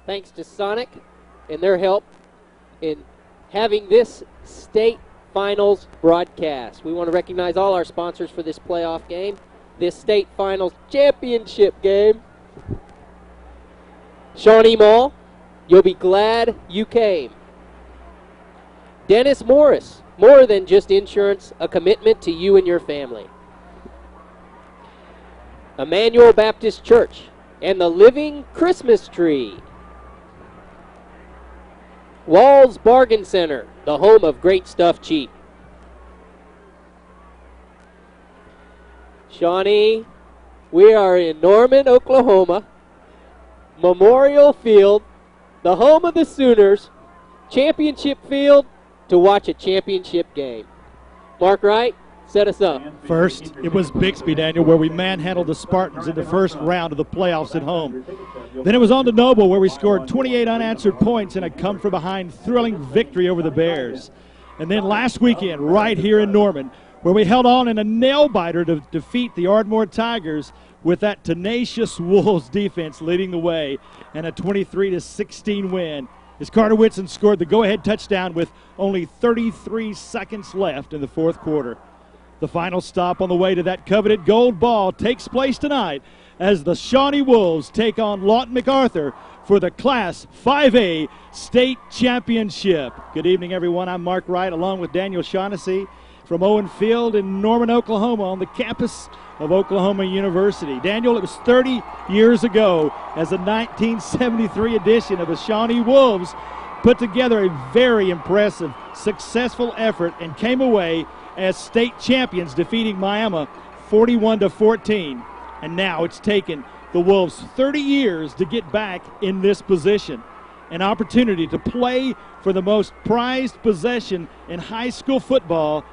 thanks to Sonic and their help in having this state finals broadcast. We want to recognize all our sponsors for this playoff game, this state finals championship game. Shawnee Mall, you'll be glad you came. Dennis Morris, more than just insurance, a commitment to you and your family. Emmanuel Baptist Church and the Living Christmas Tree. Walls Bargain Center, the home of great stuff cheap. Shawnee, we are in Norman, Oklahoma. Memorial Field, the home of the Sooners. Championship field to watch a championship game. Mark Wright, set us up. First, it was Bixby, Daniel, where we manhandled the Spartans in the first round of the playoffs at home. Then it was on to Noble, where we scored 28 unanswered points in a come-from-behind thrilling victory over the Bears. And then last weekend, right here in Norman, where we held on in a nail-biter to defeat the Ardmore Tigers with that tenacious Wolves defense leading the way and a 23-16 win, as Carter Whitson scored the go-ahead touchdown with only 33 seconds left in the fourth quarter. The final stop on the way to that coveted gold ball takes place tonight as the Shawnee Wolves take on Lawton MacArthur for the Class 5A State Championship. Good evening, everyone. I'm Mark Wright along with Daniel Shaughnessy from Owen Field in Norman, Oklahoma on the campus of Oklahoma University. Daniel, it was 30 years ago as the 1973 edition of the Shawnee Wolves put together a very impressive, successful effort and came away as state champions, defeating Miami 41-14. And now it's taken the Wolves 30 years to get back in this position. An opportunity to play for the most prized possession in high school football,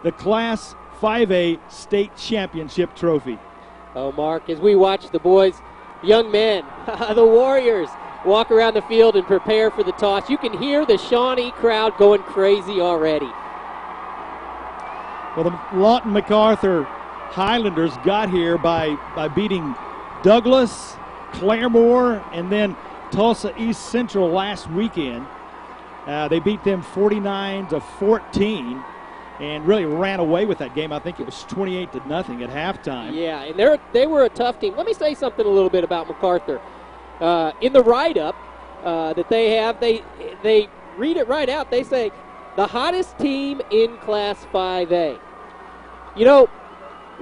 the Class 5A State Championship Trophy. Oh, Mark, as we watch the boys, young men, the Warriors, walk around the field and prepare for the toss, you can hear the Shawnee crowd going crazy already. Well, the Lawton MacArthur Highlanders got here by beating Douglas, Claremore, and then Tulsa East Central last weekend. They beat them 49-14 and really ran away with that game. I think it was 28-0 at halftime. Yeah, and they were a tough team. Let me say something a little bit about MacArthur. In the write-up that they have, they read it right out. They say, the hottest team in Class 5A. You know,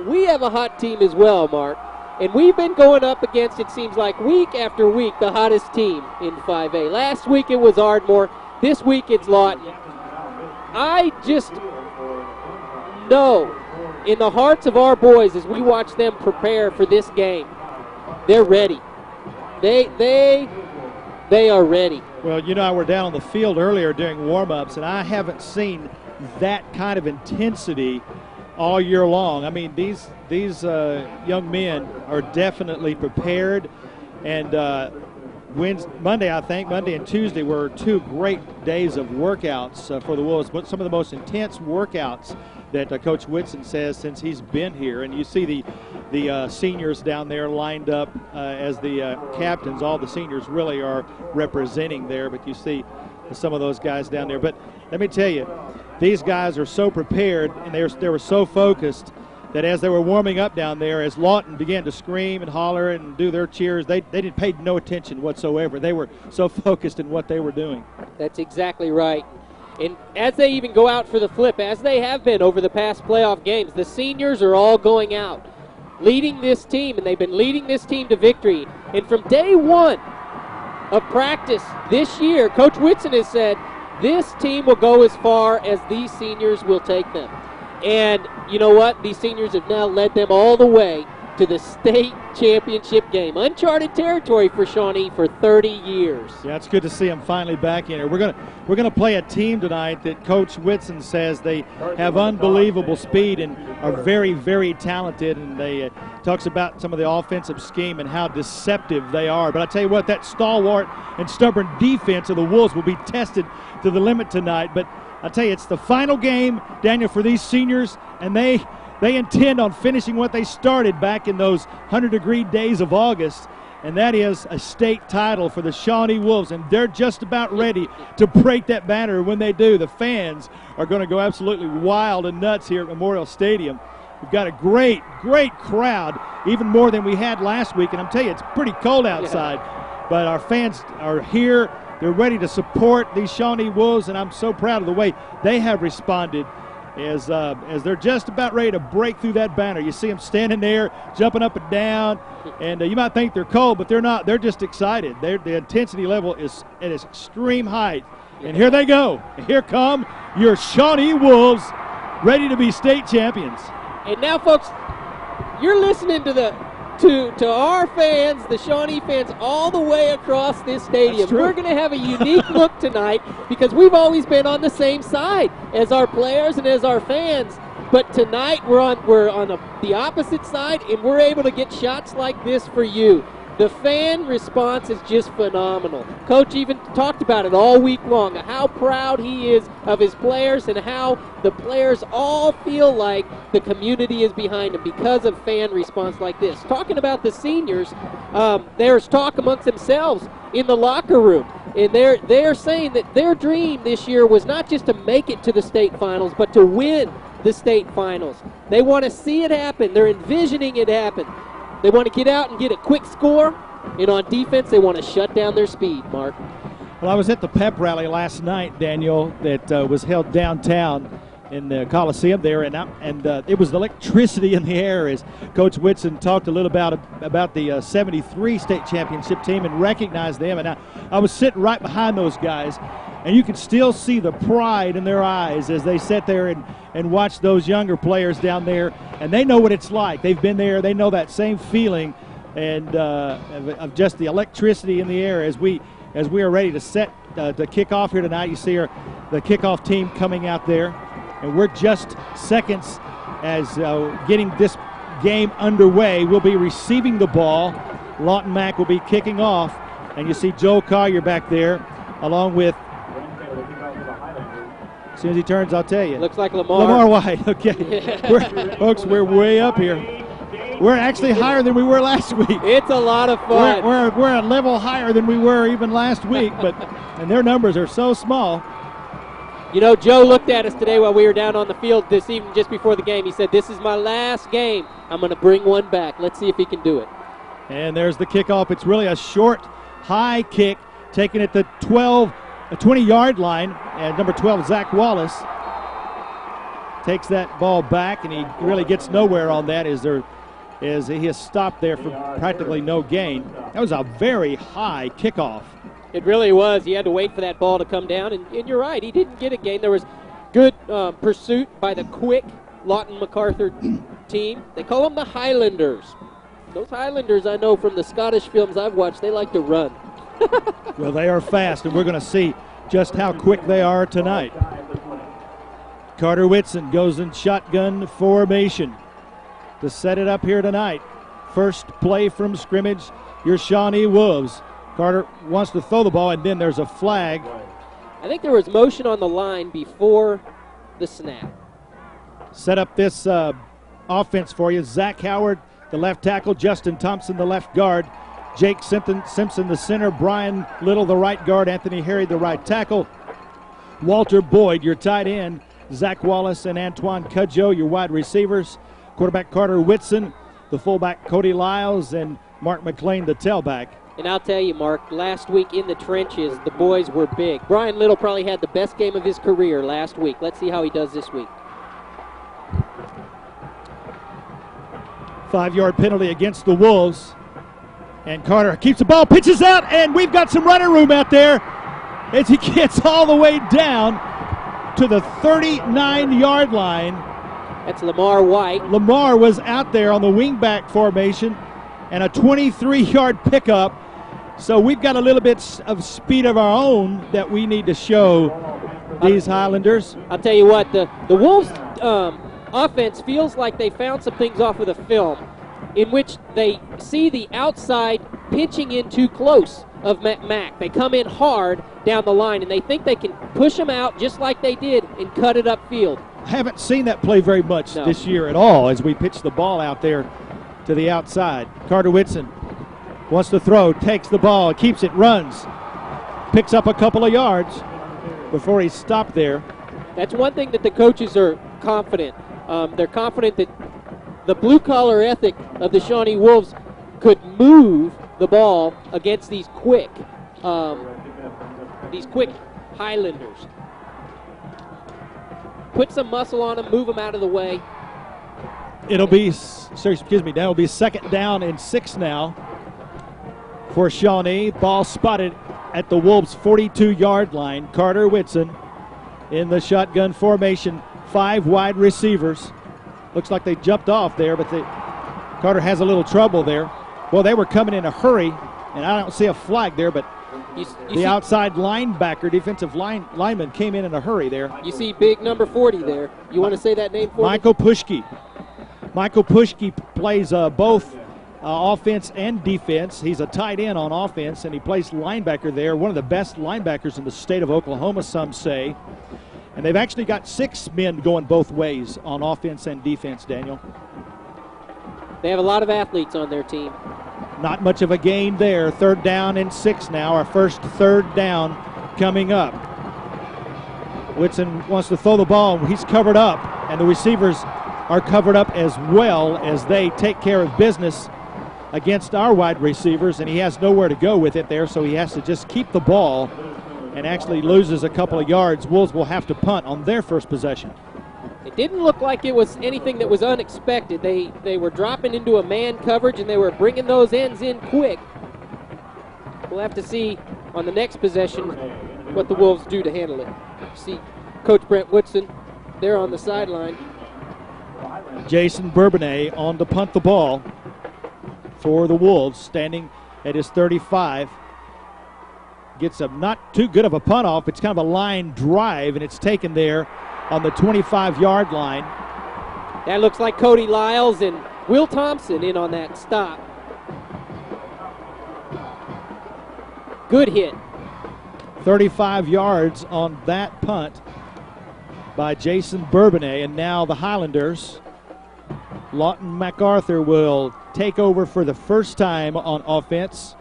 we have a hot team as well, Mark. And we've been going up against, it seems like, week after week, the hottest team in 5A. Last week it was Ardmore. This week it's Lawton. I just know in the hearts of our boys as we watch them prepare for this game, they're ready. They are ready. Well, you know, I were down on the field earlier during warm-ups, and I haven't seen that kind of intensity all year long. I mean, these young men are definitely prepared, and Monday and Tuesday were two great days of workouts for the Wolves, but some of the most intense workouts that Coach Whitson says since he's been here. And you see the seniors down there lined up as the captains. All the seniors really are representing there, but you see some of those guys down there. But let me tell you, these guys are so prepared and they were so focused that as they were warming up down there, as Lawton began to scream and holler and do their cheers, they paid no attention whatsoever. They were so focused in what they were doing. That's exactly right. And as they even go out for the flip, as they have been over the past playoff games, the seniors are all going out, leading this team, and they've been leading this team to victory. And from day one of practice this year, Coach Whitson has said this team will go as far as these seniors will take them. And you know what? These seniors have now led them all the way to the state championship game. Uncharted territory for Shawnee for 30 years. Yeah, it's good to see them finally back in here. We're gonna play a team tonight that Coach Whitson says they have unbelievable speed and are very, very talented. And they talks about some of the offensive scheme and how deceptive they are. But I tell you what, that stalwart and stubborn defense of the Wolves will be tested to the limit tonight. But I tell you, it's the final game, Daniel, for these seniors, and they intend on finishing what they started back in those 100-degree days of August. and that is a state title for the Shawnee Wolves, and they're just about ready to break that banner. When they do, the fans are going to go absolutely wild and nuts here at Memorial Stadium. We've got a great, great crowd, even more than we had last week, and I'm telling you, it's pretty cold outside, but our fans are here. They're ready to support these Shawnee Wolves, and I'm so proud of the way they have responded as they're just about ready to break through that banner. You see them standing there, jumping up and down, and you might think they're cold, but they're not. They're just excited. The intensity level is at its extreme height. And here they go. Here come your Shawnee Wolves, ready to be state champions. And now, folks, you're listening to our fans, the Shawnee fans, all the way across this stadium. We're going to have a unique look tonight because we've always been on the same side as our players and as our fans. But tonight we're on the opposite side, and we're able to get shots like this for you. The fan response is just phenomenal. Coach even talked about it all week long, how proud he is of his players and how the players all feel like the community is behind them because of fan response like this. Talking about the seniors, there's talk amongst themselves in the locker room, and they're saying that their dream this year was not just to make it to the state finals, but to win the state finals. They want to see it happen. They're envisioning it happen. They want to get out and get a quick score, and on defense, they want to shut down their speed, Mark. Well, I was at the pep rally last night, Daniel, that was held downtown in the Coliseum there, and it was the electricity in the air as Coach Whitson talked a little about the 73 state championship team and recognized them. And I was sitting right behind those guys, and you can still see the pride in their eyes as they sit there and watch those younger players down there, and they know what it's like. They've been there. They know that same feeling and of just the electricity in the air as we are ready to set to kick off here tonight. You see the kickoff team coming out there, and we're just seconds as getting this game underway. We'll be receiving the ball. Lawton Mac will be kicking off, and you see Joe Collier back there along with, as soon as he turns, I'll tell you. Looks like Lamar. Lamar White, okay. Folks, we're way up here. We're actually higher than we were last week. It's a lot of fun. We're a level higher than we were even last week, and their numbers are so small. You know, Joe looked at us today while we were down on the field this evening just before the game. He said, "This is my last game. I'm going to bring one back. Let's see if he can do it." And there's the kickoff. It's really a short, high kick, taken at the 20-yard line, and number 12, Zach Wallace, takes that ball back, and he really gets nowhere on that as he has stopped there for practically no gain. That was a very high kickoff. It really was. He had to wait for that ball to come down, and you're right, he didn't get a gain. There was good pursuit by the quick Lawton MacArthur team. They call them the Highlanders. Those Highlanders, I know from the Scottish films I've watched, they like to run. Well, they are fast, and we're going to see just how quick they are tonight. Carter Whitson goes in shotgun formation to set it up here tonight. First play from scrimmage, your Shawnee Wolves. Carter wants to throw the ball, and then there's a flag. I think there was motion on the line before the snap. Set up this offense for you. Zach Howard, the left tackle. Justin Thompson, the left guard. Jake Simpson, the center. Brian Little, the right guard. Anthony Harry, the right tackle. Walter Boyd, your tight end. Zach Wallace and Antoine Cudjoe, your wide receivers. Quarterback Carter Whitson. The fullback Cody Lyles, and Mark McLean, the tailback. And I'll tell you, Mark, last week in the trenches, the boys were big. Brian Little probably had the best game of his career last week. Let's see how he does this week. 5-yard penalty against the Wolves. And Carter keeps the ball, pitches out, and we've got some running room out there as he gets all the way down to the 39-yard line. That's Lamar White. Lamar was out there on the wingback formation and a 23-yard pickup. So we've got a little bit of speed of our own that we need to show these Highlanders. I'll tell you what, the Wolves offense feels like they found some things off of the film in which they see the outside pitching in too close of Mac. They come in hard down the line, and they think they can push them out just like they did and cut it upfield. I haven't seen that play very much this year at all as we pitch the ball out there to the outside. Carter Whitson Wants to throw, takes the ball, keeps it, runs. Picks up a couple of yards before he stopped there. That's one thing that the coaches are confident. They're confident that the blue-collar ethic of the Shawnee Wolves could move the ball against these quick Highlanders. Put some muscle on them, move them out of the way. That'll be 2nd down and 6 now for Shawnee. Ball spotted at the Wolves' 42-yard line. Carter Whitson in the shotgun formation. 5 wide receivers. Looks like they jumped off there, but Carter has a little trouble there. Well, they were coming in a hurry, and I don't see a flag there, but the outside linebacker, defensive lineman came in a hurry there. You see big number 40 there. You want to say that name for Michael Pushke. Michael Pushke plays both offense and defense. He's a tight end on offense, and he plays linebacker there. One of the best linebackers in the state of Oklahoma, some say. And they've actually got 6 men going both ways on offense and defense, Daniel. They have a lot of athletes on their team. Not much of a gain there. 3rd down and 6 now. Our first 3rd down coming up. Whitson wants to throw the ball. He's covered up, and the receivers are covered up as well as they take care of business against our wide receivers, and he has nowhere to go with it there, so he has to just keep the ball and actually loses a couple of yards. Wolves will have to punt on their first possession. It didn't look like it was anything that was unexpected. They were dropping into a man coverage, and they were bringing those ends in quick. We'll have to see on the next possession what the Wolves do to handle it. See Coach Brent Woodson there on the sideline. Jason Bourbonnais on to punt the ball for the Wolves, standing at his 35. Gets a not too good of a punt off. It's kind of a line drive, and it's taken there on the 25-yard line. That looks like Cody Lyles and Will Thompson in on that stop. Good hit. 35 yards on that punt by Jason Bourbonnais, and now the Highlanders. Lawton MacArthur will take over for the first time on offense.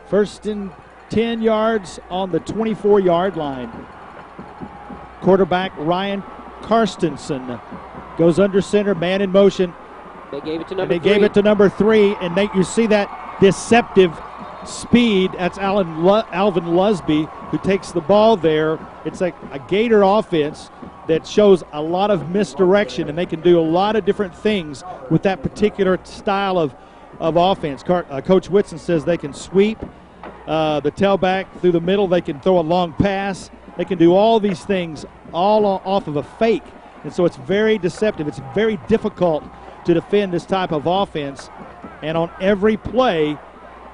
1st and 10 yards on the 24-yard line. Quarterback Ryan Karstensen goes under center, man in motion. They gave it to number 3. They gave it to number 3, and you see that deceptive speed. That's Alvin Lusby who takes the ball there. It's like a Gator offense that shows a lot of misdirection, and they can do a lot of different things with that particular style of offense. Coach Whitson says they can sweep the tailback through the middle. They can throw a long pass. They can do all these things all off of a fake, and so it's very deceptive. It's very difficult to defend this type of offense, and on every play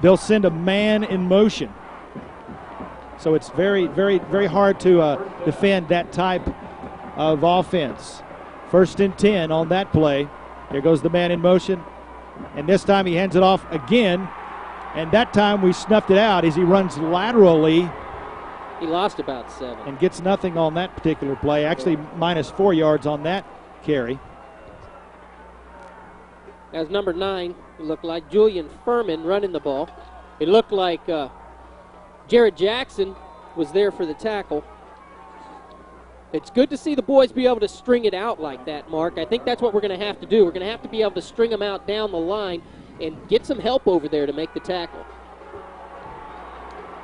they'll send a man in motion. So it's very, very, very hard to defend that type of offense. 1st and 10 on that play. Here goes the man in motion, and this time he hands it off again, and that time we snuffed it out as he runs laterally. He lost about 7. And gets nothing on that particular play. Actually, minus 4 yards on that carry. As number 9, it looked like Julian Furman running the ball. It looked like Jared Jackson was there for the tackle. It's good to see the boys be able to string it out like that, Mark. I think that's what we're going to have to do. We're going to have to be able to string them out down the line and get some help over there to make the tackle.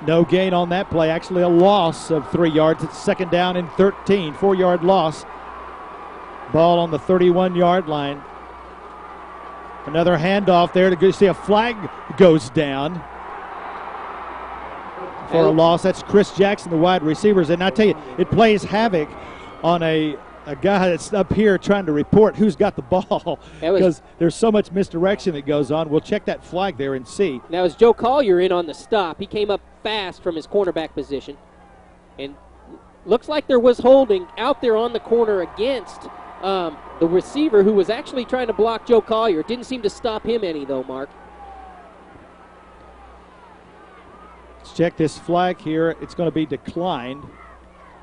No gain on that play. Actually a loss of 3 yards. It's 2nd down and 13. 4-yard loss. Ball on the 31-yard line. Another handoff there to see a flag goes down for a loss. That's Chris Jackson, the wide receivers. And I tell you, it plays havoc on a guy that's up here trying to report who's got the ball because there's so much misdirection that goes on. We'll check that flag there and see. Now, as Joe Collier in on the stop, he came up fast from his cornerback position. And looks like there was holding out there on the corner against the receiver who was actually trying to block Joe Collier. It didn't seem to stop him any, though, Mark. Let's check this flag here. It's going to be declined.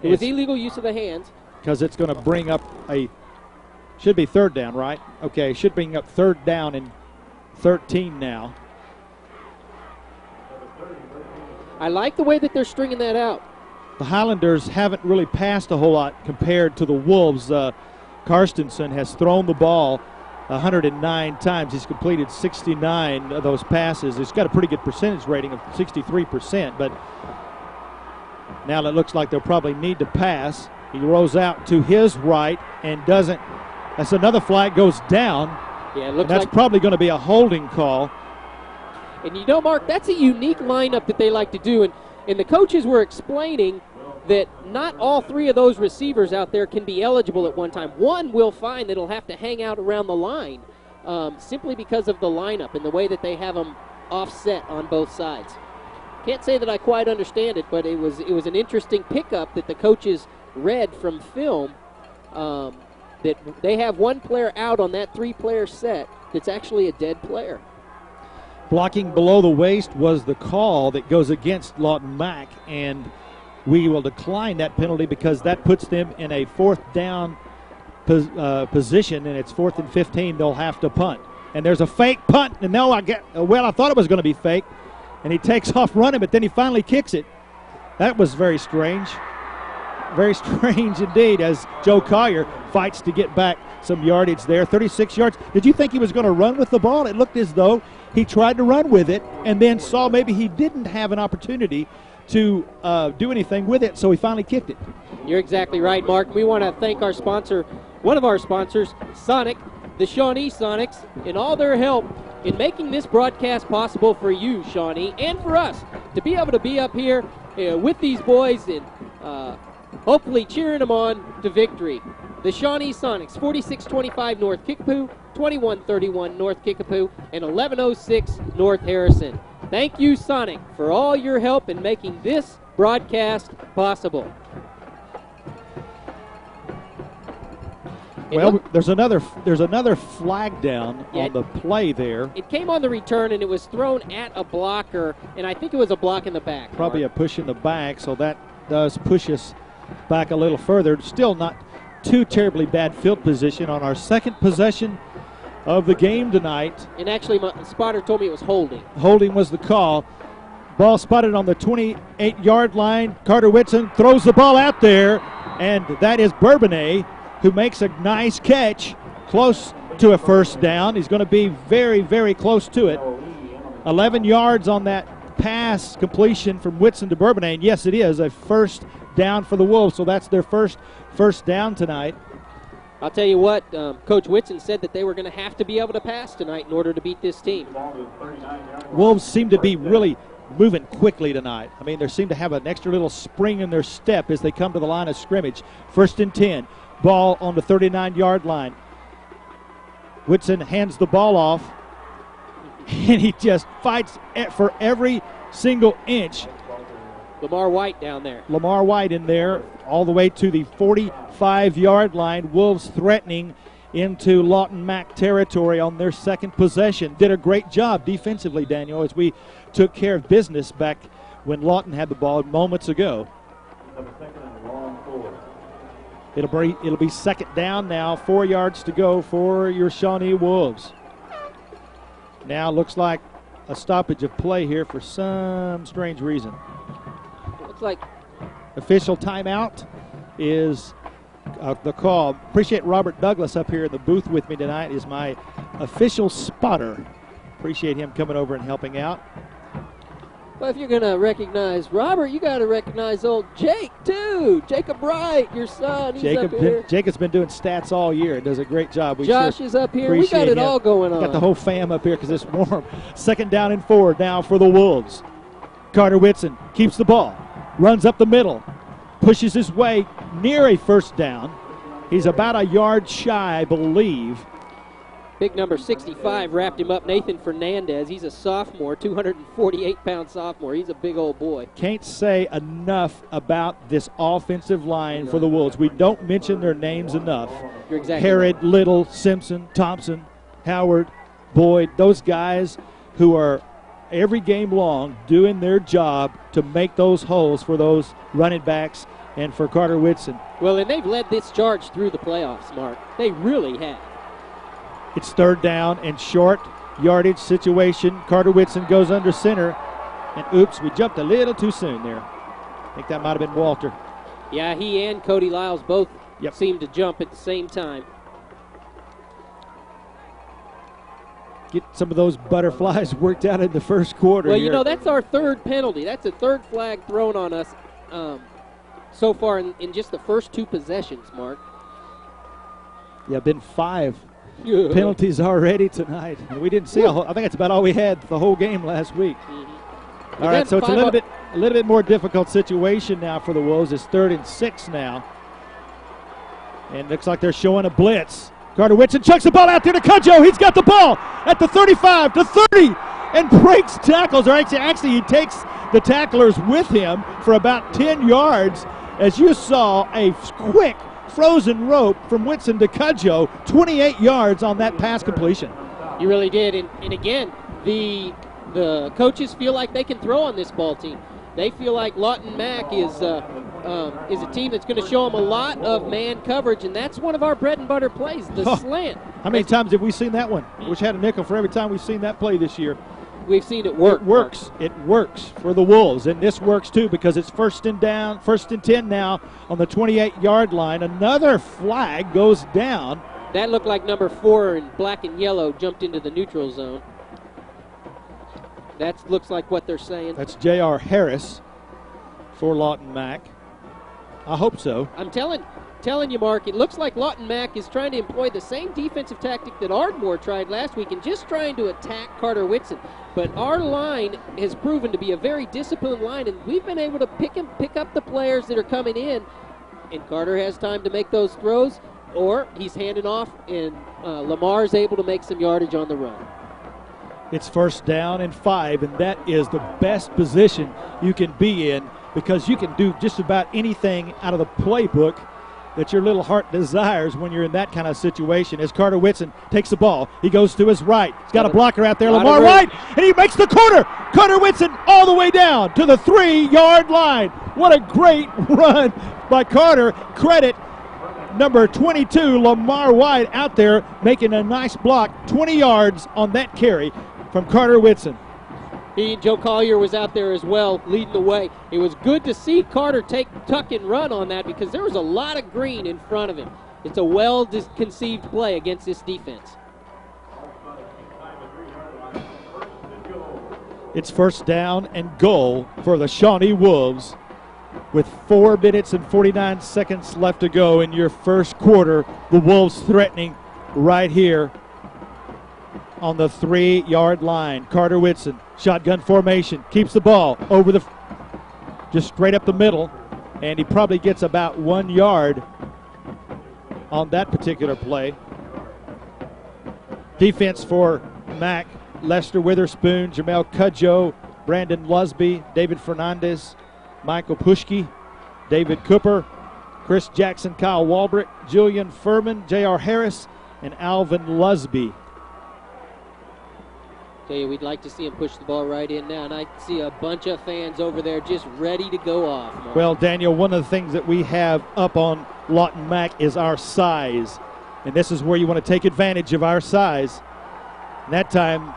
It was illegal use of the hands. Because it's going to bring up should be 3rd down, right? Okay, should bring up 3rd down and 13 now. I like the way that they're stringing that out. The Highlanders haven't really passed a whole lot compared to the Wolves. Karstensen has thrown the ball 109 times. He's completed 69 of those passes. He's got a pretty good percentage rating of 63%, but now it looks like they'll probably need to pass. He rolls out to his right and doesn't. That's another flag goes down. Yeah, it looks that's like probably going to be a holding call. And you know, Mark, that's a unique lineup that they like to do. And the coaches were explaining that not all three of those receivers out there can be eligible at one time. One will find that he'll have to hang out around the line simply because of the lineup and the way that they have them offset on both sides. Can't say that I quite understand it, but it was an interesting pickup that the coaches read from film, that they have one player out on that three-player set that's actually a dead player. Blocking below the waist was the call that goes against Lawton Mac, and we will decline that penalty because that puts them in a fourth down position, and it's 4th and 15. They'll have to punt. And there's a fake punt, and I thought it was going to be fake, and he takes off running, but then he finally kicks it. That was very strange. Very strange indeed, as Joe Collier fights to get back some yardage there. 36 yards. Did you think he was going to run with the ball? It looked as though he tried to run with it and then saw maybe he didn't have an opportunity to do anything with it, so he finally kicked it. You're exactly right, Mark. We want to thank our sponsor, one of our sponsors, Sonic, the Shawnee Sonics, and all their help in making this broadcast possible for you, Shawnee, and for us to be able to be up here with these boys and hopefully cheering them on to victory. The Shawnee Sonics, 4625 North Kickapoo, 2131 North Kickapoo, and 1106 North Harrison. Thank you, Sonic, for all your help in making this broadcast possible. Well, there's another flag down on the play there. It came on the return, and it was thrown at a blocker, and I think it was a block in the back. Probably a push in the back, so that does push us back a little further. Still not too terribly bad field position on our second possession of the game tonight. And actually, my spotter told me it was holding. Holding was the call. Ball spotted on the 28-yard line. Carter Whitson throws the ball out there, and that is Bourbonnais, who makes a nice catch close to a first down. He's going to be very, very close to it. 11 yards on that pass completion from Whitson to Bourbonnais. And yes, it is a first down for the Wolves, so that's their first down tonight. I'll tell you what, Coach Whitson said that they were going to have to be able to pass tonight in order to beat this team. Wolves seem to be really moving quickly tonight. I mean, they seem to have an extra little spring in their step as they come to the line of scrimmage. 1st and 10. Ball on the 39-yard line. Whitson hands the ball off, and he just fights for every single inch. Lamar White down there. Lamar White in there all the way to the 45-yard line. Wolves threatening into Lawton Mac territory on their second possession. Did a great job defensively, Daniel, as we took care of business back when Lawton had the ball moments ago. It'll be second down now, 4 yards to go for your Shawnee Wolves. Now looks like a stoppage of play here for some strange reason. Looks like official timeout is the call. Appreciate Robert Douglas up here in the booth with me tonight, is my official spotter. Appreciate him coming over and helping out. Well, if you're going to recognize Robert, you got to recognize old Jake, too. Jacob Wright, your son. He's up here. Jacob's been doing stats all year and does a great job. Josh is up here. We got it all going on. Got the whole fam up here because it's warm. 2nd down and 4 now for the Wolves. Carter Whitson keeps the ball, runs up the middle, pushes his way near a first down. He's about a yard shy, I believe. Big number 65 wrapped him up, Nathan Fernandez. He's a sophomore, 248-pound sophomore. He's a big old boy. Can't say enough about this offensive line for the Wolves. We don't mention their names enough. You're exactly Herod, right. Little, Simpson, Thompson, Howard, Boyd, those guys who are every game long doing their job to make those holes for those running backs and for Carter Whitson. Well, and they've led this charge through the playoffs, Mark. They really have. It's 3rd down and short yardage situation. Carter Whitson goes under center. And oops, we jumped a little too soon there. I think that might have been Walter. Yeah, he and Cody Lyles both Yep. seemed to jump at the same time. Get some of those butterflies worked out in the first quarter. Well, here. you know, that's our third penalty. That's a third flag thrown on us so far in just the first 2 possessions, Mark. Yeah, been 5 penalties already tonight. And we didn't see I think that's about all we had the whole game last week. Mm-hmm. All right, so it's a little bit more difficult situation now for the Wolves. It's 3rd and 6 now. And looks like they're showing a blitz. Carter Whitson chucks the ball out there to Cudjoe. He's got the ball at the 35 to 30 and breaks tackles. Or actually he takes the tacklers with him for about 10 yards. As you saw, a quick frozen rope from Whitson to Cudjoe, 28 yards on that pass completion. You really did. And again, the coaches feel like they can throw on this ball team. They feel like Lawton Mac is a team that's going to show them a lot of man coverage, and that's one of our bread and butter plays, the slant. How many times have we seen that one? Which had a nickel for every time we've seen that play this year. We've seen it work. It works. It works for the Wolves, and this works too because it's 1st and 10 now on the 28-yard line. Another flag goes down. That looked like number 4 in black and yellow jumped into the neutral zone. That looks like what they're saying. That's J.R. Harris for Lawton Mac. I hope so. I'm telling you, Mark, it looks like Lawton Mac is trying to employ the same defensive tactic that Ardmore tried last week and just trying to attack Carter Whitson. But our line has proven to be a very disciplined line, and we've been able to pick up the players that are coming in, and Carter has time to make those throws, or he's handing off, and Lamar's able to make some yardage on the run. It's 1st down and 5, and that is the best position you can be in because you can do just about anything out of the playbook that your little heart desires when you're in that kind of situation. As Carter Whitson takes the ball, he goes to his right. He's got a blocker out there, Lamar White, and he makes the corner. Carter Whitson all the way down to the 3-yard line. What a great run by Carter. Credit number 22, Lamar White, out there making a nice block, 20 yards on that carry from Carter Whitson. He and Joe Collier was out there as well, leading the way. It was good to see Carter tuck and run on that because there was a lot of green in front of him. It's a well-conceived play against this defense. It's 1st down and goal for the Shawnee Wolves with 4 minutes and 49 seconds left to go in your first quarter. The Wolves threatening right here on the 3-yard line. Carter Whitson, shotgun formation, keeps the ball over just straight up the middle, and he probably gets about 1 yard on that particular play. Defense for Mac: Lester Witherspoon, Jamel Cudjoe, Brandon Lusby, David Fernandez, Michael Pushke, David Cooper, Chris Jackson, Kyle Walbrick, Julian Furman, J.R. Harris, and Alvin Lusby. Tell you, we'd like to see him push the ball right in now, and I see a bunch of fans over there just ready to go off. Mark. Well, Daniel, one of the things that we have up on Lawton Mac is our size, and this is where you want to take advantage of our size. And that time,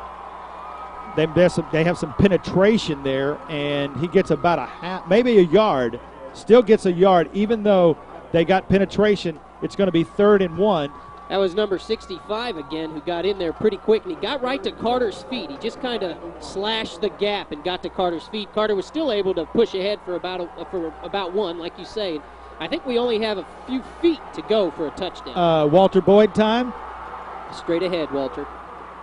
they have some penetration there, and he gets about a half, maybe a yard, still gets a yard, even though they got penetration. It's going to be 3rd and 1. That was number 65 again, who got in there pretty quick, and he got right to Carter's feet. He just kind of slashed the gap and got to Carter's feet. Carter was still able to push ahead for about 1, like you say. I think we only have a few feet to go for a touchdown. Walter Boyd time. Straight ahead, Walter.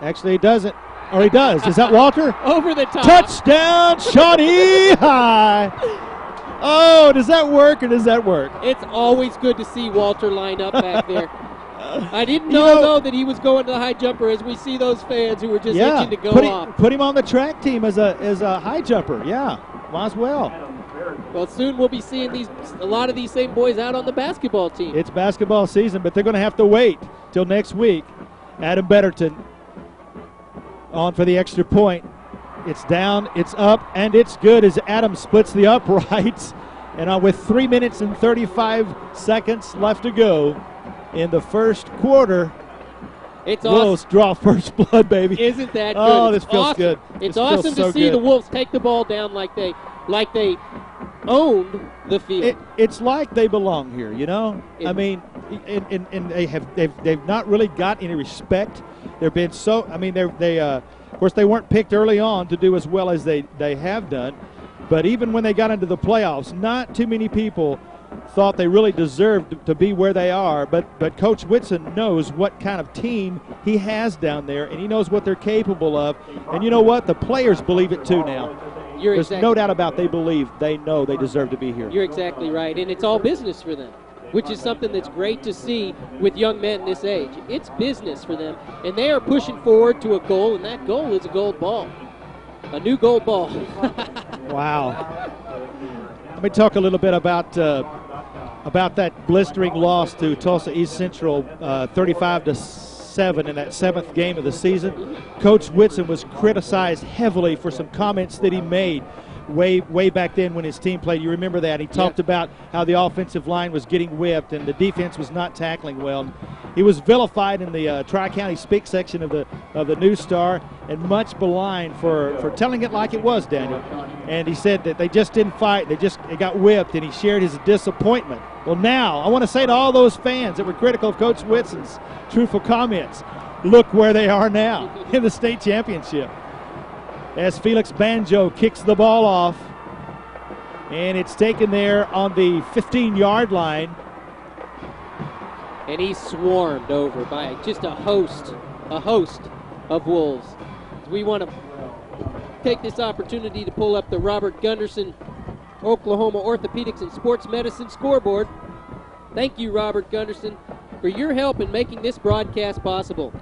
Actually, he doesn't. Or he does. Is that Walter? Over the top. Touchdown, Shawnee High. Oh, does that work or does that work? It's always good to see Walter line up back there. I didn't know, though, that he was going to the high jumper as we see those fans who were just itching to go off. Put him on the track team as a high jumper. Yeah, might as well. Well, soon we'll be seeing a lot of these same boys out on the basketball team. It's basketball season, but they're going to have to wait till next week. Adam Betterton on for the extra point. It's down, it's up, and it's good as Adam splits the uprights. And with 3 minutes and 35 seconds left to go in the first quarter. It's Wolves awesome. draw first blood, baby. Isn't that good? Oh, It's this feels awesome. good. It's This feels awesome so to see good. the Wolves take the ball down like they owned the field. It's like they belong here, you know. It- I mean, and they've not really got any respect. They've been so. I mean, of course they weren't picked early on to do as well as they have done, but even when they got into the playoffs, not too many people thought they really deserved to be where they are. But Coach Whitson knows what kind of team he has down there, and he knows what they're capable of. And you know what? The players believe it too now. There's no doubt about they know they deserve to be here. You're exactly right, and it's all business for them, which is something that's great to see with young men this age. It's business for them, and they are pushing forward to a goal, and that goal is a gold ball, a new gold ball. Wow. Let me talk a little bit about that blistering loss to Tulsa East Central, 35-7 in that 7th game of the season. Coach Whitson was criticized heavily for some comments that he made way back then when his team played. You remember that. He talked about how the offensive line was getting whipped and the defense was not tackling well. He was vilified in the Tri-County Speak section of the News Star and much maligned for telling it like it was, Daniel. And he said that they just didn't fight. They got whipped, and he shared his disappointment. Well, now I want to say to all those fans that were critical of Coach Whitson's truthful comments, look where they are now in the state championship. As Felix Banjo kicks the ball off, and it's taken there on the 15-yard line. And he's swarmed over by just a host of Wolves. We want to take this opportunity to pull up the Robert Gunderson Oklahoma Orthopedics and Sports Medicine scoreboard. Thank you, Robert Gunderson, for your help in making this broadcast possible.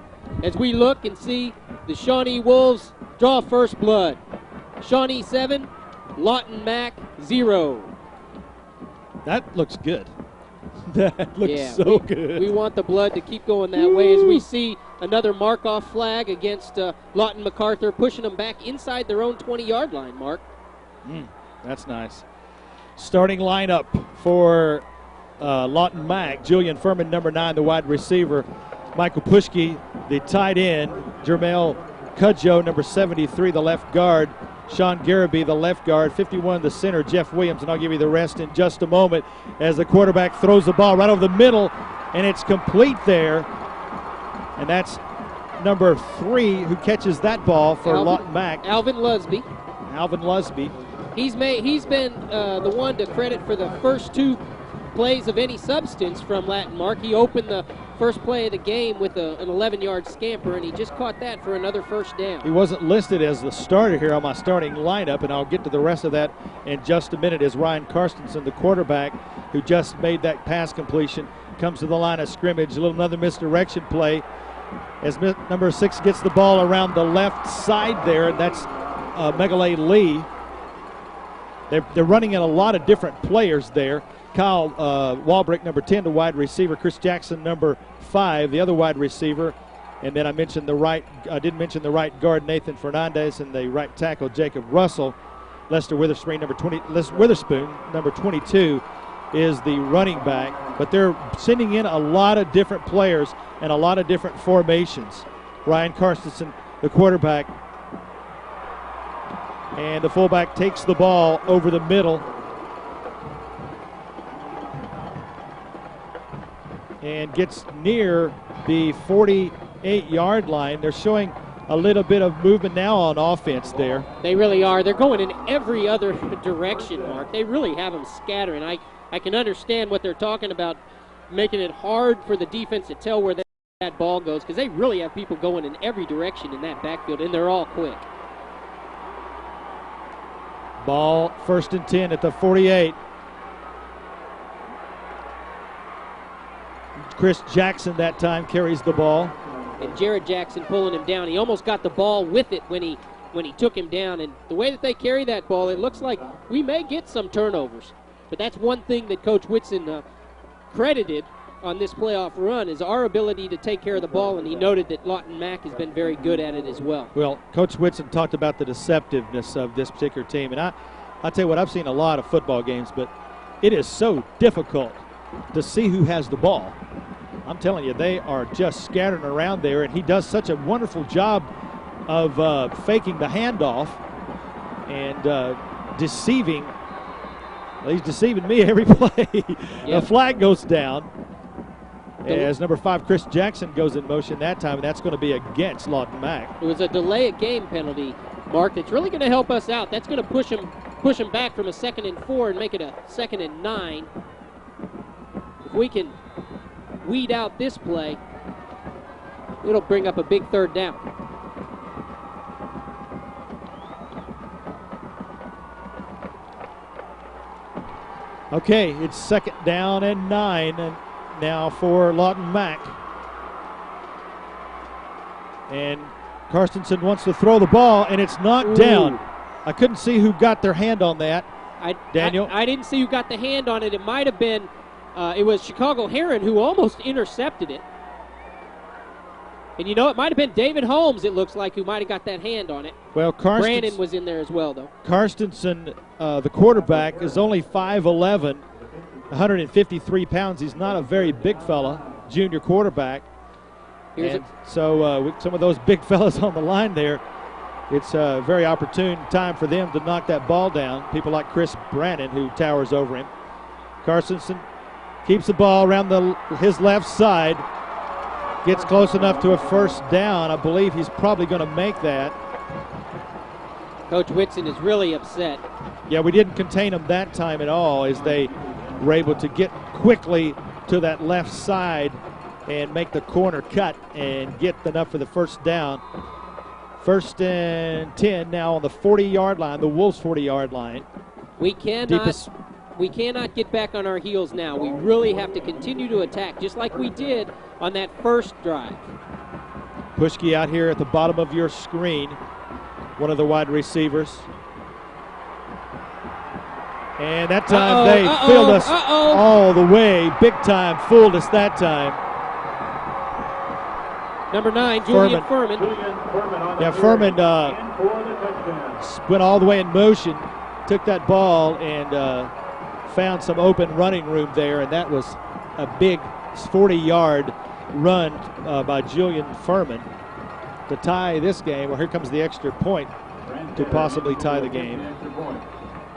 As we look and see the Shawnee Wolves draw first blood. Shawnee 7, Lawton Mac 0. That looks good. That looks good. We want the blood to keep going that way as we see another mark-off flag against Lawton MacArthur, pushing them back inside their own 20-yard line, Mark. That's nice. Starting lineup for Lawton Mac. Julian Furman, number 9, the wide receiver. Michael Pushke, the tight end. Jermel Cudjoe, number 73, the left guard. Sean Garibay, the left guard. 51, the center, Jeff Williams. And I'll give you the rest in just a moment as the quarterback throws the ball right over the middle, and it's complete there. And that's number 3 who catches that ball for Lawton Mac. Alvin Lusby. He's been the one to credit for the first 2 plays of any substance from Latin Mark. He opened the first play of the game with an 11-yard scamper, and he just caught that for another first down. He wasn't listed as the starter here on my starting lineup, and I'll get to the rest of that in just a minute as Ryan Karstensen, the quarterback, who just made that pass completion, comes to the line of scrimmage. Another misdirection play as number 6 gets the ball around the left side there, and that's Megale Lee. They're running in a lot of different players there. Kyle Walbrick, number 10, the wide receiver. Chris Jackson, number 5, the other wide receiver. And then I didn't mention the right guard, Nathan Fernandez, and the right tackle, Jacob Russell. Lester Witherspoon, number 22, is the running back. But they're sending in a lot of different players and a lot of different formations. Ryan Karstensen, the quarterback. And the fullback takes the ball over the middle. And gets near the 48-yard line. They're showing a little bit of movement now on offense there. They really are. They're going in every other direction, Mark. They really have them scattering. I can understand what they're talking about, making it hard for the defense to tell where that ball goes, because they really have people going in every direction in that backfield, and they're all quick. Ball 1st and 10 at the 48. Chris Jackson that time carries the ball. And Jared Jackson pulling him down. He almost got the ball with it when he took him down. And the way that they carry that ball, it looks like we may get some turnovers. But that's one thing that Coach Whitson credited on this playoff run is our ability to take care of the ball, and he noted that Lawton Mac has been very good at it as well. Well, Coach Whitson talked about the deceptiveness of this particular team. And I'll tell you what, I've seen a lot of football games, but it is so difficult to see who has the ball. I'm telling you, they are just scattering around there, and he does such a wonderful job of faking the handoff and deceiving. Well, he's deceiving me every play. Yep. A flag goes down as number 5, Chris Jackson, goes in motion that time, and that's going to be against Lawton Mack. It was a delay of game penalty, Mark. It's really going to help us out. That's going to push him back from a 2nd and 4 and make it a 2nd and 9. If we can weed out this play, it'll bring up a big 3rd down. Okay, it's 2nd down and 9 and now for Lawton Mack. And Karstensen wants to throw the ball, and it's knocked down. I couldn't see who got their hand on that. Daniel? I didn't see who got the hand on it. It might have been, it was Chicago Heron who almost intercepted it. And you know, it might have been David Holmes, it looks like, who might have got that hand on it. Well, Brandon was in there as well, though. Karstensen, the quarterback, is only 5'11", 153 pounds. He's not a very big fella, junior quarterback. So with some of those big fellas on the line there, it's a very opportune time for them to knock that ball down. People like Chris Brannon, who towers over him. Karstensen keeps the ball around his left side. Gets close enough to a 1st down. I believe he's probably going to make that. Coach Whitson is really upset. Yeah, we didn't contain them that time at all, as they were able to get quickly to that left side and make the corner cut and get enough for the 1st down. 1st and 10 now on the 40-yard line, the Wolves' 40-yard line. We cannot get back on our heels now. We really have to continue to attack, just like we did on that 1st drive. Pushke out here at the bottom of your screen, one of the wide receivers. And that time they fooled us all the way. Big time, fooled us that time. Number 9, Julian Furman. Yeah, Furman went all the way in motion, took that ball, and found some open running room there, and that was a big 40-yard run by Julian Furman to tie this game. Well, here comes the extra point to possibly tie the game.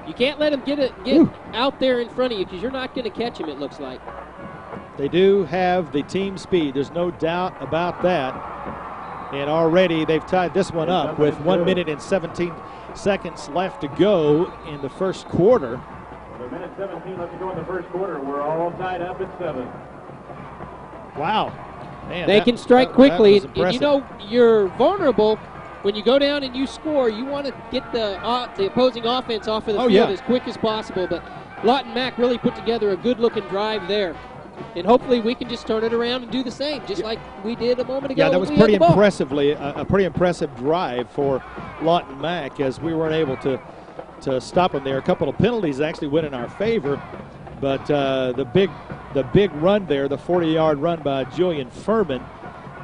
You can't let him get out there in front of you, because you're not going to catch him, it looks like. They do have the team speed. There's no doubt about that. And already they've tied this one up with 1 minute and 17 seconds left to go in the 1st quarter. With 1:17 left to go in the 1st quarter. We're all tied up at 7. Wow. Man, they can strike quickly. That was and you know, you're vulnerable when you go down and you score. You want to get the opposing offense off of the field as quick as possible. But Lawton Mack really put together a good-looking drive there. And hopefully we can just turn it around and do the same, just like we did a moment ago. Yeah, that was pretty impressively a pretty impressive drive for Lawton Mack, as we weren't able to stop him there. A couple of penalties actually went in our favor, but the big run there, the 40-yard run by Julian Furman,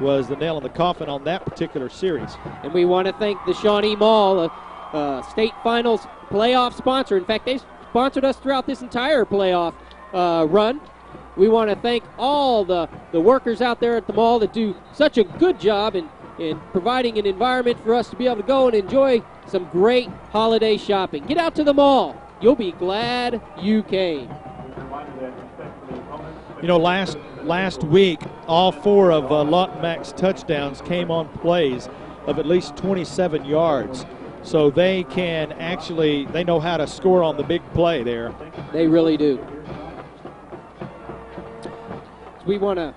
was the nail in the coffin on that particular series. And we want to thank the Shawnee Mall, state finals playoff sponsor. In fact, they sponsored us throughout this entire playoff run. We want to thank all the workers out there at the mall that do such a good job in providing an environment for us to be able to go and enjoy some great holiday shopping. Get out to the mall. You'll be glad you came. You know, last week, all 4 of Lawton Mack's touchdowns came on plays of at least 27 yards. So they know how to score on the big play there. They really do. We want to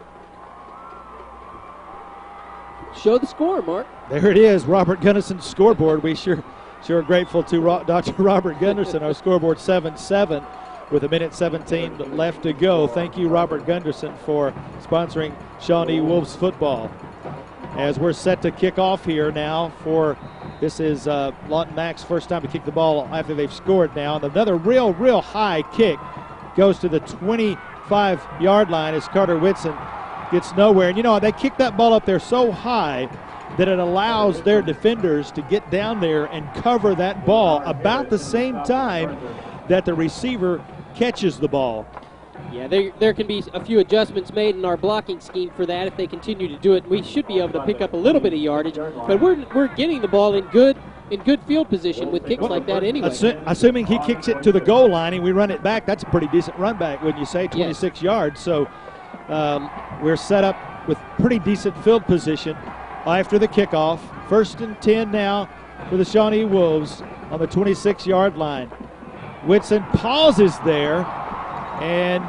show the score, Mark. There it is, Robert Gunderson's scoreboard. We sure are grateful to Dr. Robert Gunderson. Our scoreboard 7-7 with 1:17 left to go. Thank you, Robert Gunderson, for sponsoring Shawnee Wolves football. As we're set to kick off here now this is Lawton Mack's first time to kick the ball after they've scored now. And another real high kick goes to the 25-yard line as Carter Whitson gets nowhere. And, you know, they kick that ball up there so high that it allows their defenders to get down there and cover that ball about the same time that the receiver catches the ball. Yeah, there can be a few adjustments made in our blocking scheme for that if they continue to do it. We should be able to pick up a little bit of yardage, but we're getting the ball in good field position with kicks like that anyway. Assuming he kicks it to the goal line and we run it back, that's a pretty decent run back, wouldn't you say? 26 yards. So we're set up with pretty decent field position after the kickoff. 1st and 10 now for the Shawnee Wolves on the 26-yard line. Whitson pauses there, and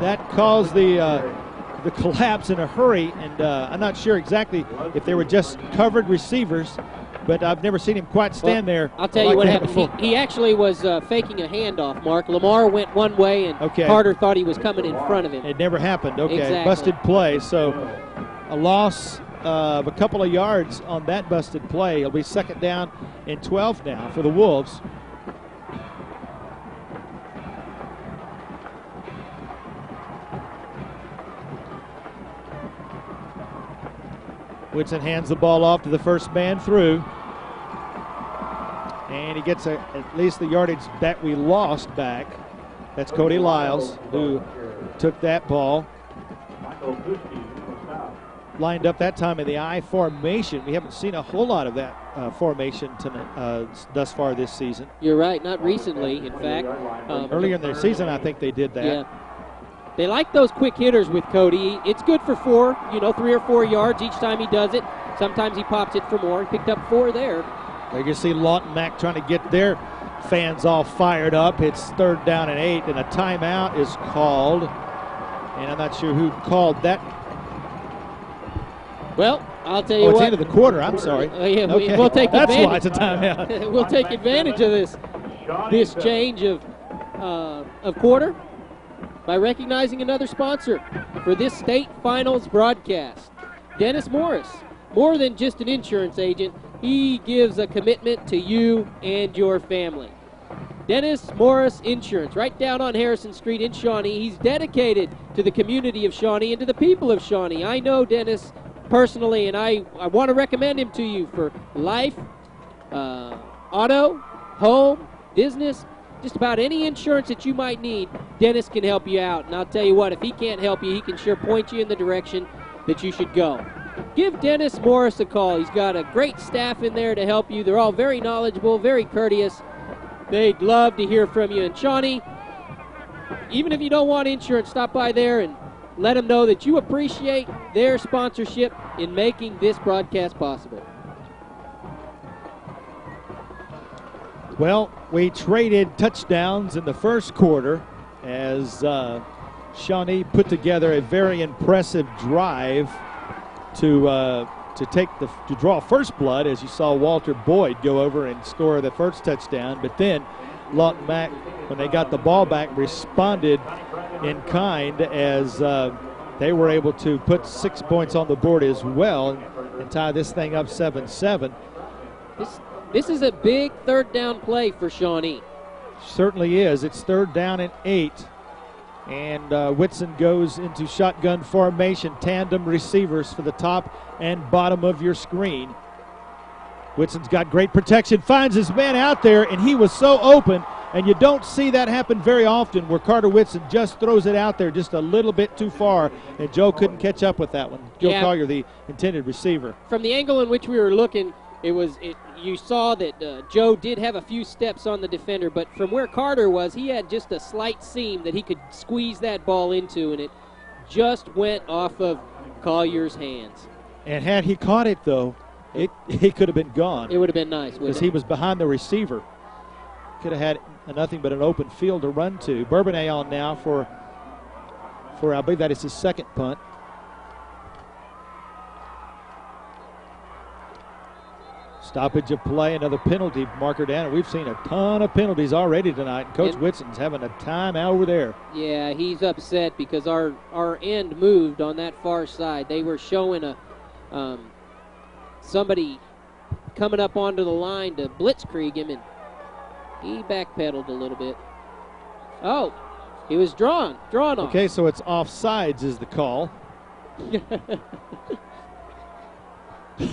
that caused the collapse in a hurry. And I'm not sure exactly if they were just covered receivers, but I've never seen him quite stand there. I'll tell you what happened. He actually was faking a handoff, Mark. Lamar went one way, and Carter thought he was coming in front of him. It never happened. Okay, exactly. Busted play. So a loss of a couple of yards on that busted play. It'll be 2nd down and 12 now for the Wolves. Whitson hands the ball off to the first man through. And he gets at least the yardage that we lost back. That's Cody Lyles who took that ball. Lined up that time in the I formation. We haven't seen a whole lot of that formation thus far this season. You're right, not recently, in fact. Earlier in the season, I think they did that. Yeah. They like those quick hitters with Cody. It's good for 3 or 4 yards each time he does it. Sometimes he pops it for more. He picked up 4 there. You can see Lawton Mac trying to get their fans all fired up. It's 3rd down and 8, and a timeout is called. And I'm not sure who called that. Well, I'll tell you what. It's the end of the quarter. I'm sorry. Yeah, okay. We'll take advantage. That's why it's a timeout. We'll take advantage of this change of quarter by recognizing another sponsor for this state finals broadcast. Dennis Morris, more than just an insurance agent, he gives a commitment to you and your family. Dennis Morris Insurance, right down on Harrison Street in Shawnee. He's dedicated to the community of Shawnee and to the people of Shawnee. I know Dennis personally, and I want to recommend him to you for life, auto, home, business, just about any insurance that you might need. Dennis can help you out. And I'll tell you what, if he can't help you, he can sure point you in the direction that you should go. Give Dennis Morris a call. He's got a great staff in there to help you. They're all very knowledgeable, very courteous. They'd love to hear from you. And Shawnee, even if you don't want insurance, stop by there and let them know that you appreciate their sponsorship in making this broadcast possible. Well, we traded touchdowns in the first quarter as Shawnee put together a very impressive drive to draw first blood, as you saw Walter Boyd go over and score the first touchdown. But then Lawton Mac, when they got the ball back, responded in kind as they were able to put 6 points on the board as well and tie this thing up 7-7. This is a big 3rd down play for Shawnee. Certainly is. It's 3rd down and 8. And Whitson goes into shotgun formation, tandem receivers for the top and bottom of your screen. Whitson's got great protection, finds his man out there, and he was so open, and you don't see that happen very often where Carter Whitson just throws it out there just a little bit too far, and Joe couldn't catch up with that one. Joe Collier, the intended receiver. From the angle in which we were looking, you saw that Joe did have a few steps on the defender, but from where Carter was, he had just a slight seam that he could squeeze that ball into, and it just went off of Collier's hands. And had he caught it, though, he could have been gone. It would have been nice, because he was behind the receiver. Could have had nothing but an open field to run to. Bourbonnais on now for I believe that is his 2nd punt. Stoppage of play, another penalty marker down, and we've seen a ton of penalties already tonight. And Coach Whitson's having a time out over there. Yeah, he's upset because our end moved on that far side. They were showing somebody coming up onto the line to blitzkrieg him, and he backpedaled a little bit. Oh, he was drawn off. Okay, so it's offsides is the call.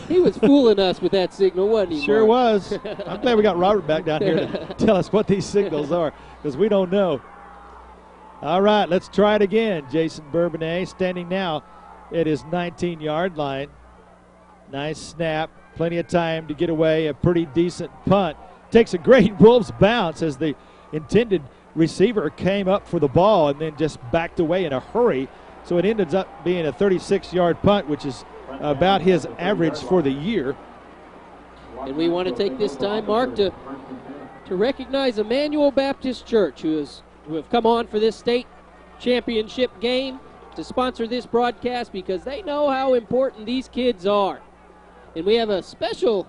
He was fooling us with that signal, wasn't he? Sure Mark? was. I'm glad we got Robert back down here to tell us what these signals are, because we don't know. All right, let's try it again. Jason Bourbonnais standing now at his 19-yard line. Nice snap, plenty of time to get away, a pretty decent punt. Takes a great Wolves bounce as the intended receiver came up for the ball and then just backed away in a hurry. So it ended up being a 36-yard punt, which is about his average for the year. And we want to take this time, Mark, to recognize Emmanuel Baptist Church, who have come on for this state championship game to sponsor this broadcast because they know how important these kids are. And we have a special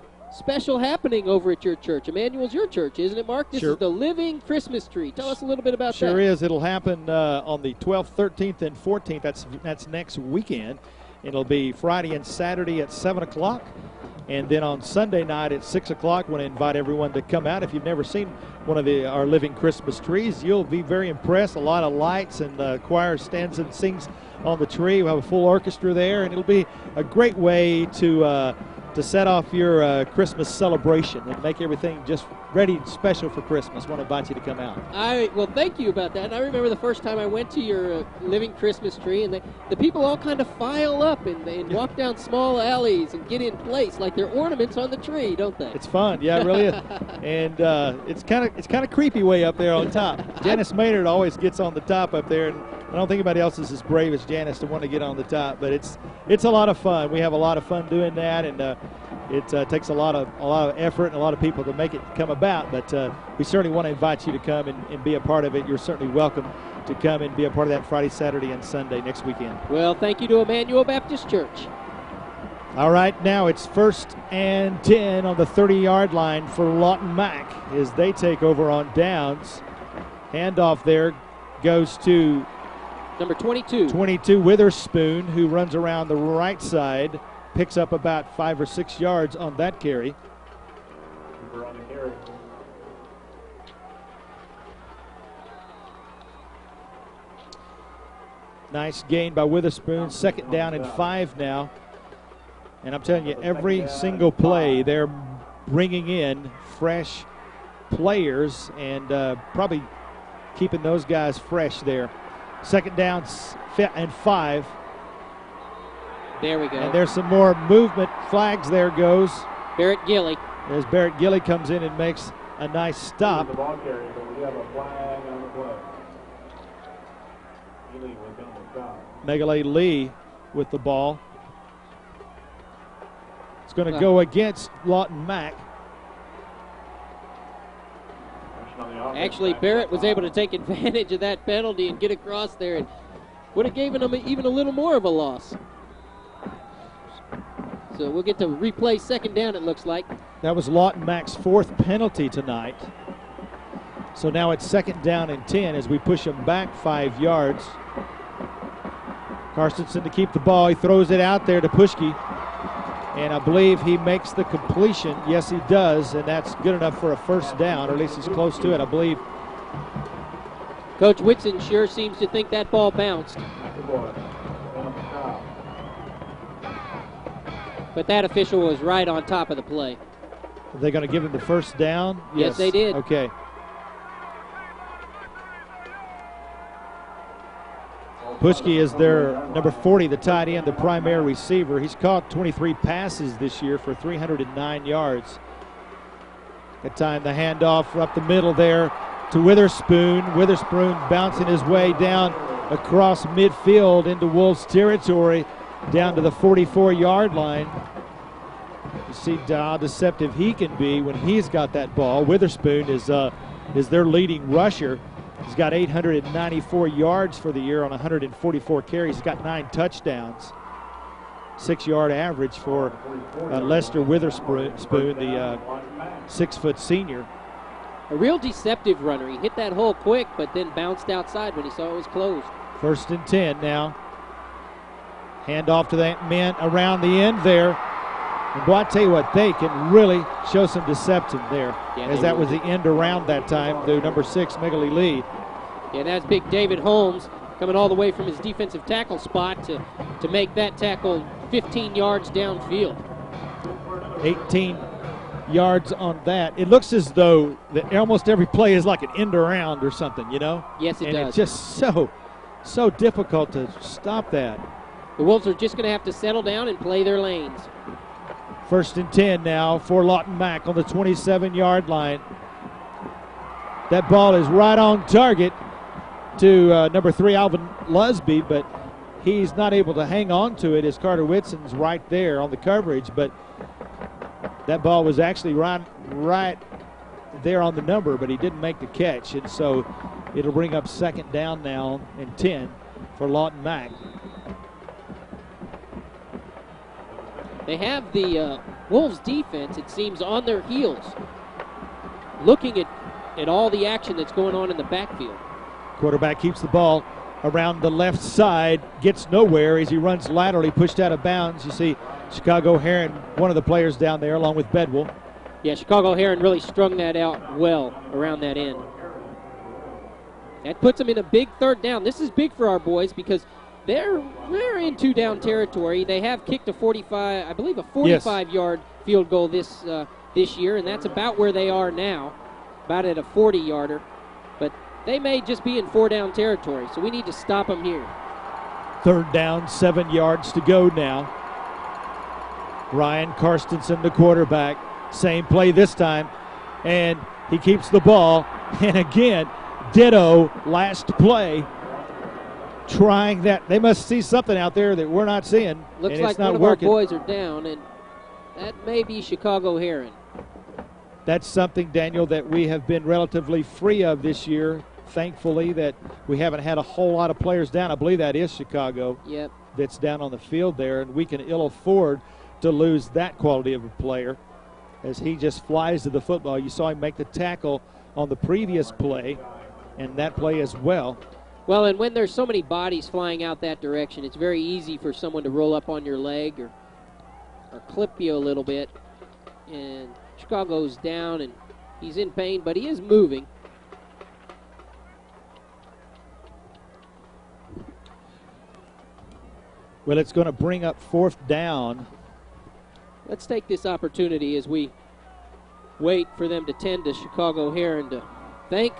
happening over at your church. Emmanuel's your church, isn't it, Mark? This Sure. is the Living Christmas Tree. Tell us a little bit about that. Sure is. It'll happen on the 12th, 13th, and 14th. That's next weekend. It'll be Friday and Saturday at 7 o'clock. And then on Sunday night at 6 o'clock, I want to invite everyone to come out. If you've never seen one of our living Christmas trees, you'll be very impressed. A lot of lights, and the choir stands and sings on the tree. We'll have a full orchestra there, and it'll be a great way to set off your Christmas celebration and make everything just ready and special for Christmas. I want to invite you to come out. Well, thank you about that. And I remember the first time I went to your living Christmas tree, and the people all kind of file up and walk down small alleys and get in place like they're ornaments on the tree, don't they? It's fun, yeah, it really is. And it's kind of creepy way up there on top. Janice Maynard always gets on the top up there, and I don't think anybody else is as brave as Janice to want to get on the top. But it's a lot of fun. We have a lot of fun doing that, and it takes a lot of effort and a lot of people to make it come about. But we certainly want to invite you to come and be a part of it. You're certainly welcome to come and be a part of that Friday, Saturday, and Sunday next weekend. Well, thank you to Emmanuel Baptist Church. All right, now it's 1st and 10 on the 30-yard line for Lawton Mac as they take over on downs. Handoff there goes to number 22. 22, Witherspoon, who runs around the right side, picks up about 5 or 6 yards on that carry. Nice gain by Witherspoon. 2nd down and 5 now. And I'm telling you, every single play, they're bringing in fresh players and probably keeping those guys fresh there. 2nd down and 5. There we go. And there's some more movement. Flags there goes. Barrett Gilly. As Barrett Gilly comes in and makes a nice stop. The ball carrier, but we have a flag on the play. Gilly was on the stop. Megale Lee with the ball. It's going to go against Lawton Mac. Actually, Barrett was able to take advantage of that penalty and get across there, and would have given him even a little more of a loss. So we'll get to replay 2nd down, it looks like. That was Lawton Mac's 4th penalty tonight. So now it's 2nd down and 10 as we push him back 5 yards. Carstensen to keep the ball. He throws it out there to Pushke. And I believe he makes the completion. Yes, he does, and that's good enough for a 1st down, or at least he's close to it, I believe. Coach Whitson sure seems to think that ball bounced. But that official was right on top of the play. Are they going to give him the 1st down? Yes, they did. Okay. Pushke is their number 40, the tight end, the primary receiver. He's caught 23 passes this year for 309 yards. That time the handoff up the middle there to Witherspoon. Witherspoon bouncing his way down across midfield into Wolves territory down to the 44-yard line. You see how deceptive he can be when he's got that ball. Witherspoon is their leading rusher. He's got 894 yards for the year on 144 carries. He's got 9 touchdowns. 6-yard average for Lester Witherspoon, the 6-foot senior. A real deceptive runner. He hit that hole quick, but then bounced outside when he saw it was closed. 1st and 10 now. Hand off to that man around the end there. And boy, I tell you what, they can really show some deception there, as that was the end around that time to number 6, Megale Lee. Yeah, that's big David Holmes coming all the way from his defensive tackle spot to make that tackle 15 yards downfield. 18 yards on that. It looks as though almost every play is like an end around or something, you know? Yes, it does. And it's just so difficult to stop that. The Wolves are just going to have to settle down and play their lanes. 1st and 10 now for Lawton Mack on the 27-yard line. That ball is right on target to number 3, Alvin Lusby, but he's not able to hang on to it as Carter Whitson's right there on the coverage. But that ball was actually right there on the number, but he didn't make the catch. And so it'll bring up 2nd down now and 10 for Lawton Mack. They have the Wolves defense, it seems, on their heels, looking at all the action that's going on in the backfield. Quarterback keeps the ball around the left side, gets nowhere as he runs laterally, pushed out of bounds. You see Chicago Heron, one of the players down there, along with Bedwell. Yeah, Chicago Heron really strung that out well around that end. That puts them in a big 3rd down. This is big for our boys because they're in 2-down territory. They have kicked a 45-yard field goal this year, and that's about where they are now, about at a 40-yarder. But they may just be in 4-down territory, so we need to stop them here. 3rd down, 7 yards to go now. Ryan Karstensen, the quarterback. Same play this time, and he keeps the ball. And again, ditto last play. Trying that. They must see something out there that we're not seeing. Looks and like it's not one of working. our boys are down, and that may be Chicago Heron. That's something, Daniel, that we have been relatively free of this year. Thankfully, that we haven't had a whole lot of players down. I believe that is Chicago. Yep. That's down on the field there, and we can ill afford to lose that quality of a player as he just flies to the football. You saw him make the tackle on the previous play, and that play as well. Well, and when there's so many bodies flying out that direction, it's very easy for someone to roll up on your leg or clip you a little bit. And Chicago's down, and he's in pain, but he is moving. Well, it's going to bring up 4th down. Let's take this opportunity as we wait for them to tend to Chicago Heron to thank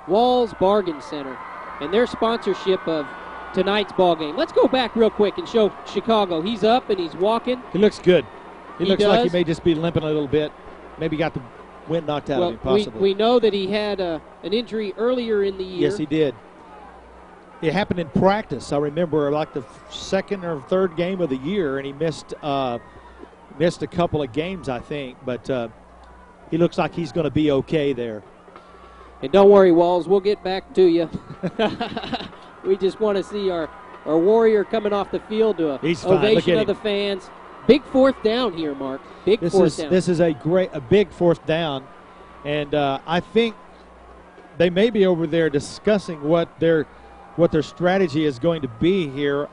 Walls Bargain Center and their sponsorship of tonight's ball game. Let's go back real quick and show Chicago. He's up and he's walking. He looks good. He looks like he does. may just be limping a little bit. Maybe got the wind knocked out of him, possibly. We know that he had an injury earlier in the year. Yes, he did. It happened in practice. I remember like the 2nd or 3rd game of the year, and he missed a couple of games, I think. But he looks like he's going to be okay there. And don't worry, Walls, we'll get back to you. We just want to see our Warrior coming off the field to an ovation of the fans. Big 4th down here, Mark. Big 4th down. This is a big 4th down, and I think they may be over there discussing what their strategy is going to be here.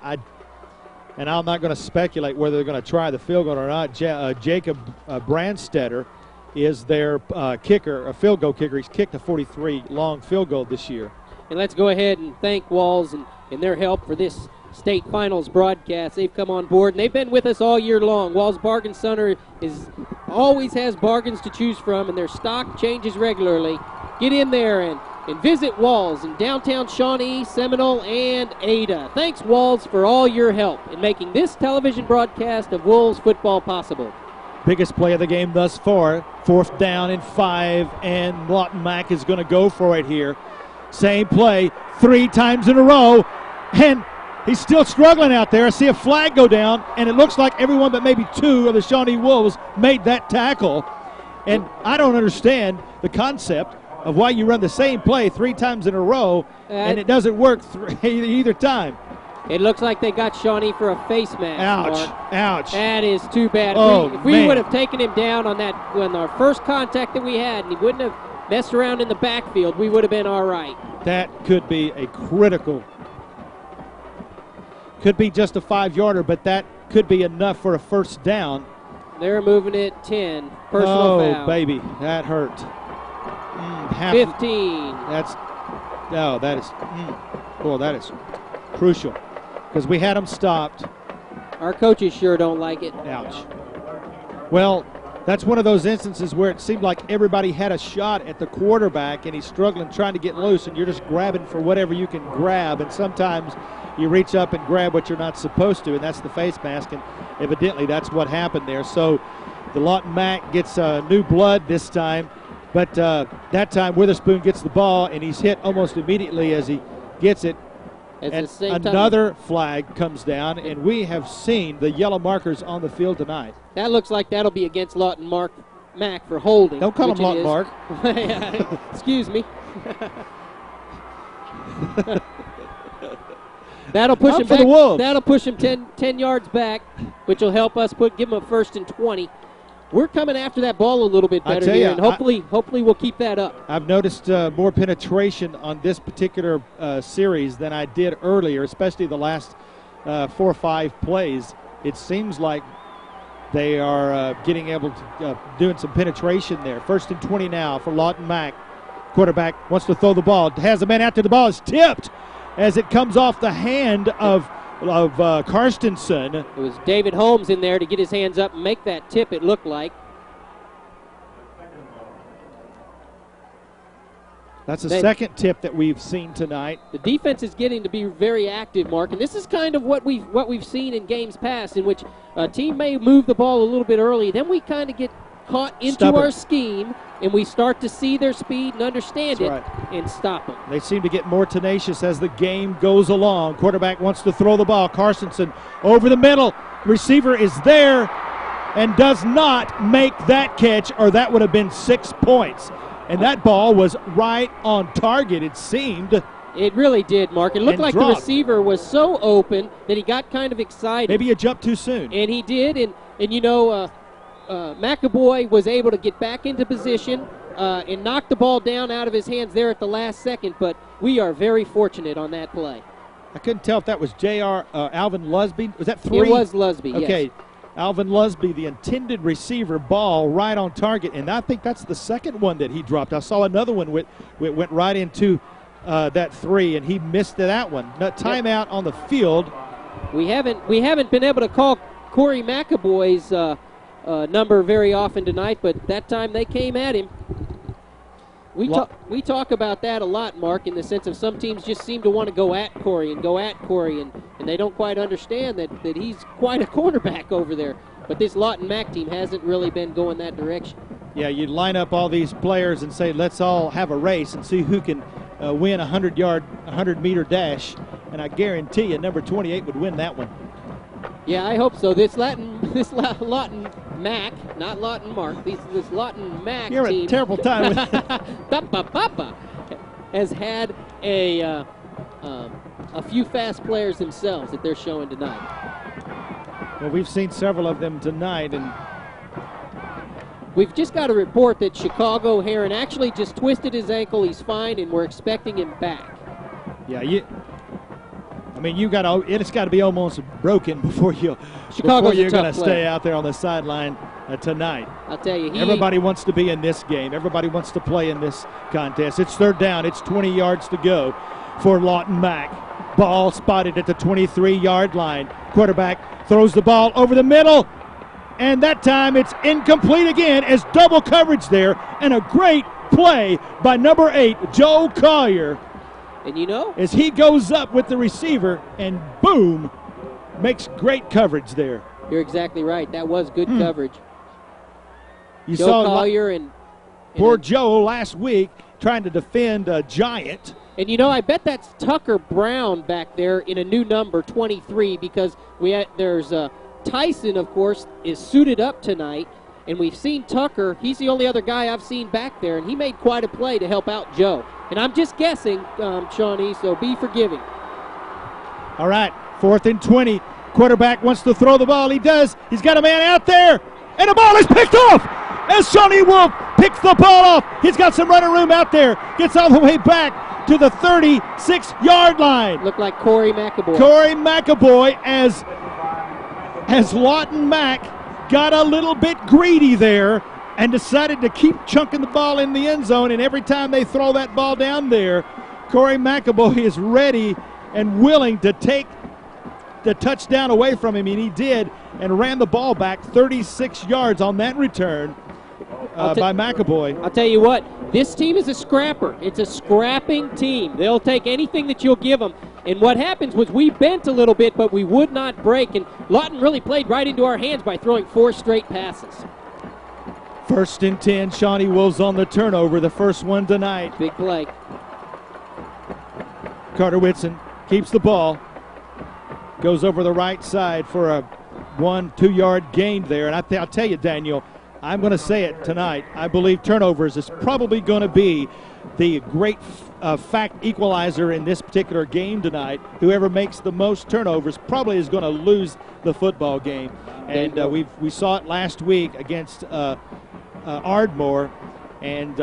And I'm not going to speculate whether they're going to try the field goal or not. Jacob Brandstetter is their kicker, a field goal kicker. He's kicked a 43-long field goal this year. And let's go ahead and thank Walls and their help for this state finals broadcast. They've come on board, and they've been with us all year long. Walls Bargain Center always has bargains to choose from, and their stock changes regularly. Get in there and visit Walls in downtown Shawnee, Seminole, and Ada. Thanks, Walls, for all your help in making this television broadcast of Wolves football possible. Biggest play of the game thus far. 4th down and 5, and Lawton Mack is going to go for it here. Same play 3 times in a row, and he's still struggling out there. I see a flag go down, and it looks like everyone but maybe 2 of the Shawnee Wolves made that tackle. And I don't understand the concept of why you run the same play 3 times in a row, and it doesn't work either time. It looks like they got Shawnee for a face mask. Ouch, Mark. ouch. That is too bad. If we would have taken him down on that when our first contact that we had, and he wouldn't have messed around in the backfield, we would have been all right. That could be a critical. Could be just a 5-yarder, but that could be enough for a 1st down. They're moving it 10. Personal foul. Oh, baby, that hurt. 15. That is crucial because we had them stopped. Our coaches sure don't like it. Ouch. Well, That's one of those instances where it seemed like everybody had a shot at the quarterback, and he's struggling trying to get loose, and you're just grabbing for whatever you can grab. And sometimes you reach up and grab what you're not supposed to, and that's the face mask. And evidently that's what happened there. So the Lawton Mac gets new blood this time. But that time Witherspoon gets the ball, and he's hit almost immediately as he gets it. And another flag comes down, and we have seen the yellow markers on the field tonight. That looks like that'll be against Lawton Mac for holding. Don't call him Lawton Mark. Excuse me. That'll push him back. That'll push him 10 yards back, which will help us give him a 1st and 20. We're coming after that ball a little bit better here, and hopefully we'll keep that up. I've noticed more penetration on this particular series than I did earlier, especially the last 4 or 5 plays. It seems like they are getting able to doing some penetration there. 1st and 20 now for Lawton Mac. Quarterback wants to throw the ball. Has a man after the ball is tipped as it comes off the hand of Karstensen. It was David Holmes in there to get his hands up and make that tip, it looked like. That's the second tip that we've seen tonight. The defense is getting to be very active, Mark, and this is kind of what we've seen in games past, in which a team may move the ball a little bit early, then we kind of get caught into our scheme, and we start to see their speed and understand and stop them. They seem to get more tenacious as the game goes along. Quarterback wants to throw the ball. Karstensen over the middle. Receiver is there and does not make that catch, or that would have been 6 points. And that ball was right on target, it seemed. It really did, Mark. It looked like the receiver was so open that he got kind of excited. Maybe he jumped too soon. And he did, and you know, McAvoy was able to get back into position and knock the ball down out of his hands there at the last second, but we are very fortunate on that play. I couldn't tell if that was Alvin Lusby. Was that 3? It was Lusby, okay. Yes. Alvin Lusby, the intended receiver, ball right on target, and I think that's the second one that he dropped. I saw another one went right into that 3, and he missed that one. Timeout on the field. We haven't been able to call Corey McAvoy's number very often tonight, but that time they came at him. We talk about that a lot, Mark, in the sense of some teams just seem to want to go at Corey, and they don't quite understand that he's quite a cornerback over there. But this Lawton Mac team hasn't really been going that direction. Yeah, you'd line up all these players and say, let's all have a race and see who can win a 100-meter dash, and I guarantee you number 28 would win that one. Yeah, I hope so. This Lawton Mac, not Lawton Mark, this Lawton Mac team. You're a terrible time with has had a few fast players themselves that they're showing tonight. Well, we've seen several of them tonight, and we've just got a report that Chicago Heron actually just twisted his ankle. He's fine, and we're expecting him back. Yeah, it's got to be almost broken before you're going to stay out there on the sideline tonight. I'll tell you, everybody wants to be in this game. Everybody wants to play in this contest. It's 3rd down. It's 20 yards to go for Lawton Mac. Ball spotted at the 23-yard line. Quarterback throws the ball over the middle, and that time it's incomplete again as double coverage there, and a great play by number 8, Joe Collier. And you know, as he goes up with the receiver and boom, makes great coverage there. You're exactly right. That was good coverage. You Joe saw Collier and poor Joe last week trying to defend a giant. And you know, I bet that's Tucker Brown back there in a new number 23, because there's Tyson, of course, is suited up tonight. And we've seen Tucker. He's the only other guy I've seen back there, and he made quite a play to help out Joe. And I'm just guessing, Shawnee, so be forgiving. All right, 4th and 20. Quarterback wants to throw the ball. He does. He's got a man out there, and the ball is picked off as Shawnee Wolf picks the ball off. He's got some running room out there. Gets all the way back to the 36-yard line. Looked like Corey McAvoy. Corey McAvoy as Lawton Mac got a little bit greedy there and decided to keep chunking the ball in the end zone, and every time they throw that ball down there, Corey McAvoy is ready and willing to take the touchdown away from him, and he did, and ran the ball back 36 yards on that return by McAvoy. I'll tell you what, this team is a scrapper. It's a scrapping team. They'll take anything that you'll give them. And what happens was we bent a little bit, but we would not break, and Lawton really played right into our hands by throwing 4 straight passes. 1st and 10, Shawnee Wolves on the turnover, the first one tonight. Big play. Carter Whitson keeps the ball, goes over the right side for a 1-2 yard gain there. And I'll tell you, Daniel, I'm going to say it tonight. I believe turnovers is probably going to be the great fact equalizer in this particular game tonight. Whoever makes the most turnovers probably is going to lose the football game. And we saw it last week against Ardmore, and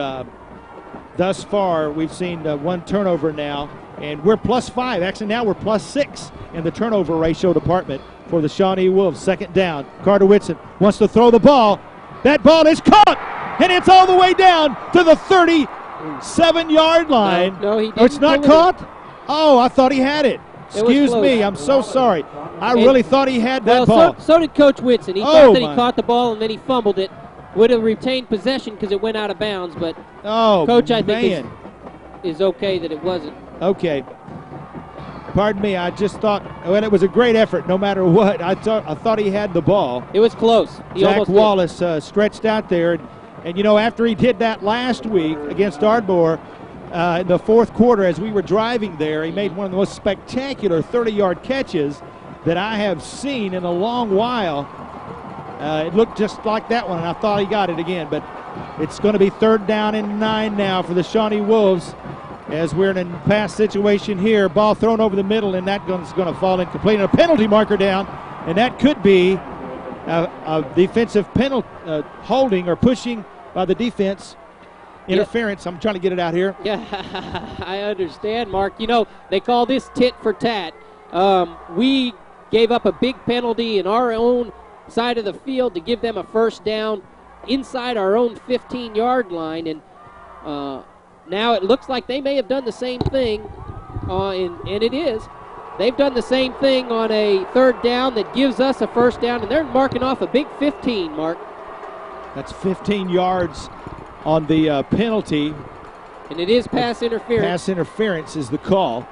thus far we've seen 1 turnover now, and we're +5. Actually, now we're +6 in the turnover ratio department for the Shawnee Wolves. 2nd down. Carter Whitson wants to throw the ball. That ball is caught, and it's all the way down to the 37-yard line. No, he didn't. Oh, it's not caught? Oh, I thought he had it. Excuse me, I'm so sorry. I really thought he had that ball. So did Coach Whitson. He thought that he caught the ball, and then he fumbled it. Would have retained possession because it went out of bounds, but Coach, I think, is okay that it wasn't. Okay. Pardon me, I just thought, well, it was a great effort no matter what. I thought he had the ball. It was close. Zach Wallace stretched out there, and you know, after he did that last week against Ardmore in the 4th quarter as we were driving there, he made one of the most spectacular 30-yard catches that I have seen in a long while. It looked just like that one, and I thought he got it again. But it's going to be 3rd down and 9 now for the Shawnee Wolves as we're in a pass situation here. Ball thrown over the middle, and that gun's going to fall incomplete. And a penalty marker down, and that could be a defensive penalty, holding or pushing by the defense. Interference. I'm trying to get it out here. Yeah, I understand, Mark. You know, they call this tit for tat. We gave up a big penalty in our own side of the field to give them a 1st down inside our own 15-yard line, and now it looks like they may have done the same thing, and it is. They've done the same thing on a 3rd down that gives us a 1st down, and they're marking off a big 15, Mark. That's 15 yards on the penalty. And it is pass interference. Pass interference is the call.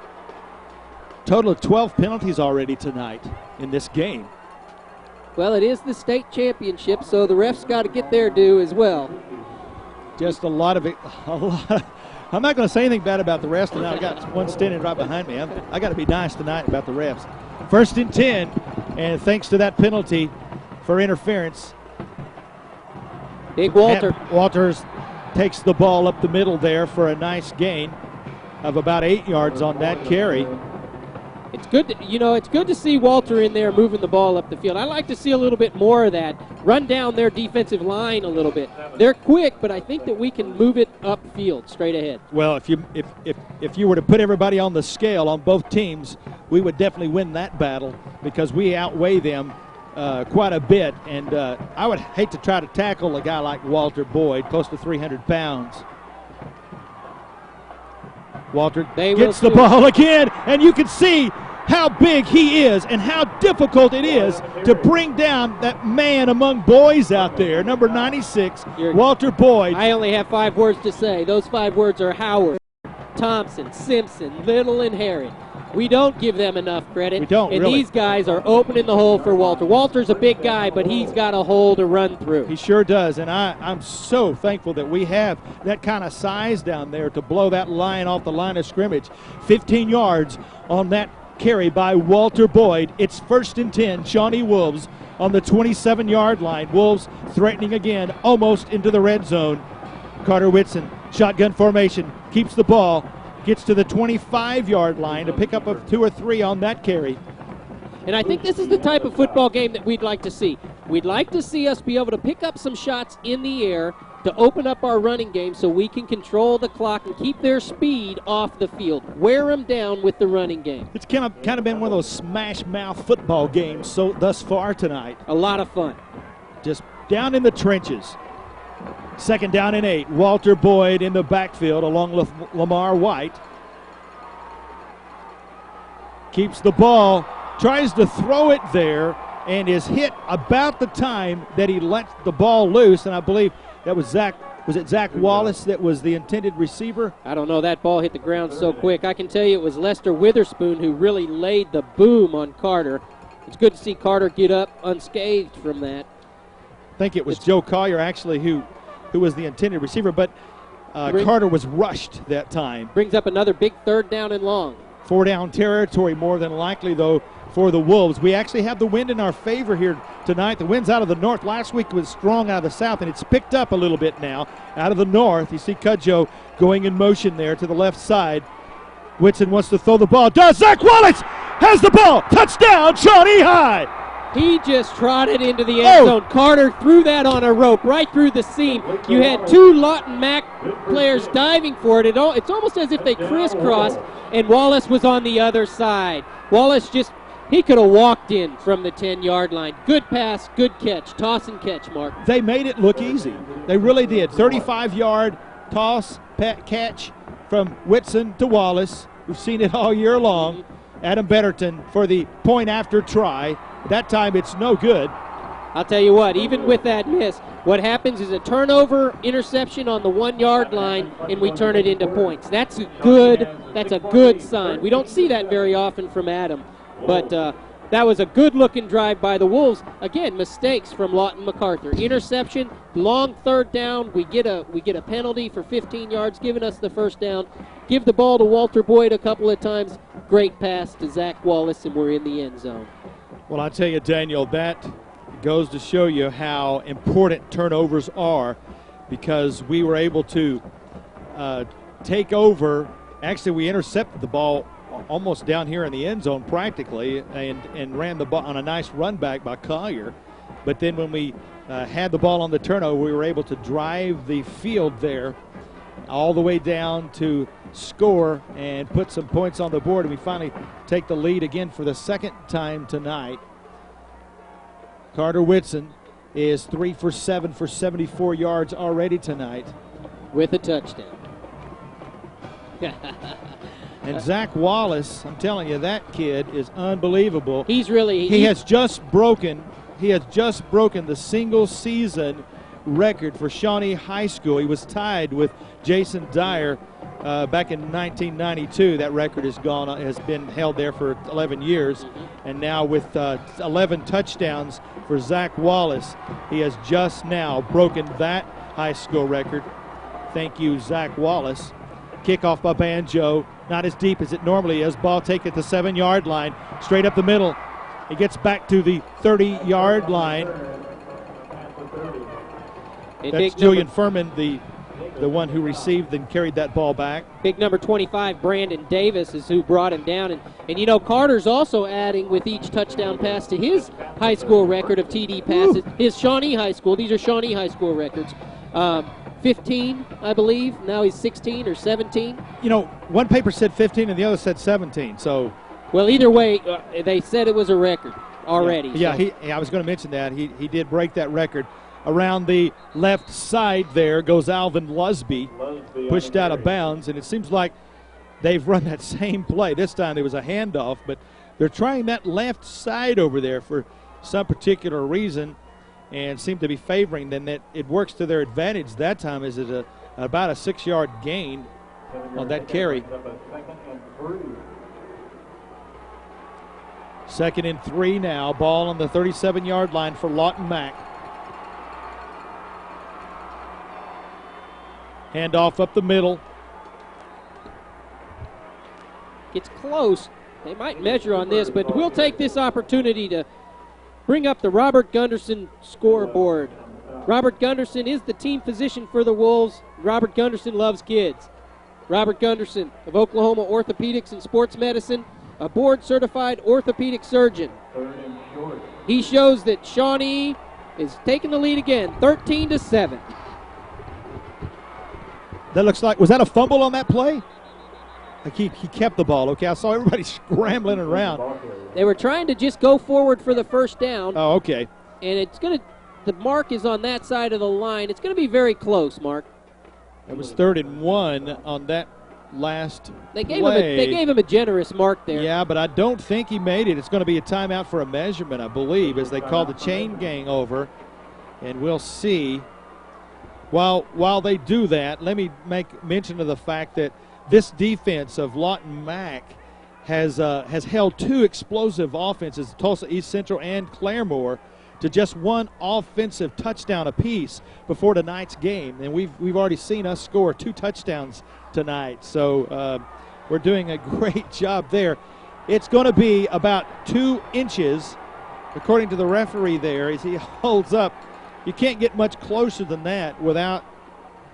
Total of 12 penalties already tonight in this game. Well, it is the state championship, so the refs got to get their due as well. Just a lot of it. I'm not going to say anything bad about the refs tonight. I got one standing right behind me. I got to be nice tonight about the refs. 1st and 10, and thanks to that penalty for interference, Big Walter. Walters takes the ball up the middle there for a nice gain of about 8 yards on that carry. It's good to see Walter in there moving the ball up the field. I like to see a little bit more of that. Run down their defensive line a little bit. They're quick, but I think that we can move it upfield, straight ahead. Well, if you were to put everybody on the scale on both teams, we would definitely win that battle because we outweigh them quite a bit. And I would hate to try to tackle a guy like Walter Boyd, close to 300 pounds. Walter gets the ball again, and you can see how big he is and how difficult it is to bring down that man among boys out there, number 96, Walter Boyd. I only have 5 words to say. Those 5 words are Howard, Thompson, Simpson, Little, and Herring. We don't give them enough credit. We don't, and really. These guys are opening the hole for Walter. Walter's a big guy, but he's got a hole to run through. He sure does, and I'm so thankful that we have that kind of size down there to blow that line off the line of scrimmage. 15 yards on that carry by Walter Boyd. It's 1st and 10, Shawnee Wolves on the 27-yard line. Wolves threatening again, almost into the red zone. Carter Whitson, shotgun formation, keeps the ball. Gets to the 25-yard line to pick up a 2 or 3 on that carry. And I think this is the type of football game that we'd like to see. We'd like to see us be able to pick up some shots in the air to open up our running game so we can control the clock and keep their speed off the field. Wear them down with the running game. It's kind of been one of those smash-mouth football games thus far tonight. A lot of fun. Just down in the trenches. 2nd down and 8. Walter Boyd in the backfield along with Lamar White. Keeps the ball tries to throw it there and is hit about the time that he lets the ball loose, and I believe that was Zach. Was it Zach Wallace that was the intended receiver? I don't know. That ball hit the ground so quick. I can tell you it was Lester Witherspoon who really laid the boom on Carter. It's good to see Carter get up unscathed from that. I think it was Joe Collier, actually, who was the intended receiver, but Carter was rushed that time. Brings up another big 3rd down and long. 4-down territory, more than likely, though, for the Wolves. We actually have the wind in our favor here tonight. The wind's out of the north. Last week was strong out of the south, and it's picked up a little bit now out of the north. You see Cudjoe going in motion there to the left side. Whitson wants to throw the ball. Does. Zach Wallace has the ball. Touchdown, Shawnee High. He just trotted into the end zone. Carter threw that on a rope right through the seam. You had 2 Lawton Mac players diving for it. It's almost as if they crisscrossed, and Wallace was on the other side. Wallace he could have walked in from the 10-yard line. Good pass, good catch. Toss and catch, Mark. They made it look easy. They really did. 35-yard toss, catch from Whitson to Wallace. We've seen it all year long. Adam Betterton for the point after try. That time it's no good. I'll tell you what, even with that miss, what happens is a turnover, interception on the 1-yard line, and we turn it into points. That's a good sign. We don't see that very often from Adam, but that was a good-looking drive by the Wolves. Again, mistakes from Lawton MacArthur. Interception, long 3rd down. We get a penalty for 15 yards, giving us the 1st down. Give the ball to Walter Boyd a couple of times. Great pass to Zach Wallace, and we're in the end zone. Well, I tell you, Daniel, that goes to show you how important turnovers are, because we were able to take over. Actually, we intercepted the ball almost down here in the end zone practically, and ran the ball on a nice run back by Collier. But then when we had the ball on the turnover, we were able to drive the field there all the way down to score and put some points on the board, and we finally take the lead again for the 2nd time tonight. Carter Whitson is 3 for 7 for 74 yards already tonight. With a touchdown. And Zach Wallace, I'm telling you, that kid is unbelievable. He has just broken the single season record for Shawnee High School. He was tied with Jason Dyer back in 1992. That record has been held there for 11 years. And now with 11 touchdowns for Zach Wallace, he has just now broken that high school record. Thank you, Zach Wallace. Kickoff by Banjo. Not as deep as it normally is. Ball taken at the 7-yard line. Straight up the middle. He gets back to the 30-yard line. That's Julian Furman, the one who received and carried that ball back. Big number 25, Brandon Davis, is who brought him down. And you know, Carter's also adding with each touchdown pass to his high school record of TD passes. His Shawnee High School. These are Shawnee High School records. 15, I believe. Now he's 16 or 17. You know, one paper said 15 and the other said 17. So, well, either way, they said it was a rerecord already. Yeah, I was going to mention that. He did break that record. Around the left side there goes Alvin Lusby, pushed out of bounds, and it seems like they've run that same play. This time there was a handoff, but they're trying that left side over there for some particular reason and seem to be favoring them. That it works to their advantage that time, is it about a 6-yard gain on that carry. 2nd and 3 now. Ball on the 37-yard line for Lawton Mac. Handoff up the middle. Gets close. They might measure on this, but we'll take this opportunity to bring up the Robert Gunderson scoreboard. Robert Gunderson is the team physician for the Wolves. Robert Gunderson loves kids. Robert Gunderson of Oklahoma Orthopedics and Sports Medicine, a board-certified orthopedic surgeon. He shows that Shawnee is taking the lead again, 13-7. That looks like, was that a fumble on that play? Like he kept the ball. Okay, I saw everybody scrambling around. They were trying to just go forward for the 1st down. Oh, okay. And the mark is on that side of the line. It's going to be very close, Mark. It was 3rd and 1 on that last They gave play. him a generous mark there. Yeah, but I don't think he made it. It's going to be a timeout for a measurement, I believe, as they call the chain gang over. And we'll see. While they do that, let me make mention of the fact that this defense of Lawton Mac has held two explosive offenses, Tulsa East Central and Claremore, to just one offensive touchdown apiece before tonight's game. And we've already seen us score 2 touchdowns tonight. So we're doing a great job there. It's going to be about 2 inches, according to the referee there, as he holds up. You can't get much closer than that without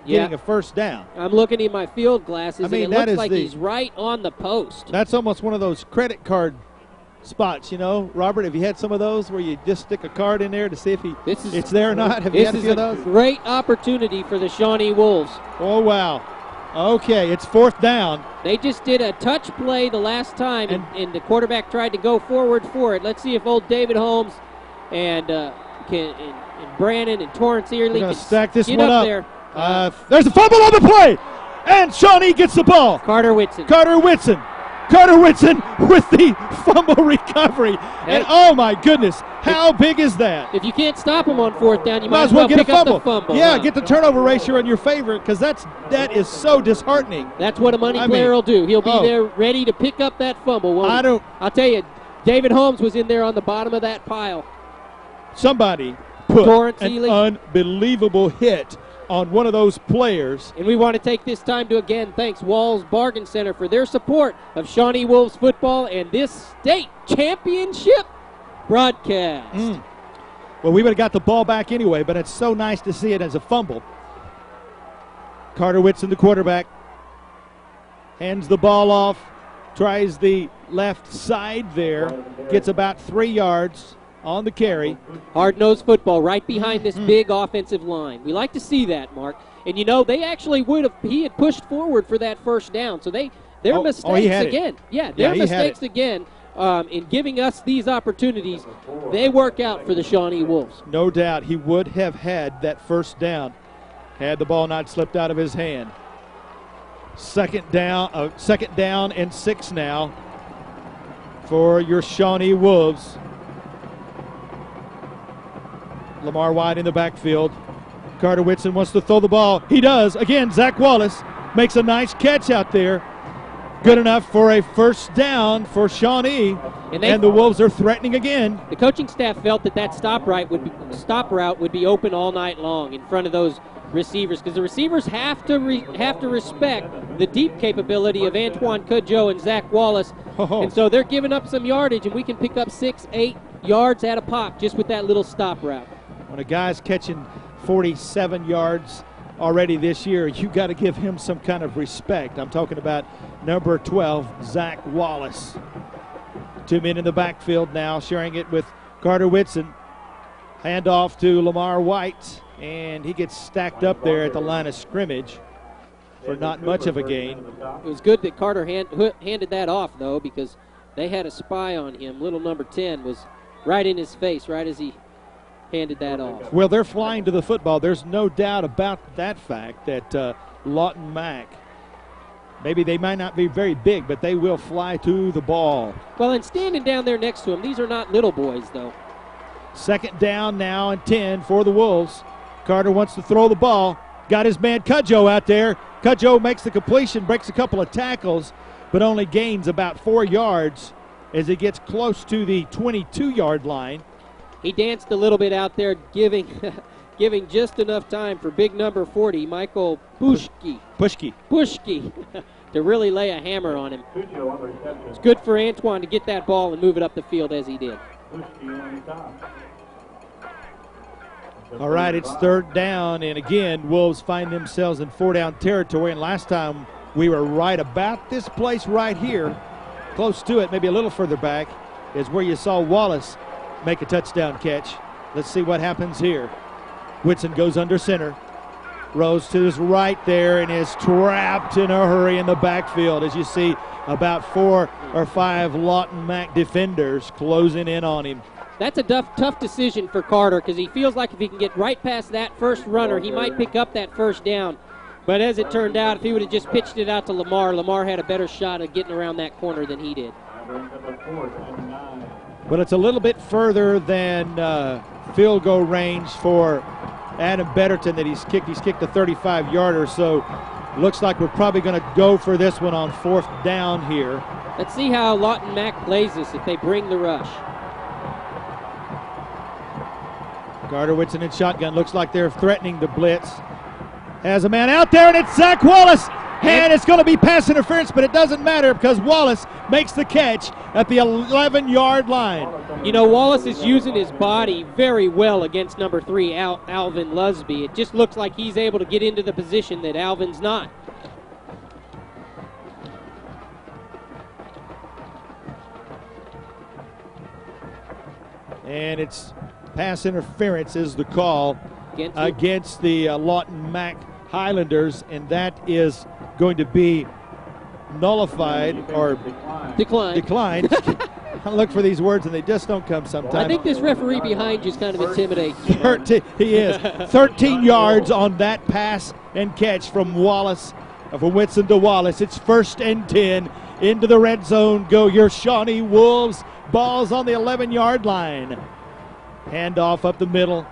getting a first down. I'm looking in my field glasses, I mean, and it looks like he's right on the post. That's almost one of those credit card spots, you know. Robert, have you had some of those where you just stick a card in there to see if it's there or not? Have you had a few of those? This is a great opportunity for the Shawnee Wolves. Oh, wow. Okay, it's 4th down. They just did a touch play the last time, and the quarterback tried to go forward for it. Let's see if old David Holmes and Brandon and Torrance Early can stack this get one up. There. There's a fumble on the play, and Shawnee gets the ball. Carter Whitson with the fumble recovery. And oh my goodness, how big is that? If you can't stop him on 4th down, you might as well get pick a fumble. Up the fumble. Yeah, get the turnover ratio in your favor, because that is so disheartening. That's what a money player will do. He'll be there ready to pick up that fumble. I'll tell you, David Holmes was in there on the bottom of that pile. Somebody put Torrance an Ely. Unbelievable hit on one of those players. And we want to take this time to again thanks Walls Bargain Center for their support of Shawnee Wolves football and this state championship broadcast. Well, we would have got the ball back anyway, but it's so nice to see it as a fumble. Carter Whitson, the quarterback, hands the ball off, tries the left side there, gets about 3 yards on the carry. Hard-nosed football right behind this big offensive line. We like to see that, Mark. And, you know, they actually he had pushed forward for that first down. So their mistakes again. Yeah, their mistakes again in giving us these opportunities, they work out for the Shawnee Wolves. No doubt he would have had that first down had the ball not slipped out of his hand. Second down and 6 now for your Shawnee Wolves. Lamar White in the backfield. Carter Whitson wants to throw the ball. He does. Again, Zach Wallace makes a nice catch out there. Good enough for a first down for Shawnee. And the Wolves are threatening again. The coaching staff felt that stop route would be open all night long in front of those receivers, because the receivers have to respect the deep capability of Antoine Cudjoe and Zach Wallace. And so they're giving up some yardage, and we can pick up 6-8 yards at a pop just with that little stop route. When a guy's catching 47 yards already this year, you got to give him some kind of respect. I'm talking about number 12, Zach Wallace. 2 men in the backfield now, sharing it with Carter Whitson. Handoff to Lamar White, and he gets stacked up there at the line of scrimmage for not much of a gain. It was good that Carter handed that off, though, because they had a spy on him. Little number 10 was right in his face right as he handed that off. Well, they're flying to the football. There's no doubt about that fact that Lawton Mac, maybe they might not be very big, but they will fly to the ball. Well, and standing down there next to him, these are not little boys, though. Second down now and 10 for the Wolves. Carter wants to throw the ball. Got his man Cudjoe out there. Cudjoe makes the completion, breaks a couple of tackles, but only gains about 4 yards as he gets close to the 22-yard line. He danced a little bit out there, giving just enough time for big number 40, Michael Pushki, to really lay a hammer on him. It's good for Antoine to get that ball and move it up the field as he did. All right, it's 3rd down, and again, Wolves find themselves in 4-down territory, and last time we were right about this place right here, close to it, maybe a little further back, is where you saw Wallace make a touchdown catch. Let's see what happens here. Whitson goes under center. Rose to his right there and is trapped in a hurry in the backfield, as you see about 4 or 5 Lawton Mac defenders closing in on him. That's a tough decision for Carter, because he feels like if he can get right past that first runner, he might pick up that first down. But as it turned out, if he would have just pitched it out to Lamar had a better shot of getting around that corner than he did. But it's a little bit further than field goal range for Adam Betterton that he's kicked. He's kicked a 35-yarder, so looks like we're probably going to go for this one on 4th down here. Let's see how Lawton Mac plays this if they bring the rush. Carter Whitson in shotgun. Looks like they're threatening the blitz. Has a man out there, and it's Zach Wallace. And it's going to be pass interference, but it doesn't matter because Wallace makes the catch at the 11-yard line. You know, Wallace is using his body very well against number 3, Alvin Lusby. It just looks like he's able to get into the position that Alvin's not. And it's pass interference is the call against the Lawton Mac Highlanders, and that is going to be nullified or declined. I look for these words and they just don't come sometimes. I think this referee behind you is kind of intimidating. He is. 13 yards on that pass and catch from Wallace, from Whitson to Wallace. It's 1st and 10. Into the red zone go your Shawnee Wolves. Ball's on the 11-yard line. Handoff up the middle.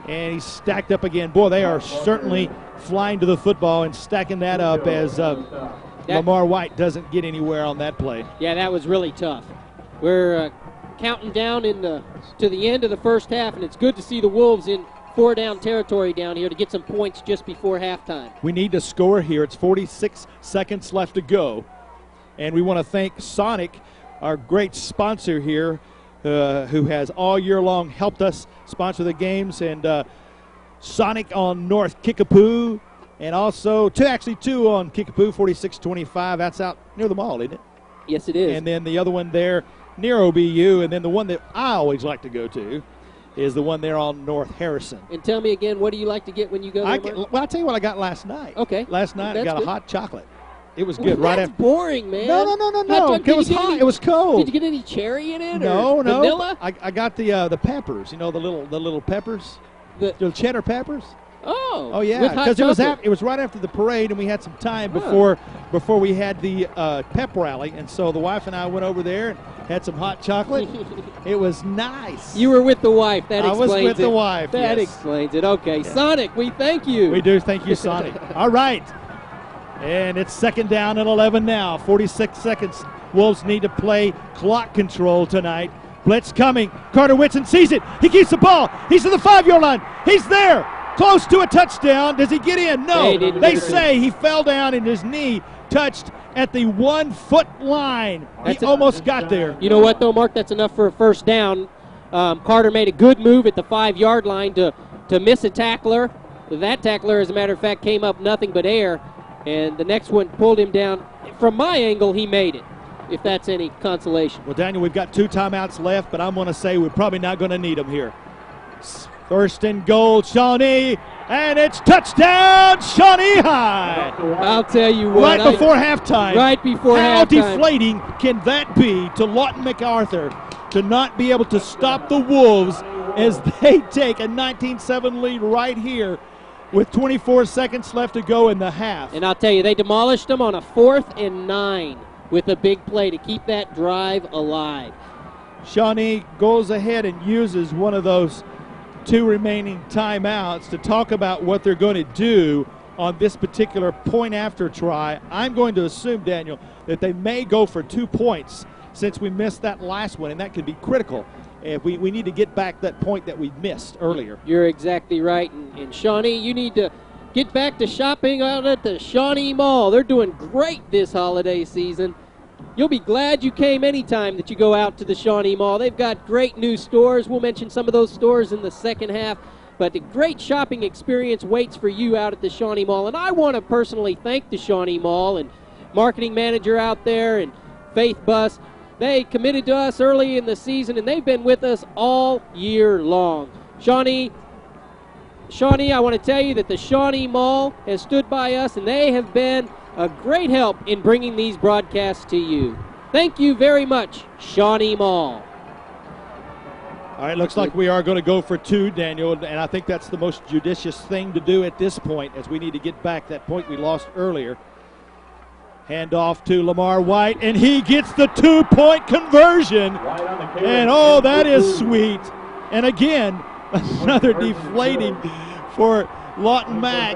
And he's stacked up again. Boy, they are certainly flying to the football and stacking that up as Lamar White doesn't get anywhere on that play. Yeah, that was really tough. We're counting down to the end of the first half, and it's good to see the Wolves in 4-down territory down here to get some points just before halftime. We need to score here. It's 46 seconds left to go. And we want to thank Sonic, our great sponsor here, who has all year long helped us sponsor the games, and Sonic on North Kickapoo, and also two on Kickapoo, 4625. That's out near the mall, isn't it? Yes, it is. And then the other one there near OBU, and then the one that I always like to go to is the one there on North Harrison. And tell me again, what do you like to get when you go there? Well, I'll tell you what I got last night. Okay. Last night I got a hot chocolate. It was good. Well, right that's after. Boring, man. No. It was hot. It was cold. Did you get any cherry in it? No. Or vanilla? I got the peppers. You know, the little peppers, the cheddar peppers. Oh yeah, because it was right after the parade, and we had some time before we had the pep rally, and so the wife and I went over there and had some hot chocolate. It was nice. You were with the wife. That explains it. I was with the wife. That explains it. Okay, yeah. Sonic, we thank you. We do thank you, Sonic. All right. And it's 2nd down and 11 now. 46 seconds. Wolves need to play clock control tonight. Blitz coming. Carter Whitson sees it. He keeps the ball. He's to the 5-yard line. He's there. Close to a touchdown. Does he get in? No. They say he fell down and his knee touched at the 1-foot line. He almost got there. You know what, though, Mark? That's enough for a 1st down. Carter made a good move at the 5-yard line to miss a tackler. That tackler, as a matter of fact, came up nothing but air. And the next one pulled him down. From my angle, he made it, if that's any consolation. Well, Daniel, we've got 2 timeouts left, but I'm going to say we're probably not going to need them here. 1st and goal, Shawnee, and it's touchdown, Shawnee High. I'll tell you what. Right before halftime. Right before halftime. How deflating can that be to Lawton MacArthur to not be able to stop the Wolves as they take a 19-7 lead right here with 24 seconds left to go in the half. And I'll tell you, they demolished them on a 4th and 9 with a big play to keep that drive alive. Shawnee goes ahead and uses one of those 2 remaining timeouts to talk about what they're going to do on this particular point after try. I'm going to assume, Daniel, that they may go for 2 points since we missed that last one, and that could be critical. If we need to get back that point that we missed earlier. You're exactly right. And Shawnee, you need to get back to shopping out at the Shawnee Mall. They're doing great this holiday season. You'll be glad you came anytime that you go out to the Shawnee Mall. They've got great new stores. We'll mention some of those stores in the second half. But a great shopping experience waits for you out at the Shawnee Mall. And I want to personally thank the Shawnee Mall and marketing manager out there and Faith Bus. They committed to us early in the season, and they've been with us all year long. Shawnee, I want to tell you that the Shawnee Mall has stood by us, and they have been a great help in bringing these broadcasts to you. Thank you very much, Shawnee Mall. All right, looks like we are going to go for 2, Daniel, and I think that's the most judicious thing to do at this point, as we need to get back that point we lost earlier. Hand off to Lamar White, and he gets the 2-point conversion. And oh, that is sweet. And again, another deflating for Lawton Mack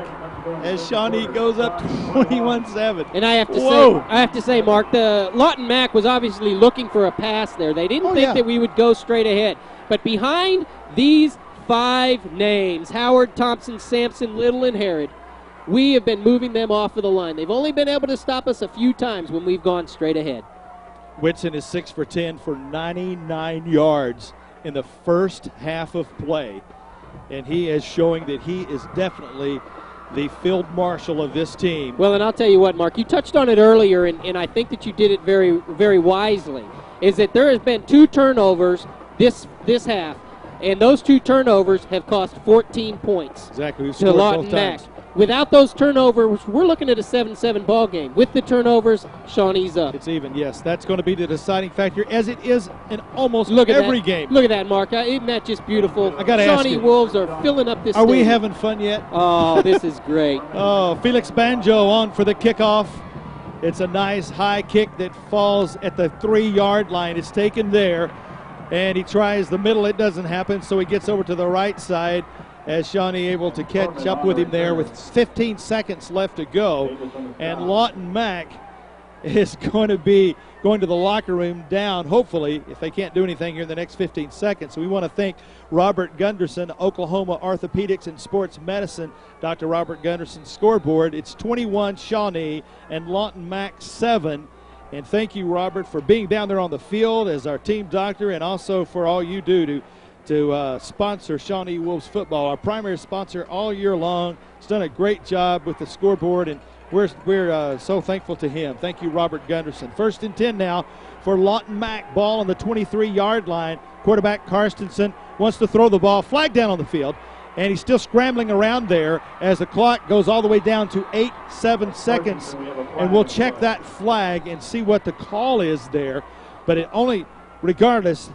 as Shawnee goes up 21-7. And I have to say, Mark, the Lawton Mack was obviously looking for a pass there. They didn't think that we would go straight ahead. But behind these 5 names, Howard, Thompson, Sampson, Little, and Herod, we have been moving them off of the line. They've only been able to stop us a few times when we've gone straight ahead. Whitson is 6 for 10 for 99 yards in the first half of play. And he is showing that he is definitely the field marshal of this team. Well, and I'll tell you what, Mark, you touched on it earlier, and I think that you did it very, very wisely, is that there has been 2 turnovers this half, and those 2 turnovers have cost 14 points. Exactly. We've to scored Lawton both Mack. times. Without those turnovers, we're looking at a 7-7 ball game. With the turnovers, Shawnee's up. It's even, yes. That's going to be the deciding factor, as it is in almost every game. Look at that, Mark. Isn't that just beautiful? I got to ask you. Shawnee Wolves are filling up this Are we stadium. having fun yet? Oh, this is great. Oh, Felix Banjo on for the kickoff. It's a nice high kick that falls at the 3-yard line. It's taken there, and he tries the middle. It doesn't happen, so he gets over to the right side as Shawnee able to catch up with him there with 15 seconds left to go. And Lawton Mack is going to be going to the locker room down, hopefully, if they can't do anything here in the next 15 seconds. So we want to thank Robert Gunderson, Oklahoma Orthopedics and Sports Medicine, Dr. Robert Gunderson's scoreboard. It's 21 Shawnee and Lawton Mack 7. And thank you, Robert, for being down there on the field as our team doctor, and also for all you do to sponsor Shawnee Wolves football, our primary sponsor all year long. He's done a great job with the scoreboard, and we're so thankful to him. Thank you, Robert Gunderson. 1st and 10 now for Lawton Mack. Ball on the 23-yard line. Quarterback Karstensen wants to throw the ball. Flag down on the field, and he's still scrambling around there as the clock goes all the way down to 7 seconds. And we'll check that flag and see what the call is there. But regardless,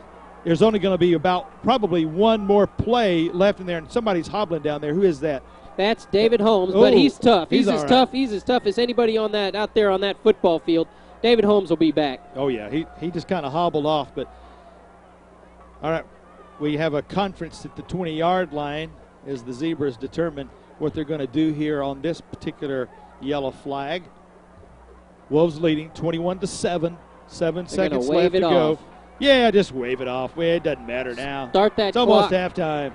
there's only going to be about probably one more play left in there, and somebody's hobbling down there. Who is that? That's David Holmes, but he's tough. He's as right. He's as tough as anybody out there on that football field. David Holmes will be back. Oh yeah, he just kind of hobbled off. But all right, we have a conference at the 20-yard line as the Zebras determine what they're going to do here on this particular yellow flag. Wolves leading 21-7. 7 seconds left to go. Yeah, just wave it off. Well, it doesn't matter now. Start that It's clock. almost halftime.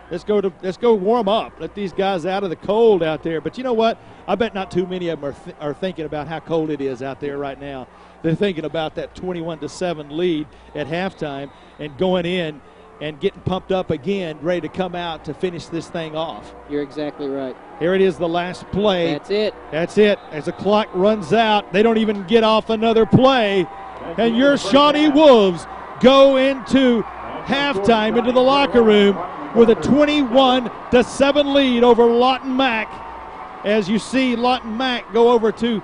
Let's go warm up. Let these guys out of the cold out there. But you know what? I bet not too many of them are thinking about how cold it is out there right now. They're thinking about that 21-7 lead at halftime and going in and getting pumped up again, ready to come out to finish this thing off. You're exactly right. Here it is, the last play. That's it. That's it. As the clock runs out, they don't even get off another play. And your Shawnee Wolves go into halftime, into the locker room, with a 21-7 lead over Lawton Mack. As you see Lawton Mack go over to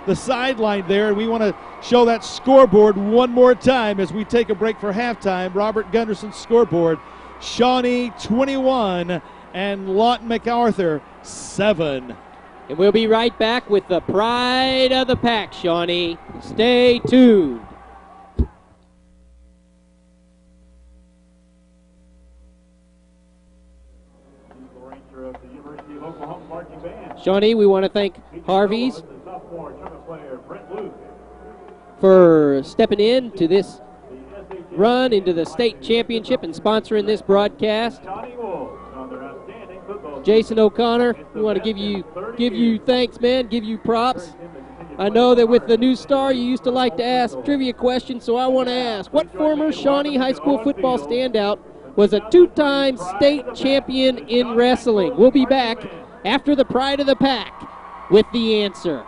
the sideline there, and we want to show that scoreboard one more time as we take a break for halftime. Robert Gunderson's scoreboard: Shawnee 21 and Lawton MacArthur 7. And we'll be right back with the pride of the pack, Shawnee. Stay tuned. Shawnee, we want to thank Harvey's for stepping in to this run into the state championship and sponsoring this broadcast. Jason O'Connor, we want to give you thanks, man, give you props. I know that with the new star, you used to like to ask trivia questions, so I want to ask, what former Shawnee High School football standout was a 2-time state champion in wrestling? We'll be back after the pride of the pack with the answer.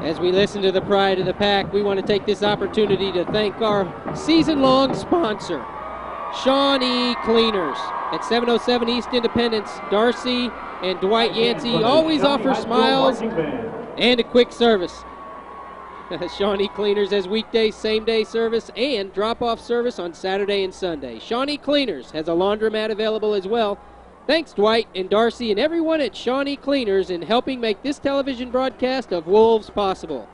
As we listen to the pride of the pack, we want to take this opportunity to thank our season-long sponsor, Shawnee Cleaners. At 707 East Independence, Darcy and Dwight Yancey always offer smiles and a quick service. Shawnee Cleaners has weekday, same-day service and drop-off service on Saturday and Sunday. Shawnee Cleaners has a laundromat available as well. Thanks, Dwight and Darcy and everyone at Shawnee Cleaners in helping make this television broadcast of Wolves possible.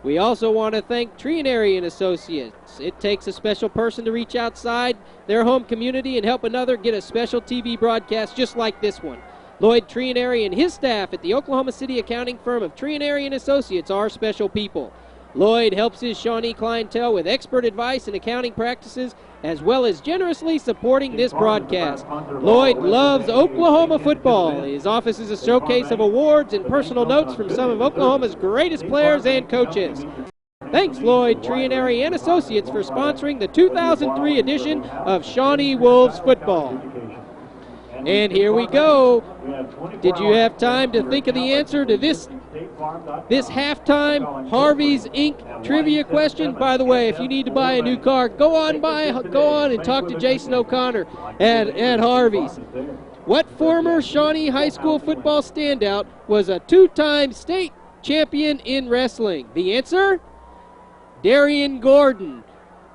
We also want to thank Trianary and Associates. It takes a special person to reach outside their home community and help another get a special TV broadcast just like this one. Lloyd Trianary and his staff at the Oklahoma City accounting firm of Trianary and Associates are special people. Lloyd helps his Shawnee clientele with expert advice and accounting practices, as well as generously supporting this broadcast. Lloyd loves Oklahoma football. His office is a showcase of awards and personal notes from some of Oklahoma's greatest players and coaches. Thanks, Lloyd Trianary and Associates, for sponsoring the 2003 edition of Shawnee Wolves football. And here we go. Did you have time to think of the answer to this halftime Harvey's Inc. trivia question? By the way, if you need to buy a new car, go on and talk to Jason O'Connor at Harvey's. What former Shawnee High School football standout was a two-time state champion in wrestling? The answer? Darian Gordon.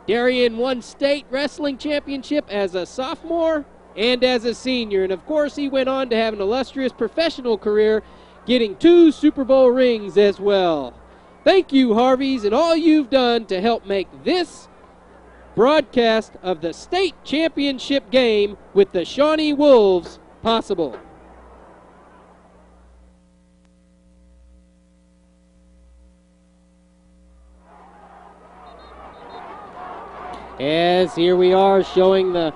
Darian won state wrestling championship as a sophomore and as a senior, and of course he went on to have an illustrious professional career, getting 2 Super Bowl rings as well. Thank you, Harveys, and all you've done to help make this broadcast of the state championship game with the Shawnee Wolves possible. As here we are showing the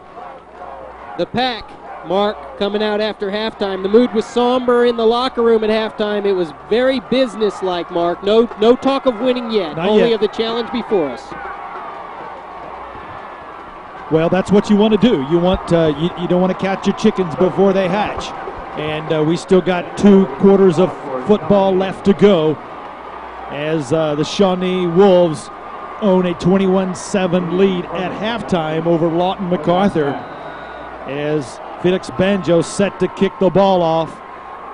pack, Mark, coming out after halftime. The mood was somber in the locker room at halftime. It was very businesslike, Mark. No talk of winning yet. Not only yet. of the challenge before us. Well, that's what you want to do. You want you don't want to catch your chickens before they hatch. And we still got 2 quarters of football left to go as the Shawnee Wolves own a 21-7 lead at halftime over Lawton MacArthur, as Felix Banjo set to kick the ball off.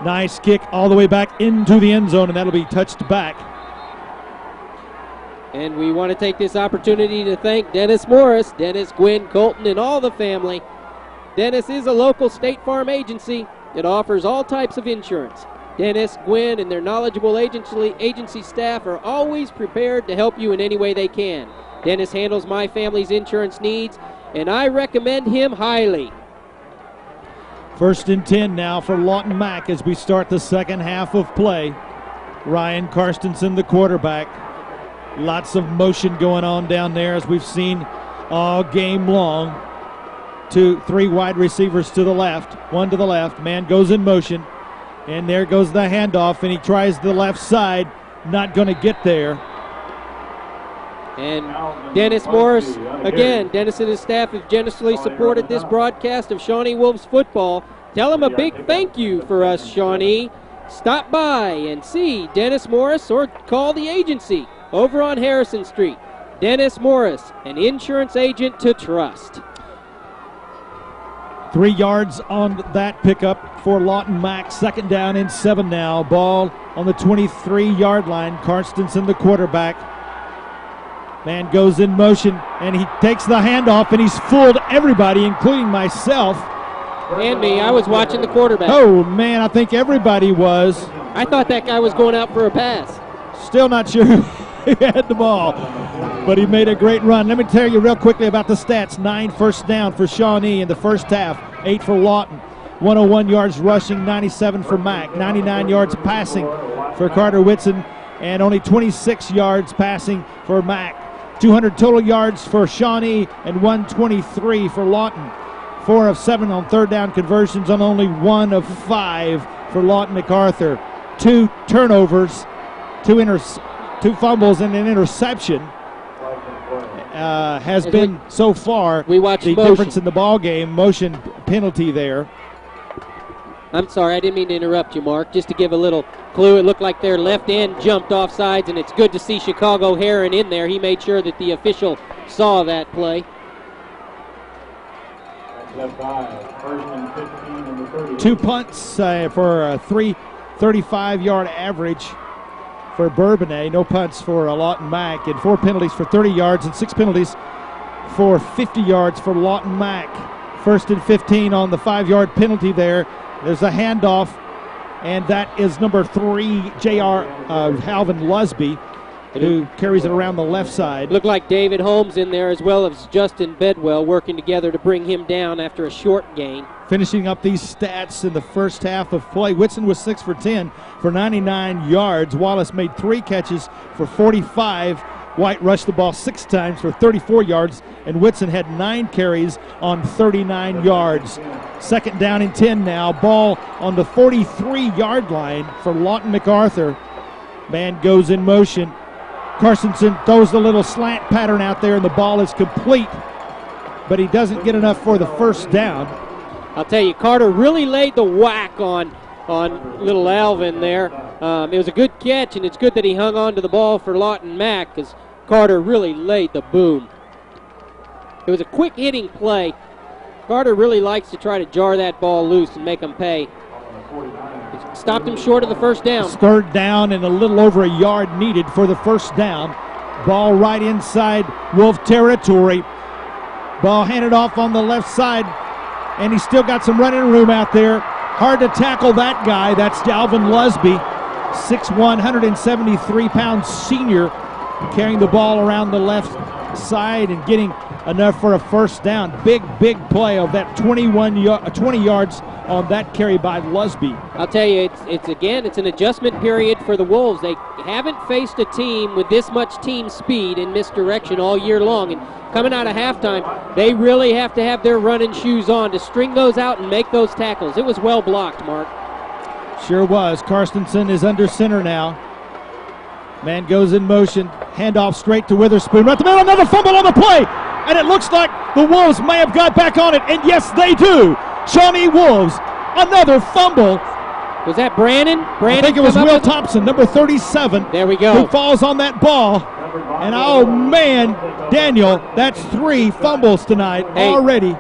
Nice kick all the way back into the end zone, and that'll be touched back. And we want to take this opportunity to thank Dennis Morris, Dennis, Gwen, Colton, and all the family. Dennis is a local State Farm agency that offers all types of insurance. Dennis, Gwen, and their knowledgeable agency staff are always prepared to help you in any way they can. Dennis handles my family's insurance needs, and I recommend him highly. 1st and 10 now for Lawton Mac as we start the second half of play. Ryan Karstensen, the quarterback. Lots of motion going on down there, as we've seen all game long. 3 wide receivers to the left, 1 to the left. Man goes in motion, and there goes the handoff, and he tries the left side. Not going to get there. And Dennis Morris, again, Dennis and his staff have generously supported this broadcast of Shawnee Wolves football. Tell them a big thank you for us, Shawnee. Stop by and see Dennis Morris or call the agency over on Harrison Street. Dennis Morris, an insurance agent to trust. 3 yards on that pickup for Lawton Mack. 2nd down and 7 now. Ball on the 23-yard line. Karstensen, the quarterback. Man goes in motion, and he takes the handoff, and he's fooled everybody, including myself. And me. I was watching the quarterback. Oh, man, I think everybody was. I thought that guy was going out for a pass. Still not sure who had the ball, but he made a great run. Let me tell you real quickly about the stats. 9 first down for Shawnee in the first half, 8 for Lawton. 101 yards rushing, 97 for Mack, 99 yards passing for Carter Whitson, and only 26 yards passing for Mack. 200 total yards for Shawnee and 123 for Lawton. 4 of 7 on third down conversions on only 1 of 5 for Lawton MacArthur. 2 turnovers, 2 fumbles and an interception has been so far the difference in the ball game. Motion penalty there. I'm sorry, I didn't mean to interrupt you, Mark. Just to give a little clue, it looked like their left end jumped off sides, and it's good to see Chicago Heron in there. He made sure that the official saw that play. 2 punts for a 335-yard average for Bourbonnais. No punts for Lawton Mack, and 4 penalties for 30 yards and 6 penalties for 50 yards for Lawton Mack. 1st and 15 on the 5-yard penalty there. There's a handoff, and that is number 3, J.R. Halvin Lusby, who carries it around the left side. Looked like David Holmes in there, as well as Justin Bedwell, working together to bring him down after a short gain. Finishing up these stats in the first half of play, Whitson was 6 for 10 for 99 yards. Wallace made 3 catches for 45. White rushed the ball 6 times for 34 yards, and Whitson had 9 carries on 39 yards. 2nd down and 10 now. Ball on the 43-yard line for Lawton MacArthur. Man goes in motion. Karstensen throws the little slant pattern out there, and the ball is complete, but he doesn't get enough for the first down. I'll tell you, Carter really laid the whack on little Alvin there. It was a good catch, and it's good that he hung on to the ball for Lawton Mack, because Carter really laid the boom. It was a quick hitting play. Carter really likes to try to jar that ball loose and make them pay. Stopped him short of the first down. 3rd down and a little over a yard needed for the first down. Ball right inside Wolf territory. Ball handed off on the left side, and he's still got some running room out there. Hard to tackle that guy. That's Alvin Lusby, 6'1", 173-pound senior, carrying the ball around the left side and getting enough for a first down. Big play of that 20 yards on that carry by Lusby. I'll tell you, it's an adjustment period for the Wolves. They haven't faced a team with this much team speed and misdirection all year long, and coming out of halftime, they really have to have their running shoes on to string those out and make those tackles. It was well blocked, Mark. Sure was. Karstensen is under center now. Man goes in motion. Handoff straight to Witherspoon. Right the middle, another fumble on the play. And it looks like the Wolves may have got back on it. And yes, they do. Shawnee Wolves, another fumble. Was that Brandon? I think it was Will Thompson, number 37. There we go. Who falls on that ball. And oh man, Daniel, that's 3 fumbles tonight already.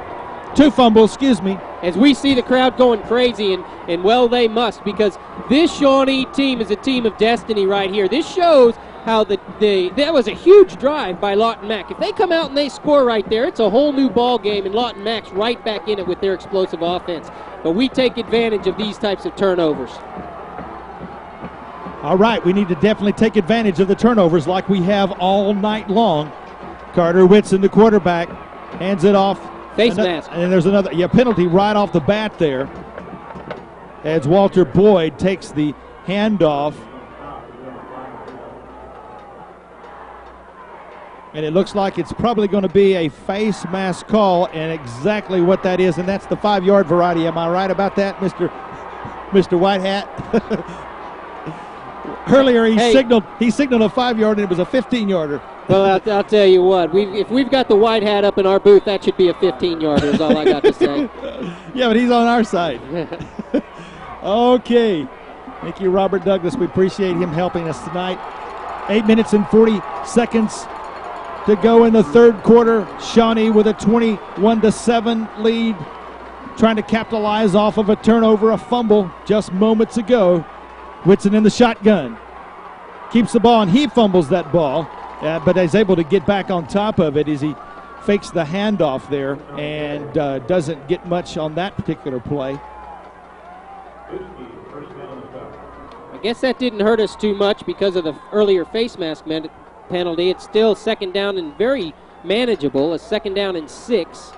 2 fumbles, excuse me. As we see the crowd going crazy, and well, they must, because this Shawnee team is a team of destiny right here. This shows how that was a huge drive by Lawton Mack. If they come out and they score right there, it's a whole new ball game, and Lawton Mack's right back in it with their explosive offense. But we take advantage of these types of turnovers. All right, we need to definitely take advantage of the turnovers like we have all night long. Carter Whitson, the quarterback, hands it off. Face mask. And then there's another penalty right off the bat there as Walter Boyd takes the handoff. And it looks like it's probably going to be a face mask call, and exactly what that is, and that's the 5-yard variety. Am I right about that, Mr. White Hat? Earlier he signaled a 5-yard, and it was a 15-yarder. Well, I'll tell you what. If we've got the white hat up in our booth, that should be a 15-yarder is all I got to say. Yeah, but he's on our side. Okay. Thank you, Robert Douglas. We appreciate him helping us tonight. 8 minutes and 40 seconds to go in the third quarter. Shawnee with a 21-7 lead, trying to capitalize off of a turnover, a fumble just moments ago. Whitson in the shotgun. Keeps the ball, and he fumbles that ball, but is able to get back on top of it as he fakes the handoff there and doesn't get much on that particular play. I guess that didn't hurt us too much because of the earlier face mask penalty. It's still second down and very manageable, a second down and 6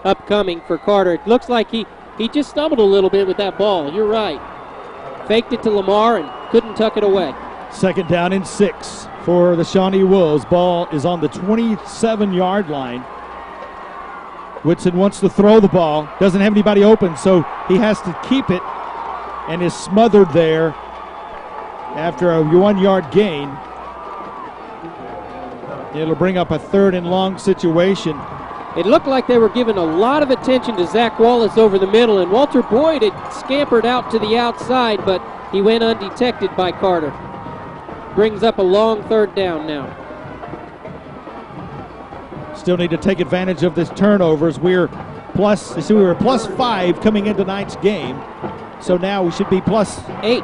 upcoming for Carter. It looks like he just stumbled a little bit with that ball. You're right. Faked it to Lamar and couldn't tuck it away. Second down and 6 for the Shawnee Wolves. Ball is on the 27-yard line. Whitson wants to throw the ball. Doesn't have anybody open, so he has to keep it and is smothered there after a 1-yard gain. It'll bring up a third and long situation. It looked like they were giving a lot of attention to Zach Wallace over the middle, and Walter Boyd had scampered out to the outside, but he went undetected by Carter. Brings up a long third down now. Still need to take advantage of this turnovers. We were plus 5 coming into tonight's game, so now we should be plus 8.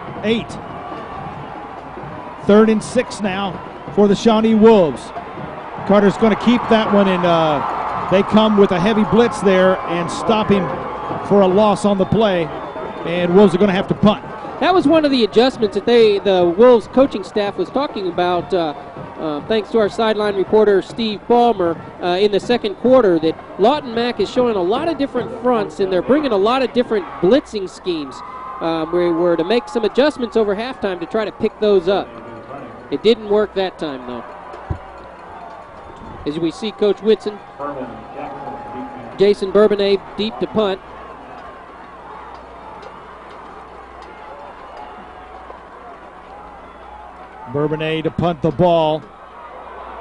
Third and 6 now for the Shawnee Wolves. Carter's going to keep that one, and they come with a heavy blitz there and stop him for a loss on the play, and Wolves are going to have to punt. That was one of the adjustments that the Wolves coaching staff was talking about, thanks to our sideline reporter Steve Ballmer, in the second quarter, that Lawton Mac is showing a lot of different fronts, and they're bringing a lot of different blitzing schemes. We were to make some adjustments over halftime to try to pick those up. It didn't work that time, though. As we see Coach Whitson, Jason Bourbonnais deep to punt. Bourbonnais to punt the ball,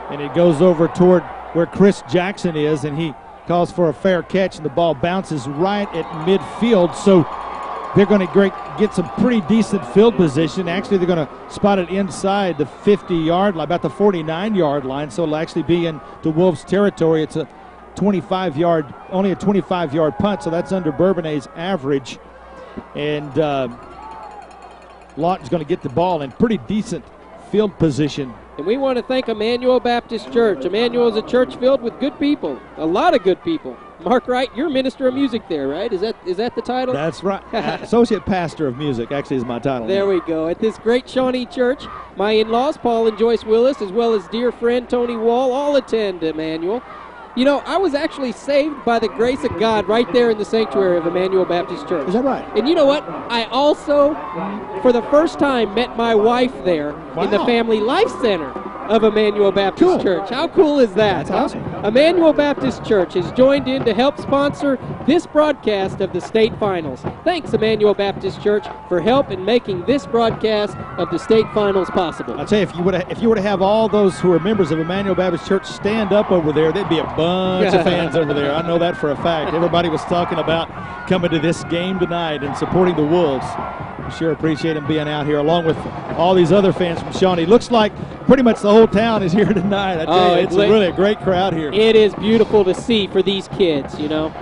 and it goes over toward where Chris Jackson is, and he calls for a fair catch, and the ball bounces right at midfield, so they're going to get some pretty decent field position. Actually, they're going to spot it inside the 50-yard line, about the 49-yard line, so it'll actually be into Wolves territory. It's a 25-yard, only a 25-yard punt, so that's under Bourbonnais' average, and Lawton's going to get the ball in pretty decent field position. And we want to thank Emmanuel Baptist Church. Emmanuel is a church filled with good people, a lot of good people. Mark Wright, you're minister of music there, right? Is that the title? That's right. Associate pastor of music actually is my title. There we go. At this great Shawnee church, my in-laws, Paul and Joyce Willis, as well as dear friend Tony Wall, all attend Emmanuel. You know, I was actually saved by the grace of God right there in the sanctuary of Emmanuel Baptist Church. Is that right? And you know what? I also, for the first time, met my wife there in the Family Life Center of Emmanuel Baptist Church. How cool is that? That's awesome. Emmanuel Baptist Church has joined in to help sponsor this broadcast of the state finals. Thanks, Emmanuel Baptist Church, for help in making this broadcast of the state finals possible. I'll tell you, if you were to have all those who are members of Emmanuel Baptist Church stand up over there, there'd be a bunch of fans over there. I know that for a fact. Everybody was talking about coming to this game tonight and supporting the Wolves. We sure appreciate them being out here, along with all these other fans from Shawnee. Looks like pretty much the whole town is here tonight. I tell you, it's really a great crowd here. It is beautiful to see for these kids, you know.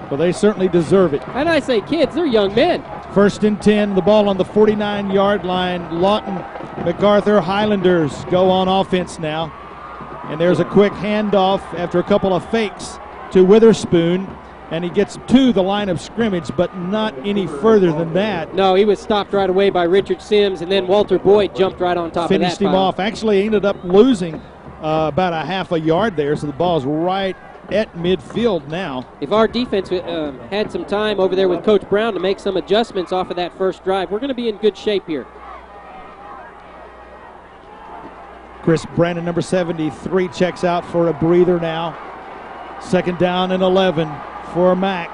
Well, they certainly deserve it. And I say kids, they're young men. First and 10, the ball on the 49-yard line. Lawton, MacArthur, Highlanders go on offense now. And there's a quick handoff after a couple of fakes to Witherspoon. And he gets to the line of scrimmage, but not any further than that. No, he was stopped right away by Richard Sims, and then Walter Boyd jumped right on top of that. Finished him off. Actually, he ended up losing about a half a yard there, so the ball's right at midfield now. If our defense had some time over there with Coach Brown to make some adjustments off of that first drive, we're going to be in good shape here. Chris Brandon, number 73, checks out for a breather now. Second down and 11 for Mack.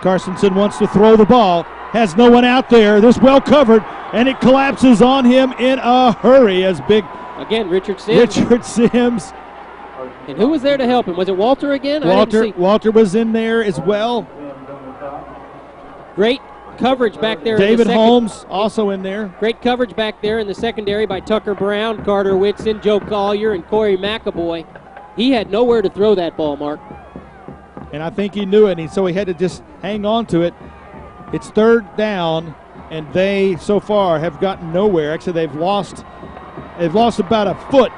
Carsonson wants to throw the ball. Has no one out there. This well covered, and it collapses on him in a hurry as big Again, Richard Sims. Richard Sims. And who was there to help him? Was it Walter again? I didn't see. Walter was in there as well. Great coverage back there. David Holmes also in there. Great coverage back there in the secondary by Tucker Brown, Carter Whitson, Joe Collier, and Corey McAvoy. He had nowhere to throw that ball, Mark. And I think he knew it, and so he had to just hang on to it. It's third down, and they so far have gotten nowhere. Actually, they've lost about a foot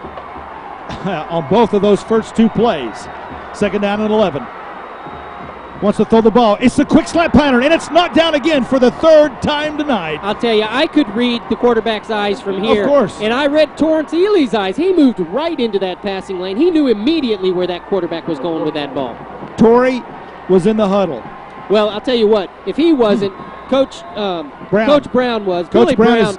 on both of those first two plays. Second down and 11. Wants to throw the ball. It's the quick slap pattern, and it's knocked down again for the third time tonight. I'll tell you, I could read the quarterback's eyes from here. Of course. And I read Torrance Ely's eyes. He moved right into that passing lane. He knew immediately where that quarterback was going with that ball. Torrey was in the huddle. Well, I'll tell you what, if he wasn't, Coach Brown was. Coach Billy Brown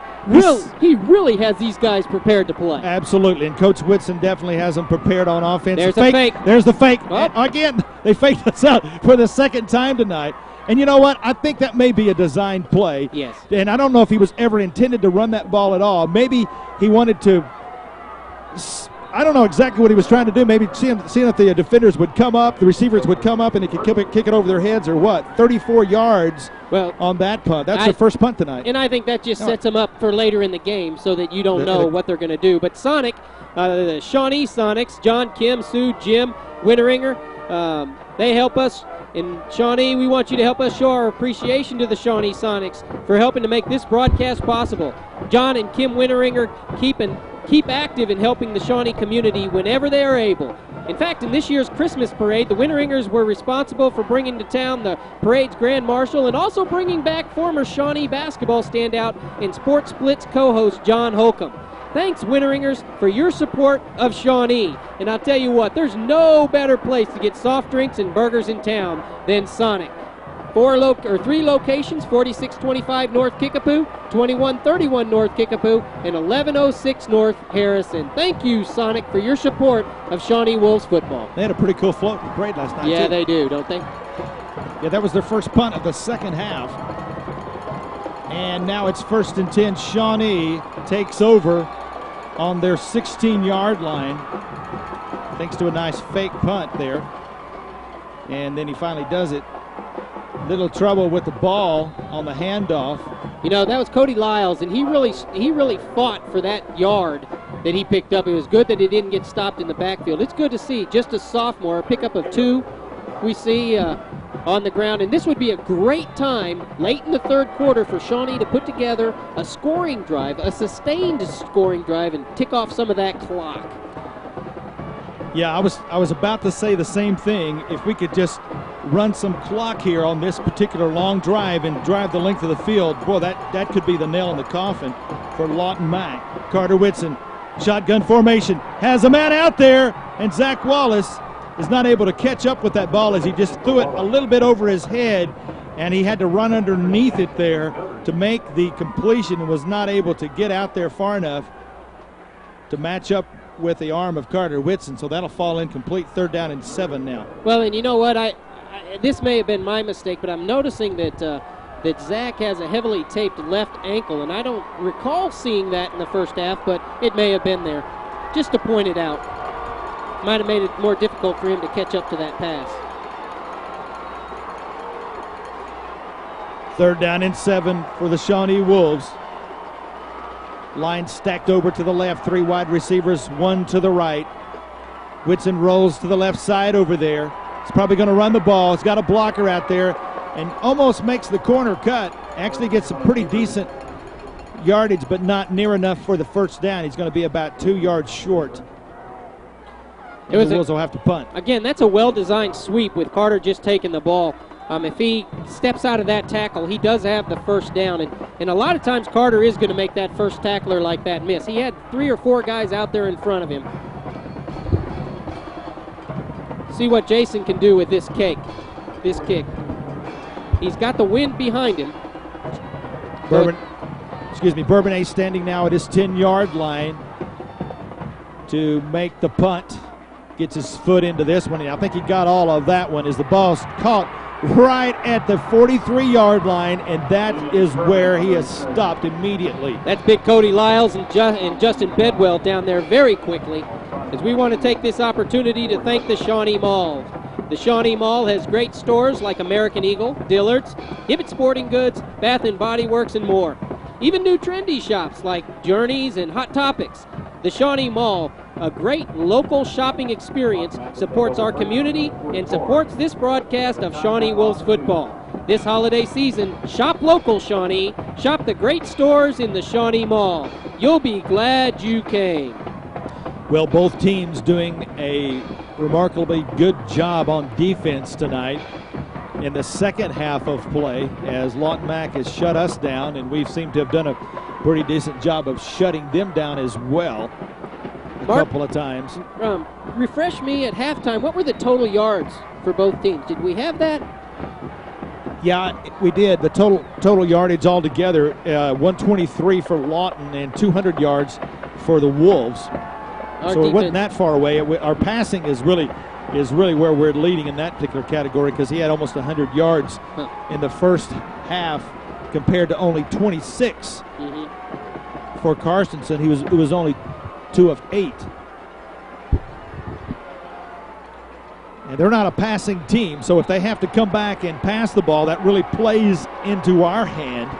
he really has these guys prepared to play. Absolutely, and Coach Whitson definitely has them prepared on offense. There's the fake. There's the fake. Oh. Again, they faked us out for the second time tonight. And you know what? I think that may be a designed play. Yes. And I don't know if he was ever intended to run that ball at all. Maybe he wanted to, I don't know exactly what he was trying to do. Maybe seeing if the defenders would come up, the receivers would come up, and he could kick it over their heads or what? 34 yards on that punt. That's their first punt tonight. And I think that just sets them up for later in the game so that you don't know what they're going to do. But Sonic, the Shawnee Sonics, John, Kim, Sue, Jim, Winteringer, they help us. And Shawnee, we want you to help us show our appreciation to the Shawnee Sonics for helping to make this broadcast possible. John and Kim Winteringer keep active in helping the Shawnee community whenever they are able. In fact, in this year's Christmas parade, the Winteringers were responsible for bringing to town the parade's Grand Marshal and also bringing back former Shawnee basketball standout and Sports Splits co-host John Holcomb. Thanks, Winteringers, for your support of Shawnee. And I'll tell you what, there's no better place to get soft drinks and burgers in town than Sonic. 3 locations, 4625 North Kickapoo, 2131 North Kickapoo, and 1106 North Harrison. Thank you, Sonic, for your support of Shawnee Wolves football. They had a pretty cool float parade last night, Yeah, too. they do, don't they? Yeah, that was their first punt of the second half. And now it's 1st and 10. Shawnee takes over on their 16-yard line, thanks to a nice fake punt there. And then he finally does it. Little trouble with the ball on the handoff. You know, that was Cody Lyles, and he really fought for that yard that he picked up. It was good that he didn't get stopped in the backfield. It's good to see just a sophomore, a pickup of 2 we see on the ground. And this would be a great time late in the third quarter for Shawnee to put together a scoring drive, a sustained scoring drive, and tick off some of that clock. Yeah, I was about to say the same thing. If we could just run some clock here on this particular long drive and drive the length of the field, boy, that could be the nail in the coffin for Lawton Mack. Carter Whitson, shotgun formation, has a man out there, and Zach Wallace is not able to catch up with that ball as he just threw it a little bit over his head, and he had to run underneath it there to make the completion and was not able to get out there far enough to match up with the arm of Carter Whitson, so that'll fall incomplete. 3rd down and 7 now. Well, and you know what? This may have been my mistake, but I'm noticing that Zach has a heavily taped left ankle, and I don't recall seeing that in the first half, but it may have been there. Just to point it out. Might have made it more difficult for him to catch up to that pass. 3rd down and 7 for the Shawnee Wolves. Line stacked over to the left, 3 wide receivers, 1 to the right. Whitson rolls to the left side over there. He's probably going to run the ball. He's got a blocker out there and almost makes the corner cut. Actually gets some pretty decent yardage, but not near enough for the first down. He's going to be about 2 yards short. The Wolves will have to punt. Again, that's a well-designed sweep with Carter just taking the ball. If he steps out of that tackle, he does have the first down. And a lot of times Carter is going to make that first tackler like that miss. He had 3 or 4 guys out there in front of him. See what Jason can do with this kick. He's got the wind behind him. Bourbonnais standing now at his 10-yard line to make the punt. Gets his foot into this one, and I think he got all of that one as the ball's caught right at the 43-yard line, and that is where he is stopped immediately. That's big Cody Lyles and Justin Bedwell down there very quickly, as we want to take this opportunity to thank the Shawnee Mall. The Shawnee Mall has great stores like American Eagle, Dillard's, Hibbett Sporting Goods, Bath & Body Works, and more. Even new trendy shops like Journeys and Hot Topics. The Shawnee Mall, a great local shopping experience, supports our community and supports this broadcast of Shawnee Wolves football. This holiday season, shop local, Shawnee. Shop the great stores in the Shawnee Mall. You'll be glad you came. Well, both teams doing a remarkably good job on defense tonight in the second half of play, as Lawton Mac has shut us down, and we seem to have done a pretty decent job of shutting them down as well a couple of times. Refresh me at halftime. What were the total yards for both teams? Did we have that? Yeah, we did. The total yardage altogether, 123 for Lawton and 200 yards for the Wolves. So it wasn't that far away. Our passing is really where we're leading in that particular category, because he had almost 100 yards in the first half compared to only 26 for Carstensen. It was only 2 of 8. And they're not a passing team, so if they have to come back and pass the ball, that really plays into our hand.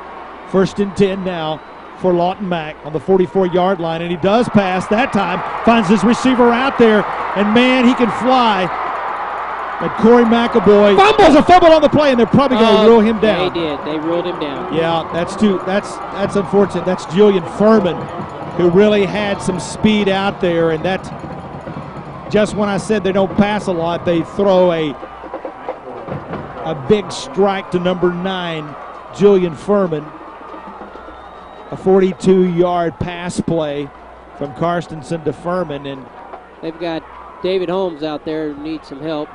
1st and 10 now for Lawton Mac on the 44-yard line, and he does pass that time, finds his receiver out there, and man, he can fly. And Corey McAvoy has a fumble on the play, and they're probably going to rule him down. They did. They ruled him down. Yeah, that's unfortunate. That's Julian Furman, who really had some speed out there, and that, just when I said they don't pass a lot, they throw a big strike to number 9, Julian Furman. A 42-yard pass play from Carstensen to Furman, and they've got David Holmes out there who needs some help.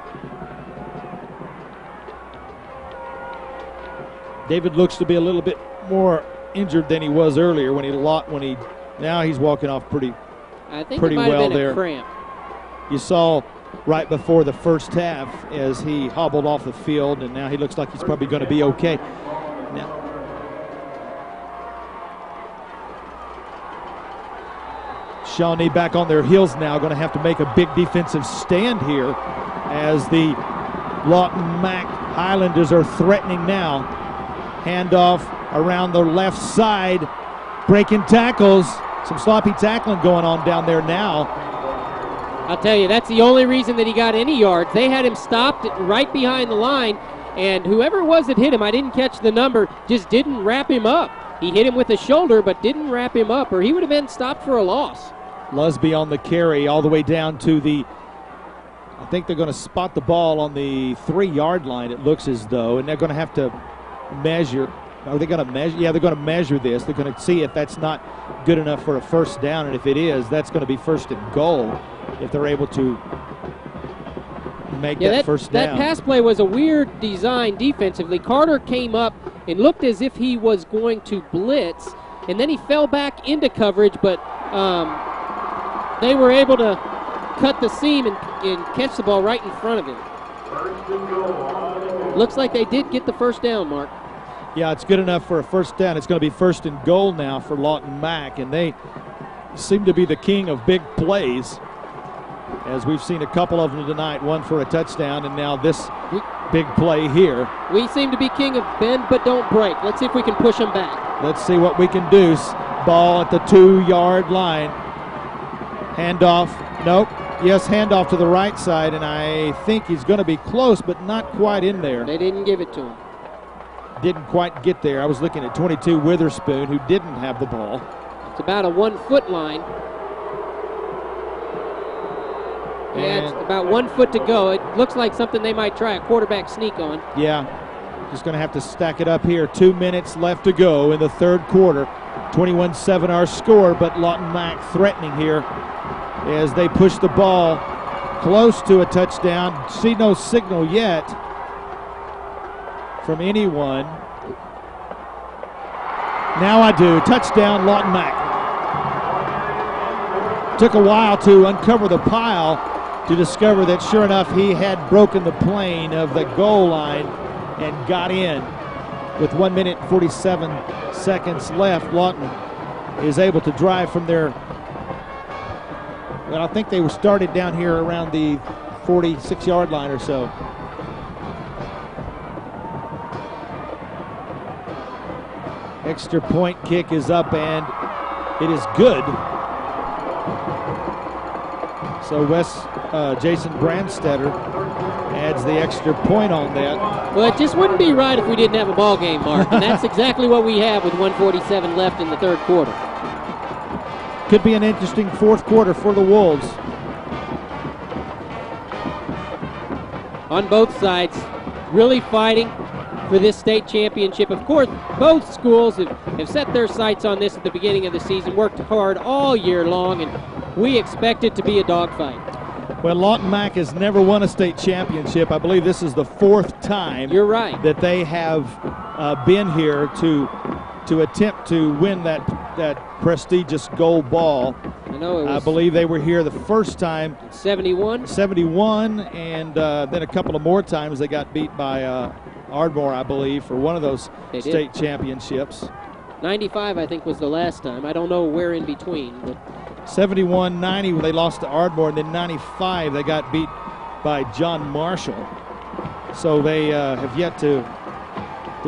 David looks to be a little bit more injured than he was earlier now he's walking off pretty well there. Cramp. You saw right before the first half as he hobbled off the field, and now he looks like he's probably going to be okay. Now, Shawnee back on their heels now, going to have to make a big defensive stand here as the Lawton Mac Highlanders are threatening now. Handoff around the left side, breaking tackles. Some sloppy tackling going on down there now. I'll tell you, that's the only reason that he got any yards. They had him stopped right behind the line, and whoever it was that hit him, I didn't catch the number, just didn't wrap him up. He hit him with the shoulder, but didn't wrap him up, or he would have been stopped for a loss. Lusby on the carry all the way down to I think they're going to spot the ball on the 3-yard line, it looks as though, and they're going to have to measure. Are they going to measure? Yeah, they're going to measure this. They're going to see if that's not good enough for a first down, and if it is, that's going to be 1st and goal if they're able to make that first down. That pass play was a weird design defensively. Carter came up and looked as if he was going to blitz, and then he fell back into coverage, but they were able to cut the seam and catch the ball right in front of him. Looks like they did get the first down, Mark. Yeah, it's good enough for a first down. It's going to be 1st and goal now for Lawton Mac, and they seem to be the king of big plays, as we've seen a couple of them tonight, one for a touchdown, and now this big play here. We seem to be king of bend but don't break. Let's see if we can push them back. Let's see what we can do. Ball at the 2-yard line. Handoff. Nope. Yes, handoff to the right side, and I think he's going to be close, but not quite in there. They didn't give it to him. Didn't quite get there. I was looking at 22 Witherspoon, who didn't have the ball. It's about a 1-foot line. Yeah, it's about 1 foot to go. It looks like something they might try a quarterback sneak on. Yeah, just going to have to stack it up here. 2 minutes left to go in the third quarter. 21-7 our score, but Lawton Mac threatening here as they push the ball close to a touchdown. See no signal yet from anyone. Now I do. Touchdown, Lawton Mac. Took a while to uncover the pile to discover that sure enough he had broken the plane of the goal line and got in. With 1 minute and 47 seconds left, Lawton is able to drive from their, well, I think they were started down here around the 46-yard line or so. Extra point kick is up, and it is good. So Jason Brandstetter adds the extra point on that. Well, it just wouldn't be right if we didn't have a ball game, Mark, and that's exactly what we have with 1:47 left in the third quarter. Could be an interesting fourth quarter for the Wolves. On both sides, really fighting for this state championship. Of course, both schools have set their sights on this at the beginning of the season, worked hard all year long, and we expect it to be a dogfight. Well, Lawton Mac has never won a state championship. I believe this is the fourth time. You're right. That they have been here to attempt to win that prestigious gold ball. I believe they were here the first time. 71. 71, and then a couple of more times they got beat by Ardmore, I believe, for one of those state championships. 95, I think, was the last time. I don't know where in between, but 71, 90 when they lost to Ardmore, and then 95 they got beat by John Marshall. So they have yet to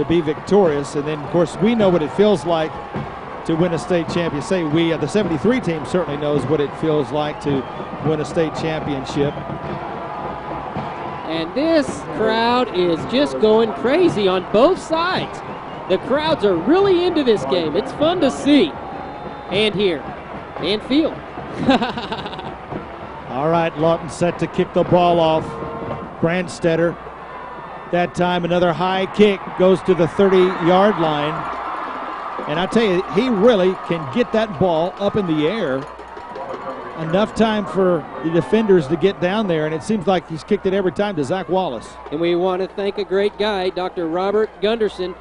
be victorious. And then, of course, we know what it feels like to win a state championship. Say we, the 73 team certainly knows what it feels like to win a state championship. And this crowd is just going crazy on both sides. The crowds are really into this game. It's fun to see and hear and feel. All right, Lawton set to kick the ball off. Brandstetter. That time another high kick goes to the 30-yard line. And I tell you, he really can get that ball up in the air. Enough time for the defenders to get down there, and it seems like he's kicked it every time to Zach Wallace. And we want to thank a great guy, Dr. Robert Gunderson,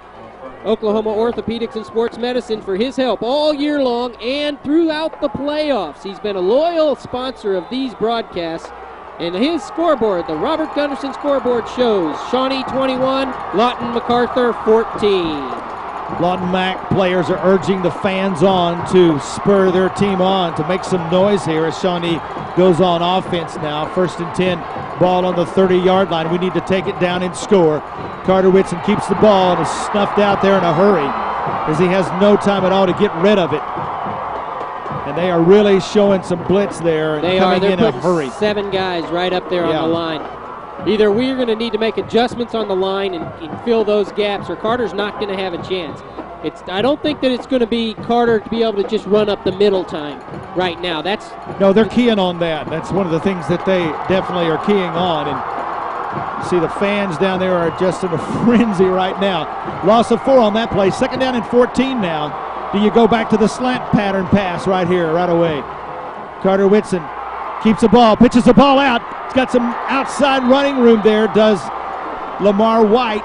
Oklahoma Orthopedics and Sports Medicine, for his help all year long and throughout the playoffs. He's been a loyal sponsor of these broadcasts. And his scoreboard, the Robert Gunderson scoreboard, shows Shawnee 21, Lawton MacArthur 14. Lawton Mac players are urging the fans on to spur their team on, to make some noise here as Shawnee goes on offense now. 1st and 10, ball on the 30-yard line. We need to take it down and score. Carter Whitson keeps the ball and is snuffed out there in a hurry as he has no time at all to get rid of it. And they are really showing some blitz there and coming in a hurry. 7 guys right up there on the line. Either we're going to need to make adjustments on the line and fill those gaps, or Carter's not going to have a chance. I don't think that it's going to be Carter to be able to just run up the middle time right now. No, they're keying on that. That's one of the things that they definitely are keying on. And you see the fans down there are just in a frenzy right now. Loss of 4 on that play. 2nd down and 14 now. Do you go back to the slant pattern pass right here, right away? Carter Whitson keeps the ball, pitches the ball out. He's got some outside running room there, does Lamar White.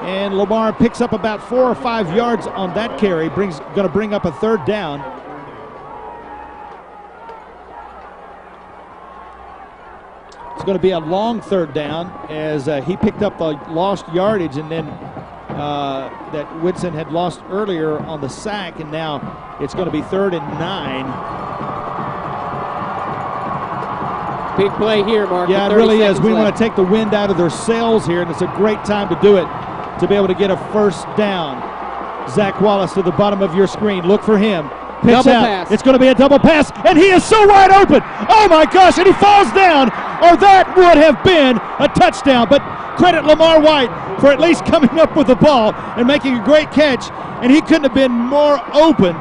And Lamar picks up about 4 or 5 yards on that carry. Going to bring up a 3rd down. It's going to be a long 3rd down as he picked up the lost yardage, and then that Whitson had lost earlier on the sack, and now it's going to be 3rd and 9. Big play here, Mark. Yeah, it really is. We want to take the wind out of their sails here, and it's a great time to do it, to be able to get a 1st down. Zach Wallace to the bottom of your screen. Look for him. Pitch double out. Pass. It's going to be a double pass, and he is so wide open. Oh, my gosh, and he falls down, or that would have been a touchdown. But credit Lamar White for at least coming up with the ball and making a great catch, and he couldn't have been more open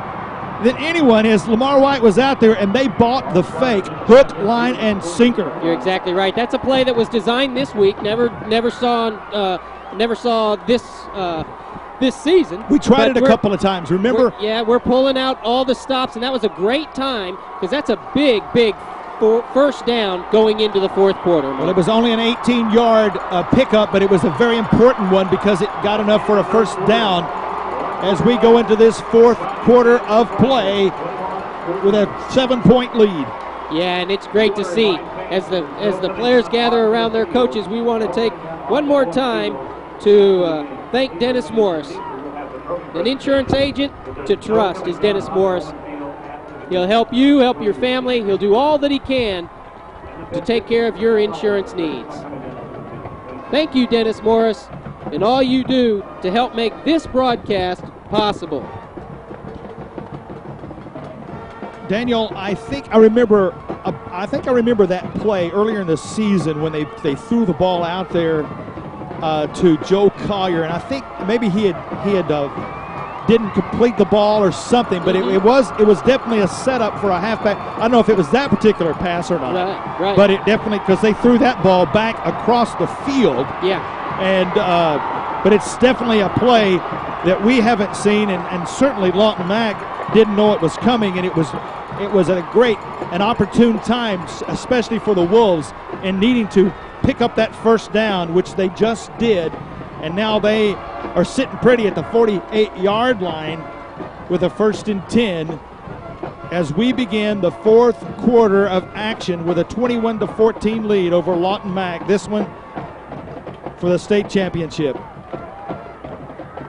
than anyone as Lamar White was out there, and they bought the fake hook, line, and sinker. You're exactly right. That's a play that was designed this week. Never saw this season. We tried it a couple of times, remember? We're pulling out all the stops, and that was a great time because that's a big 1st down going into the 4th quarter. Well, it was only an 18-yard pickup, but it was a very important one because it got enough for a 1st down as we go into this 4th quarter of play with a 7-point lead. Yeah, and it's great to see as the players gather around their coaches. We want to take one more time to thank Dennis Morris. An insurance agent to trust is Dennis Morris. He'll help you, help your family. He'll do all that he can to take care of your insurance needs. Thank you, Dennis Morris, and all you do to help make this broadcast possible. Daniel, I think I remember that play earlier in the season when they threw the ball out there to Joe Collier, and I think maybe he didn't complete the ball or something, but it was definitely a setup for a halfback. I don't know if it was that particular pass or not. Right. But it definitely, because they threw that ball back across the field. Yeah. And but it's definitely a play that we haven't seen, and certainly Lawton Mac didn't know it was coming, and it was an opportune time, especially for the Wolves, in needing to pick up that first down, which they just did. And now they are sitting pretty at the 48-yard line with a 1st and 10 as we begin the 4th quarter of action with a 21-14 lead over Lawton Mac. This one for the state championship.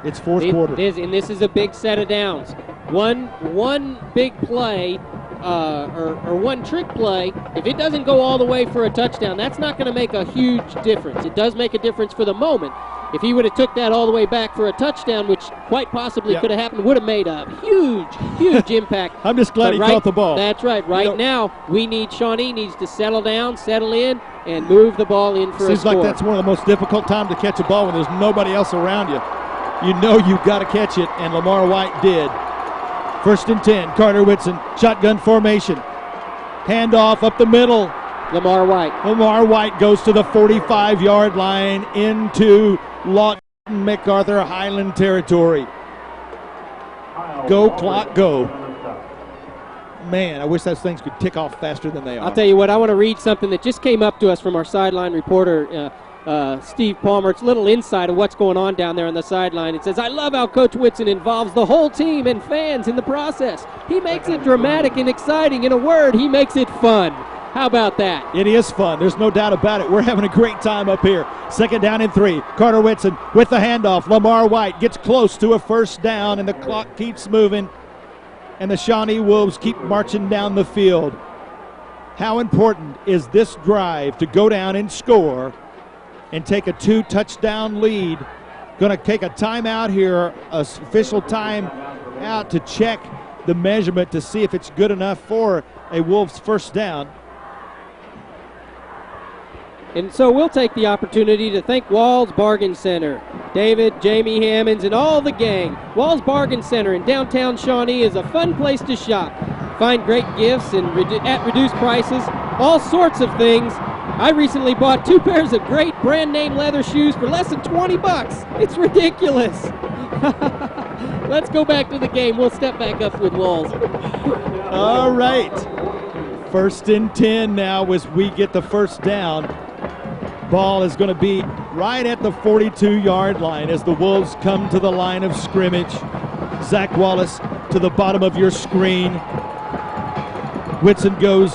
It's 4th quarter. It is, and this is a big set of downs. One big play or one trick play, if it doesn't go all the way for a touchdown, that's not going to make a huge difference. It does make a difference for the moment. If he would have took that all the way back for a touchdown, which quite possibly could have happened, would have made a huge impact. I'm just glad he caught the ball. That's right. Now, we need Shawnee needs to settle down, settle in, and move the ball in for a score. Seems like that's one of the most difficult times to catch a ball when there's nobody else around you. You know you've got to catch it, and Lamar White did. 1st and 10, Carter Whitson, shotgun formation. Handoff up the middle. Lamar White goes to the 45-yard line into Lawton MacArthur Highland territory. Go, clock, go. Man, I wish those things could tick off faster than they are. I'll tell you what, I want to read something that just came up to us from our sideline reporter, Steve Palmer. It's a little insight of what's going on down there on the sideline. It says, I love how Coach Whitson involves the whole team and fans in the process. He makes it dramatic and exciting. In a word, he makes it fun. How about that? It is fun. There's no doubt about it. We're having a great time up here. 2nd down and 3. Carter Whitson with the handoff. Lamar White gets close to a 1st down, and the clock keeps moving, and the Shawnee Wolves keep marching down the field. How important is this drive to go down and score and take a 2-touchdown lead? Going to take a timeout here, an official timeout to check the measurement to see if it's good enough for a Wolves 1st down. And so we'll take the opportunity to thank Wall's Bargain Center. David, Jamie Hammonds, and all the gang. Wall's Bargain Center in downtown Shawnee is a fun place to shop. Find great gifts and at reduced prices, all sorts of things. I recently bought 2 pairs of great brand name leather shoes for less than $20. It's ridiculous. Let's go back to the game. We'll step back up with Walls. All right. 1st and 10 now as we get the 1st down. Ball is going to be right at the 42-yard line as the Wolves come to the line of scrimmage. Zach Wallace to the bottom of your screen. Whitson goes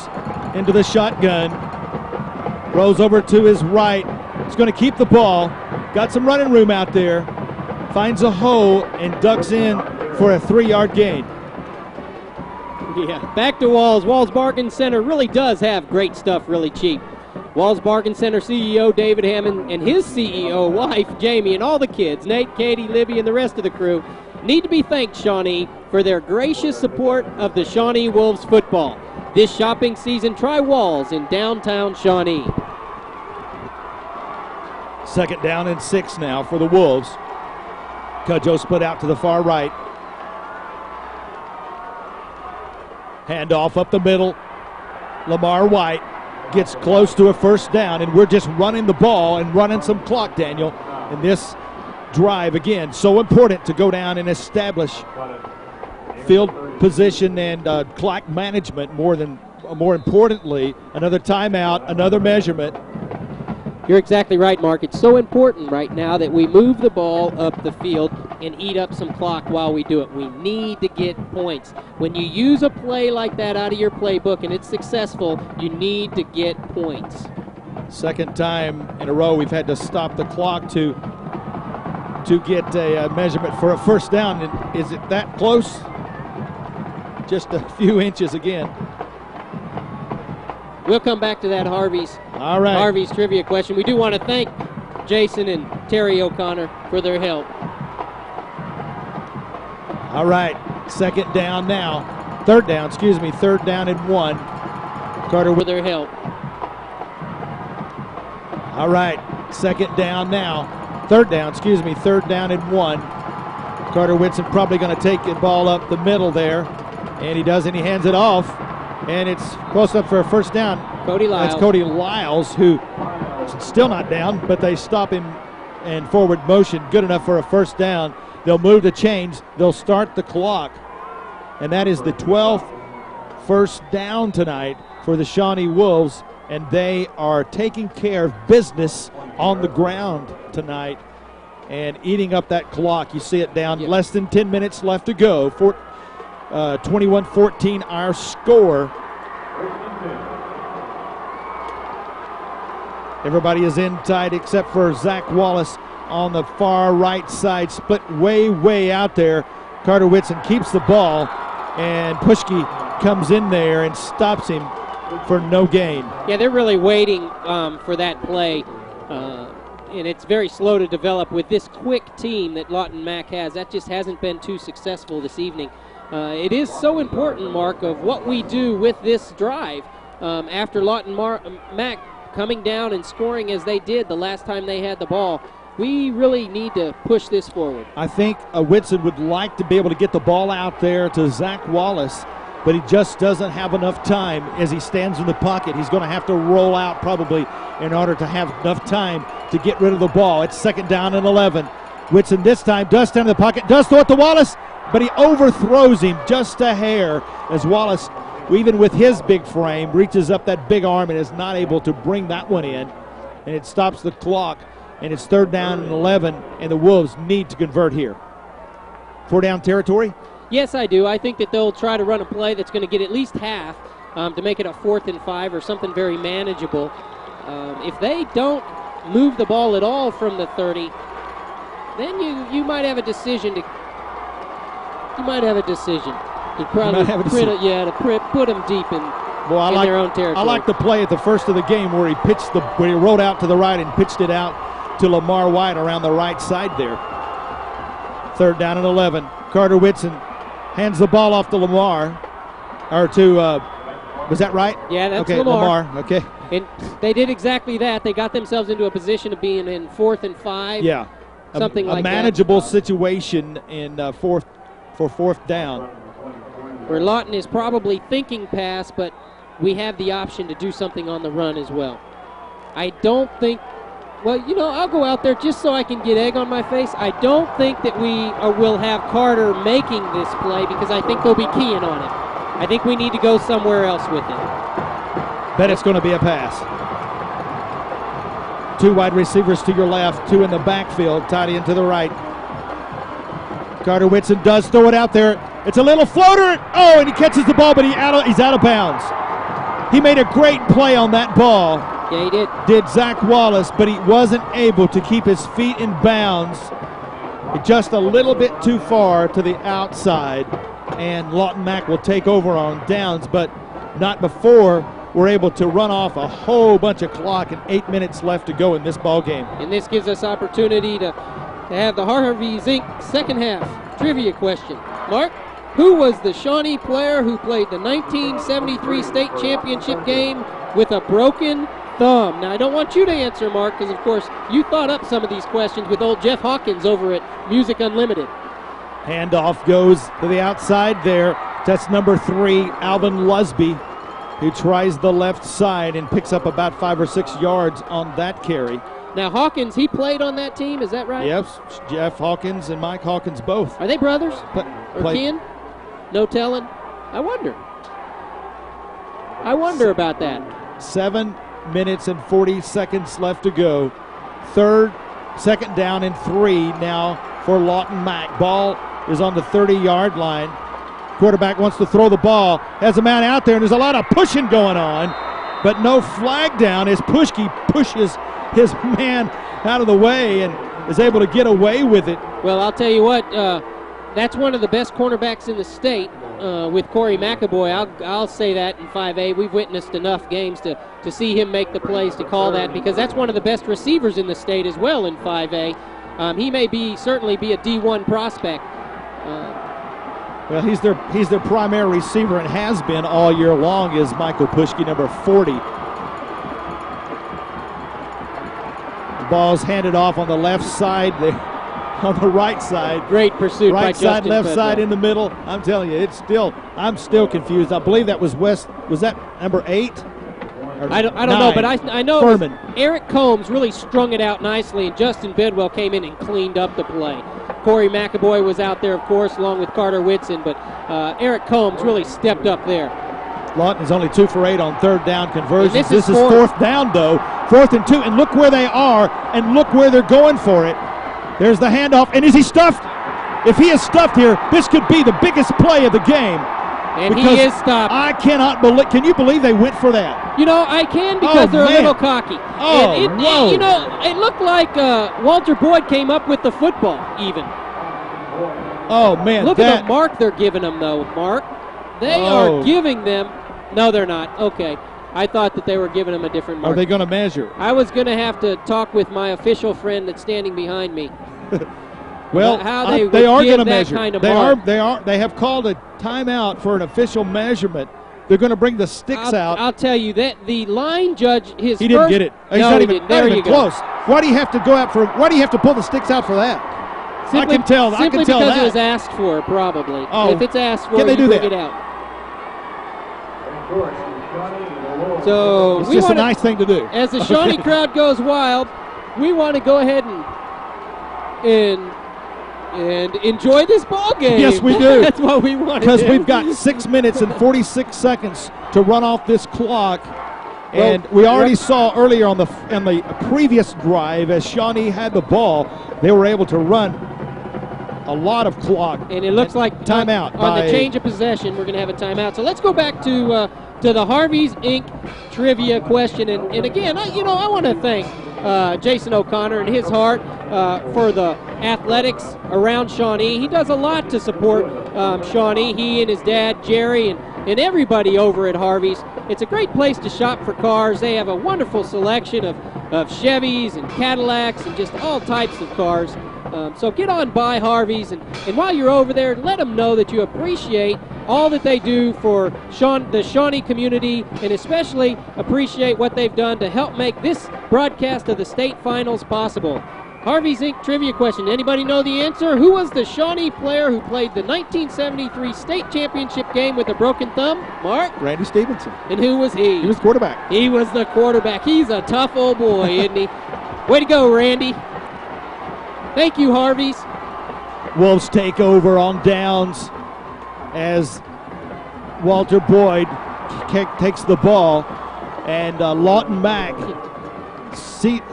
into the shotgun. Rolls over to his right. He's going to keep the ball. Got some running room out there. Finds a hole and ducks in for a 3-yard gain. Yeah, back to Walls. Walls Bargain Center really does have great stuff really cheap. Walls Bargain Center CEO David Hammond and his CEO wife Jamie and all the kids, Nate, Katie, Libby, and the rest of the crew, need to be thanked, Shawnee, for their gracious support of the Shawnee Wolves football. This shopping season, try Walls in downtown Shawnee. 2nd down and 6 now for the Wolves. Cudjoe split out to the far right. Handoff up the middle. Lamar White gets close to a 1st down, and we're just running the ball and running some clock, Daniel. And this drive, again, so important to go down and establish field position and clock management more importantly, another timeout, another measurement. You're exactly right, Mark. It's so important right now that we move the ball up the field and eat up some clock while we do it. We need to get points. When you use a play like that out of your playbook and it's successful, you need to get points. 2nd time in a row we've had to stop the clock to to get a measurement for a first down. And is it that close? Just a few inches again. We'll come back to that Harvey's trivia question. We do want to thank Jason and Terry O'Connor for their help. All right, third down and 1. Carter for their help. All right, third down and 1. Carter Whitson probably going to take the ball up the middle there, and he does, and he hands it off, and it's close up for a first down. Cody Lyles. That's Cody Lyles, who still not down, but they stop him in forward motion, good enough for a first down. They'll move the chains. They'll start the clock, and that is the 12th first down tonight for the Shawnee Wolves, and they are taking care of business on the ground tonight and eating up that clock. You see it down, less than 10 minutes left to go. 21-14 our score. Everybody is in tight except for Zach Wallace on the far right side, split way out there. Carter Whitson keeps the ball, and Pushke comes in there and stops him for no gain. Yeah, they're really waiting for that play, and it's very slow to develop with this quick team that Lawton Mac has. That just hasn't been too successful this evening. It is so important, Mark, of what we do with this drive after Lawton Mac coming down and scoring as they did the last time they had the ball. We really need to push this forward. I think Whitson would like to be able to get the ball out there to Zach Wallace, but he just doesn't have enough time as he stands in the pocket. He's going to have to roll out probably in order to have enough time to get rid of the ball. It's 2nd down and 11. Whitson this time does stand in the pocket, does throw it to Wallace, but he overthrows him just a hair as Wallace, even with his big frame, reaches up that big arm and is not able to bring that one in. And it stops the clock, and it's 3rd down and 11, and the Wolves need to convert here. 4-down territory? Yes, I do. I think that they'll try to run a play that's going to get at least half to make it a 4th and 5 or something very manageable. If they don't move the ball at all from the 30, then you might have a decision to. You might have a decision. To probably put them deep in their own territory. I like the play at the first of the game where he rolled out to the right and pitched it out to Lamar White around the right side there. 3rd down and 11. Carter Whitson hands the ball off to Lamar, or to, was that right? Yeah, that's okay, Lamar. Okay. And they did exactly that. They got themselves into a position of being in 4th and 5. Yeah. Something like that. A manageable situation in 4th down. Where Lawton is probably thinking pass, but we have the option to do something on the run as well. I don't think, I'll go out there just so I can get egg on my face. I don't think that we will have Carter making this play because I think they'll be keying on it. I think we need to go somewhere else with it. Bet it's going to be a pass. 2 wide receivers to your left, 2 in the backfield, tight end to the right. Carter Whitson does throw it out there. It's a little floater. Oh, and he catches the ball, but he's out of bounds. He made a great play on that ball. Yeah, he did. Did Zach Wallace, but he wasn't able to keep his feet in bounds. Just a little bit too far to the outside, and Lawton Mac will take over on downs, but not before we're able to run off a whole bunch of clock and 8 minutes left to go in this ball game. And this gives us opportunity to have the Harvey's Inc. second half trivia question. Mark, who was the Shawnee player who played the 1973 state championship game with a broken thumb? Now, I don't want you to answer, Mark, because, of course, you thought up some of these questions with old Jeff Hawkins over at Music Unlimited. Handoff goes to the outside there. That's number 3, Alvin Lusby, who tries the left side and picks up about 5 or 6 yards on that carry. Now, Hawkins, he played on that team, is that right? Yes, Jeff Hawkins and Mike Hawkins both. Are they brothers? Or kin? No telling? I wonder about that. 7 minutes and 40 seconds left to go. 2nd down and 3 now for Lawton Mac. Ball is on the 30-yard line. Quarterback wants to throw the ball. Has a man out there, and there's a lot of pushing going on, but no flag down as Pushke pushes his man out of the way, and is able to get away with it. Well, I'll tell you what, that's one of the best cornerbacks in the state with Corey McAvoy. I'll say that in 5A. We've witnessed enough games to see him make the plays to call that, because that's one of the best receivers in the state as well in 5A. He may certainly be a D1 prospect. Well, he's their primary receiver and has been all year long, is Michael Pushke, number 40. The ball's handed off on the left side, on the right side. Great pursuit by right side, Justin left Fedwell. side in the middle. I'm telling you, I'm still confused. I believe that was West. Was that number 8? I don't know, but I know Furman. Eric Combs really strung it out nicely, and Justin Bidwell came in and cleaned up the play. Corey McAvoy was out there, of course, along with Carter Whitson, but Eric Combs really stepped up there. Lawton is only 2 for 8 on third down conversions. This is fourth down, though. 4th and 2, and look where they are, and look where they're going for it. There's the handoff, and is he stuffed? If he is stuffed here, this could be the biggest play of the game. And he is stopped. I cannot believe. Can you believe they went for that? You know, I can, because they're a little cocky. Oh, whoa. You know, it looked like Walter Boyd came up with the football, even. Oh, man. Look at the mark they're giving them, though, Mark. They are giving them. No, they're not. Okay. I thought that they were giving them a different mark. Are they going to measure? I was going to have to talk with my official friend that's standing behind me. Well, how they are going to measure. Kind of they have called a timeout for an official measurement. They're going to bring the sticks out. I'll tell you that the line judge, he didn't get it. He's no, not he even, didn't. There not even you close. go. Why do you have to go out for? Why do you have to pull the sticks out for that? Simply, I can tell. Simply I can tell because that. it was asked for, probably. Oh, if it's asked for, can they do bring that? it out. So it's just a nice thing to do. As the Shawnee crowd goes wild, we want to go ahead and enjoy this ball game. Yes, we do. That's what we want to do. Because we've got 6 minutes and 46 seconds to run off this clock. And we already saw earlier on the previous drive, as Shawnee had the ball, they were able to run a lot of clock. And it looks like timeout on the change of possession, we're going to have a timeout. So let's go back to the Harvey's Inc. trivia question. And again, I want to thank Jason O'Connor and his heart for the athletics around Shawnee. He does a lot to support Shawnee. He and his dad, Jerry, and everybody over at Harvey's. It's a great place to shop for cars. They have a wonderful selection of Chevys and Cadillacs and just all types of cars. So get on by Harvey's, and while you're over there, let them know that you appreciate all that they do for the Shawnee community, and especially appreciate what they've done to help make this broadcast of the state finals possible. Harvey's Inc. trivia question. Anybody know the answer? Who was the Shawnee player who played the 1973 state championship game with a broken thumb? Mark? Randy Stevenson. And who was he? He was quarterback. He was the quarterback. He's a tough old boy, isn't he? Way to go, Randy. Thank you, Harvey's. Wolves take over on downs as Walter Boyd takes the ball, and Lawton Mack,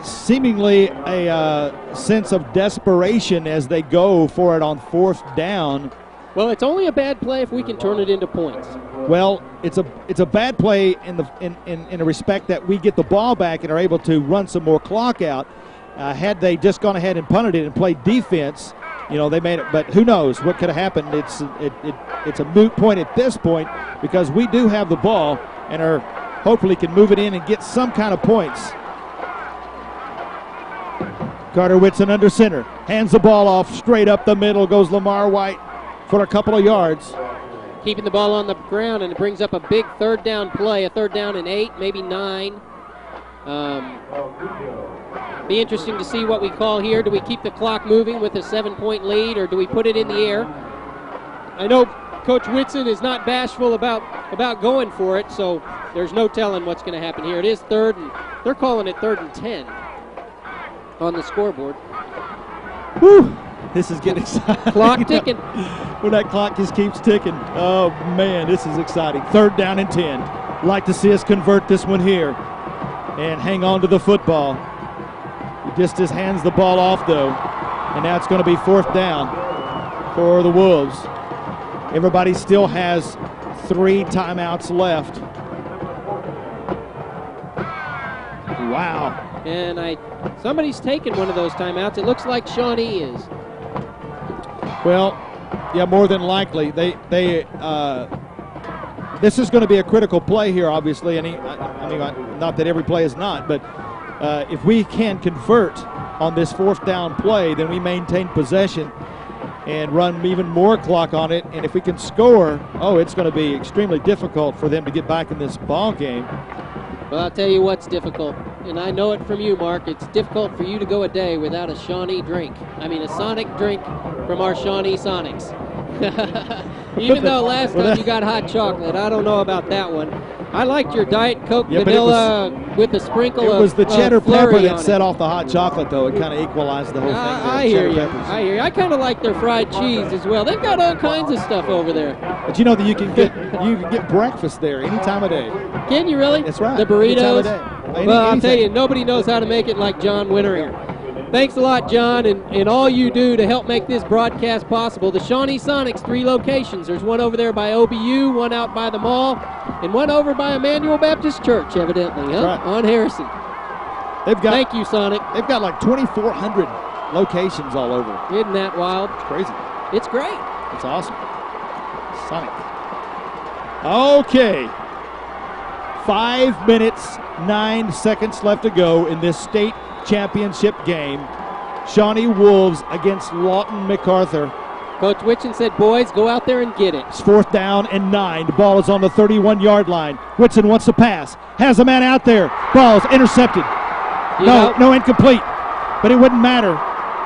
seemingly a sense of desperation as they go for it on 4th down. Well, it's only a bad play if we can turn it into points. Well, it's a bad play in a respect that we get the ball back and are able to run some more clock out. Had they just gone ahead and punted it and played defense, they made it. But who knows what could have happened? It's a moot point at this point, because we do have the ball and are hopefully can move it in and get some kind of points. Carter Whitson under center, hands the ball off straight up the middle, goes Lamar White for a couple of yards. Keeping the ball on the ground, and it brings up a big 3rd down play, a 3rd down and 8, maybe 9. Be interesting to see what we call here. Do we keep the clock moving with a 7-point lead, or do we put it in the air? I know Coach Whitson is not bashful about going for it, so there's no telling what's going to happen here. It is 3rd, and they're calling it 3rd and 10 on the scoreboard. Whew, this is getting exciting. Clock ticking. When that clock just keeps ticking. Oh, man, this is exciting. 3rd down and 10. Like to see us convert this one here and hang on to the football. He just hands the ball off, though, and now it's going to be 4th down for the Wolves. Everybody still has 3 timeouts left. Wow. And I Somebody's taken one of those timeouts. It looks like Shawnee is. Well, yeah, more than likely. This is going to be a critical play here, obviously. And not that every play is not, but if we can convert on this fourth down play, then we maintain possession and run even more clock on it. And if we can score, it's going to be extremely difficult for them to get back in this ball game. Well, I'll tell you what's difficult, and I know it from you, Mark. It's difficult for you to go a day without a Shawnee drink. I mean, a Sonic drink from our Shawnee Sonics. Even though last time you got hot chocolate, I don't know about that one. I liked your Diet Coke vanilla with a sprinkle of It was the cheddar pepper that set off the hot chocolate, though. It kind of equalized the whole thing. I hear you. I kind of like their fried cheese as well. They've got all kinds of stuff over there. But you know that you can get breakfast there any time of day. Can you really? That's right. The burritos. I'll tell you, nobody knows how to make it like John Winteringer. Thanks a lot, John, and all you do to help make this broadcast possible. The Shawnee Sonics, 3 locations. There's one over there by OBU, one out by the mall, and one over by Emmanuel Baptist Church, evidently, right. On Harrison. Thank you, Sonic. They've got like 2,400 locations all over. Isn't that wild? It's crazy. It's great. It's awesome. Sonic. Okay. 5 minutes, 9 seconds left to go in this state championship game. Shawnee Wolves against Lawton MacArthur. Coach Whitson said, boys, go out there and get it. It's 4th down and 9. The ball is on the 31-yard line. Whitson wants to pass. Has a man out there. Ball's intercepted. No, incomplete. But it wouldn't matter.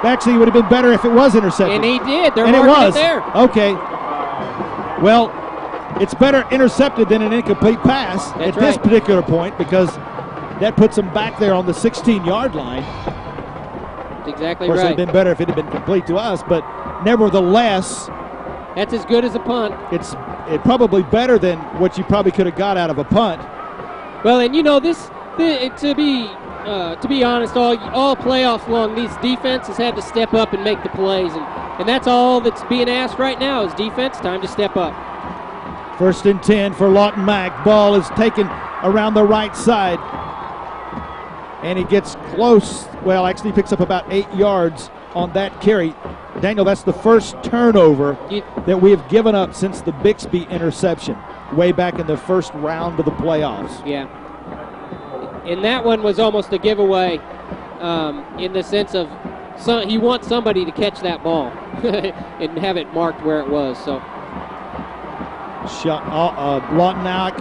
Actually, it would have been better if it was intercepted. And he did. And it was. There. Okay. Well, it's better intercepted than an incomplete pass at this particular point, because that puts them back there on the 16-yard line. That's exactly right. Of course, it would have been better if it had been complete to us, but nevertheless, that's as good as a punt. It's probably better than what you probably could have got out of a punt. Well, and to be honest, all playoffs long, these defenses had to step up and make the plays, and that's all that's being asked right now is defense. Time to step up. 1st and 10 for Lawton Mack. Ball is taken around the right side. And he gets close. Well, actually picks up about 8 yards on that carry. Daniel, that's the first turnover that we have given up since the Bixby interception way back in the first round of the playoffs. Yeah. And that one was almost a giveaway in the sense of he wants somebody to catch that ball and have it marked where it was. So Lawton Mack,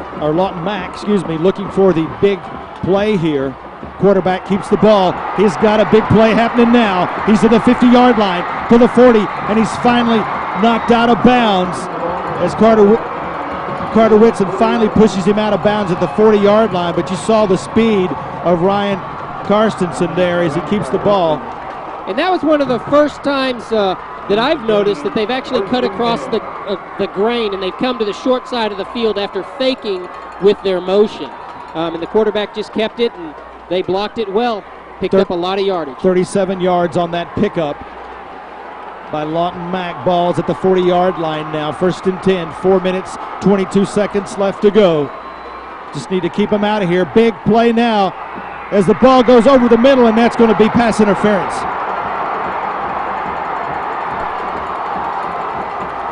looking for the big play here. Quarterback keeps the ball. He's got a big play happening now. He's at the 50-yard line to the 40, and he's finally knocked out of bounds as Carter Whitson finally pushes him out of bounds at the 40-yard line. But you saw the speed of Ryan Karstensen there as he keeps the ball. And that was one of the first times that I've noticed that they've actually cut across the grain, and they've come to the short side of the field after faking with their motion. And the quarterback just kept it, and they blocked it well. Picked up a lot of yardage. 37 yards on that pickup by Lawton Mack. Ball's at the 40-yard line now. 1st and 10. 4 minutes, 22 seconds left to go. Just need to keep them out of here. Big play now as the ball goes over the middle, and that's going to be pass interference.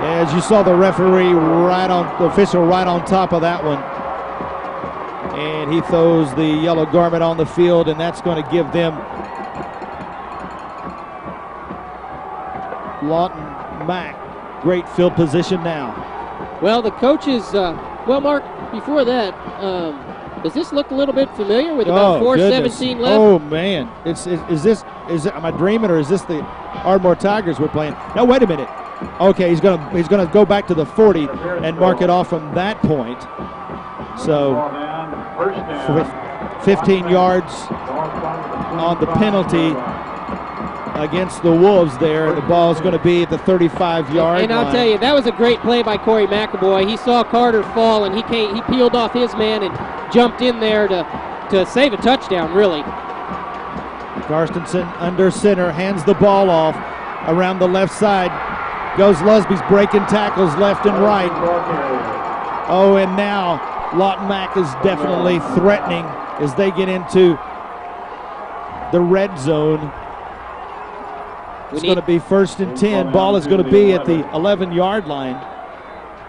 As you saw the referee the official right on top of that one. And he throws the yellow garment on the field, and that's going to give them Lawton Mack great field position now. Well, the coaches, Mark, before that, does this look a little bit familiar with about 4:17 left? Oh, man. Am I dreaming, or is this the Ardmore Tigers we're playing? No, wait a minute. Okay, he's gonna go back to the 40 and mark it off from that point. So 15 yards on the penalty against the Wolves there. The ball is going to be at the 35-yard line. And I'll tell you, that was a great play by Corey McAvoy. He saw Carter fall, and he peeled off his man and jumped in there to save a touchdown, really. Karstensen under center, hands the ball off around the left side. Goes Lusby's breaking tackles left and right. Oh, and now Lawton Mack is definitely threatening as they get into the red zone. It's going to be 1st and 10. Ball is going to be at the 11-yard line.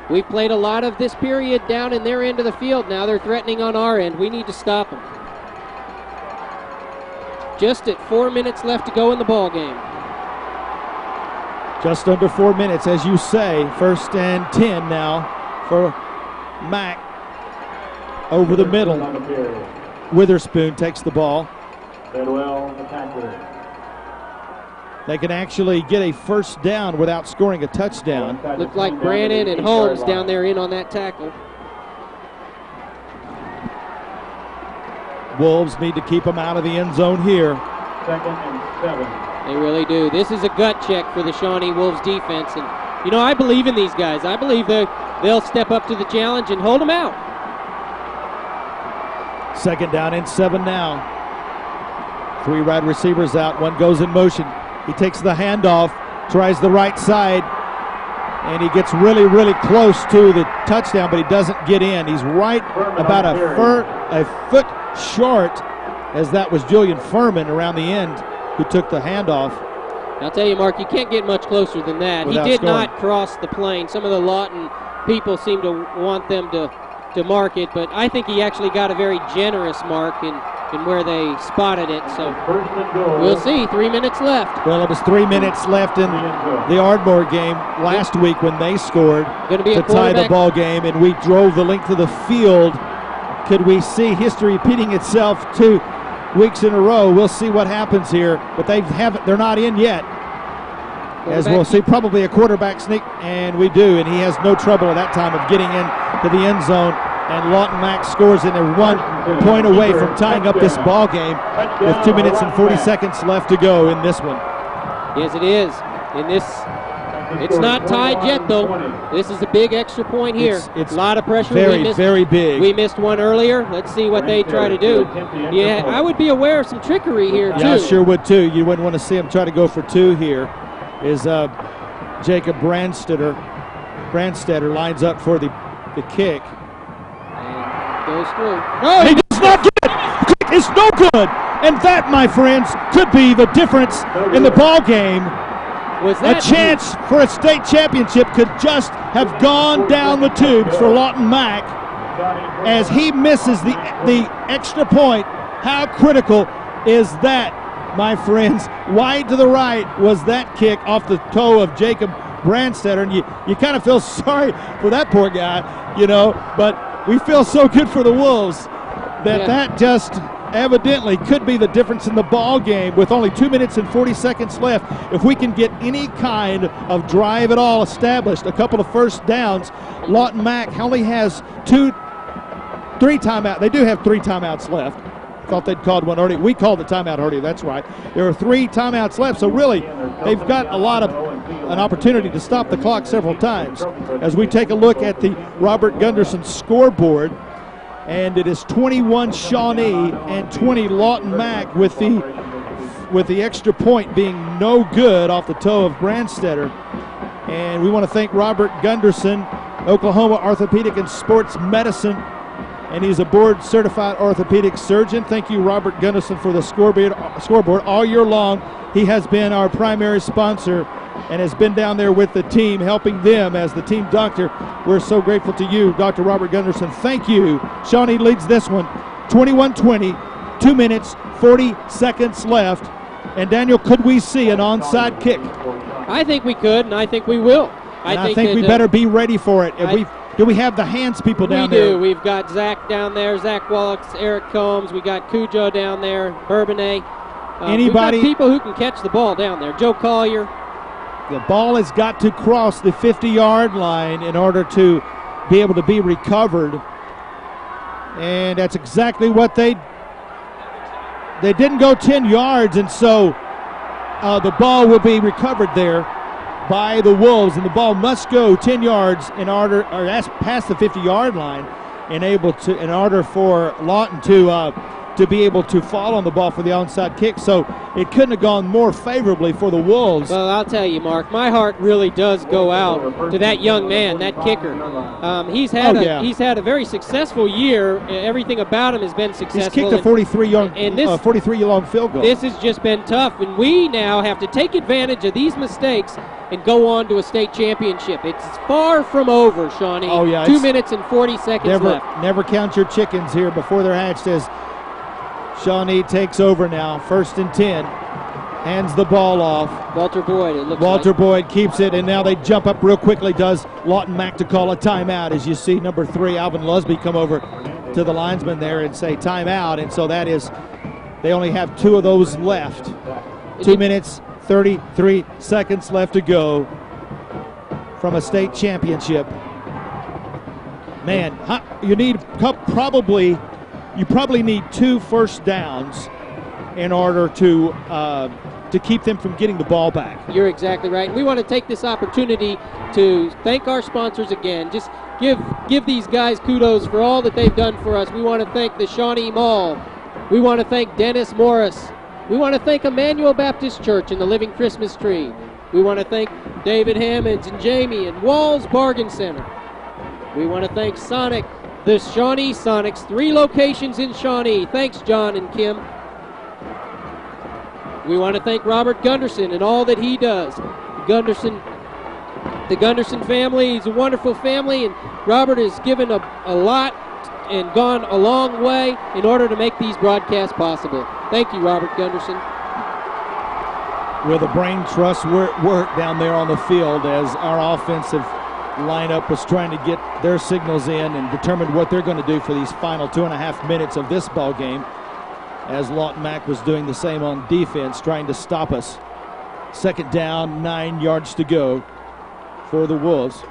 We've played a lot of this period down in their end of the field. Now they're threatening on our end. We need to stop them. Just at 4 minutes left to go in the ball game. Just under 4 minutes, as you say. 1st and 10 now for Mac. Over the middle. Witherspoon takes the ball. They can actually get a 1st down without scoring a touchdown. Looks like Brannon and Holmes down there in on that tackle. Wolves need to keep them out of the end zone here. 2nd and 7. They really do. This is a gut check for the Shawnee Wolves defense. And, you know, I believe in these guys. I believe they'll step up to the challenge and hold them out. 2nd down and 7 now. 3 wide receivers out. 1 goes in motion. He takes the handoff, tries the right side, and he gets really, really close to the touchdown, but he doesn't get in. He's right about a foot short, as that was Julian Furman around the end who took the handoff. I'll tell you, Mark, you can't get much closer than that. He did not cross the plane. Some of the Lawton people seem to want them to mark it, but I think he actually got a very generous mark in where they spotted it. So we'll see. 3 minutes left. Well, it was 3 minutes left in the Ardmore game last week when they scored to tie the ball game, and we drove the length of the field. Could we see history repeating itself 2 weeks in a row? We'll see what happens here, but they're not in yet. As we'll see, probably a quarterback sneak, and we do, and he has no trouble at that time of getting into the end zone. And Lawton Mack scores, and they're 1 point away from tying up this ball game with 2 minutes and 40 seconds left to go in this one. Yes, it is. In this, it's not tied yet, though. This is a big extra point here. It's a lot of pressure. Very big. We missed one earlier. Let's see what they try to do. Yeah, I would be aware of some trickery here, too. Yeah, I sure would, too. You wouldn't want to see him try to go for 2 here. Is Jacob Brandstetter lines up for the kick. And goes through. Oh, he does not get it. Kick is no good. And that, my friends, could be the difference in the ball game. A chance for a state championship could just have gone down the tubes for Lawton Mack as he misses the extra point. How critical is that, my friends? Wide to the right was that kick off the toe of Jacob Brandstetter, and you kind of feel sorry for that poor guy, you know, but we feel so good for the Wolves that just evidently could be the difference in the ball game with only 2 minutes and 40 seconds left. If we can get any kind of drive at all established, a couple of 1st downs, Lawton Mack only has 3 timeouts. They do have 3 timeouts left. Thought they'd called one already. We called the timeout already, that's right. There are 3 timeouts left, so really they've got an opportunity to stop the clock several times. As we take a look at the Robert Gunderson scoreboard, and it is 21 Shawnee and 20 Lawton Mack with the extra point being no good off the toe of Brandstetter. And we want to thank Robert Gunderson, Oklahoma Orthopedic and Sports Medicine, and he's a board-certified orthopedic surgeon. Thank you, Robert Gunderson, for the scoreboard all year long. He has been our primary sponsor and has been down there with the team, helping them as the team doctor. We're so grateful to you, Dr. Robert Gunderson. Thank you. Shawnee leads this one, 21-20, 2 minutes, 40 seconds left. And, Daniel, could we see an onside kick? I think we could, and I think we will. I think we better be ready for it. Do we have the hands people down there? We do. We've got Zach down there, Zach Wallach, Eric Combs. We got Cujo down there, Bourbonnais. Anybody? We've got people who can catch the ball down there. Joe Collier. The ball has got to cross the 50-yard line in order to be able to be recovered. And that's exactly what they didn't go 10 yards, and so the ball will be recovered there by the Wolves, and the ball must go 10 yards past the 50-yard line in order for Lawton to to be able to fall on the ball for the onside kick, so it couldn't have gone more favorably for the Wolves. Well, I'll tell you, Mark, my heart really does go out to that young man, that kicker. He's had a very successful year. Everything about him has been successful. He's kicked a 43-yard field goal. This has just been tough, and we now have to take advantage of these mistakes and go on to a state championship. It's far from over, Shawnee. Oh, yeah. 2 minutes and 40 seconds left. Never count your chickens here before they're hatched, as Shawnee takes over now, 1st and 10, hands the ball off. Walter Boyd, it looks Walter like. Boyd keeps it, and now they jump up real quickly. Does Lawton Mack to call a timeout, as you see number 3, Alvin Lusby, come over to the linesman there and say timeout, and so that is, they only have 2 of those left. 2 minutes, 33 seconds left to go from a state championship. Man, you probably need 2 first downs in order to keep them from getting the ball back. You're exactly right. We want to take this opportunity to thank our sponsors again. Just give these guys kudos for all that they've done for us. We want to thank the Shawnee Mall. We want to thank Dennis Morris. We want to thank Emmanuel Baptist Church and the Living Christmas Tree. We want to thank David Hammonds and Jamie and Walls Bargain Center. We want to thank Sonic, the Shawnee Sonics, 3 locations in Shawnee. Thanks, John and Kim. We want to thank Robert Gunderson and all that he does. The Gunderson family is a wonderful family, and Robert has given a lot and gone a long way in order to make these broadcasts possible. Thank you, Robert Gunderson. With a brain trust work down there on the field, as our offensive lineup was trying to get their signals in and determined what they're going to do for these final 2.5 minutes of this ball game, as Lawton Mack was doing the same on defense, trying to stop us. 2nd down, 9 yards to go for the Wolves.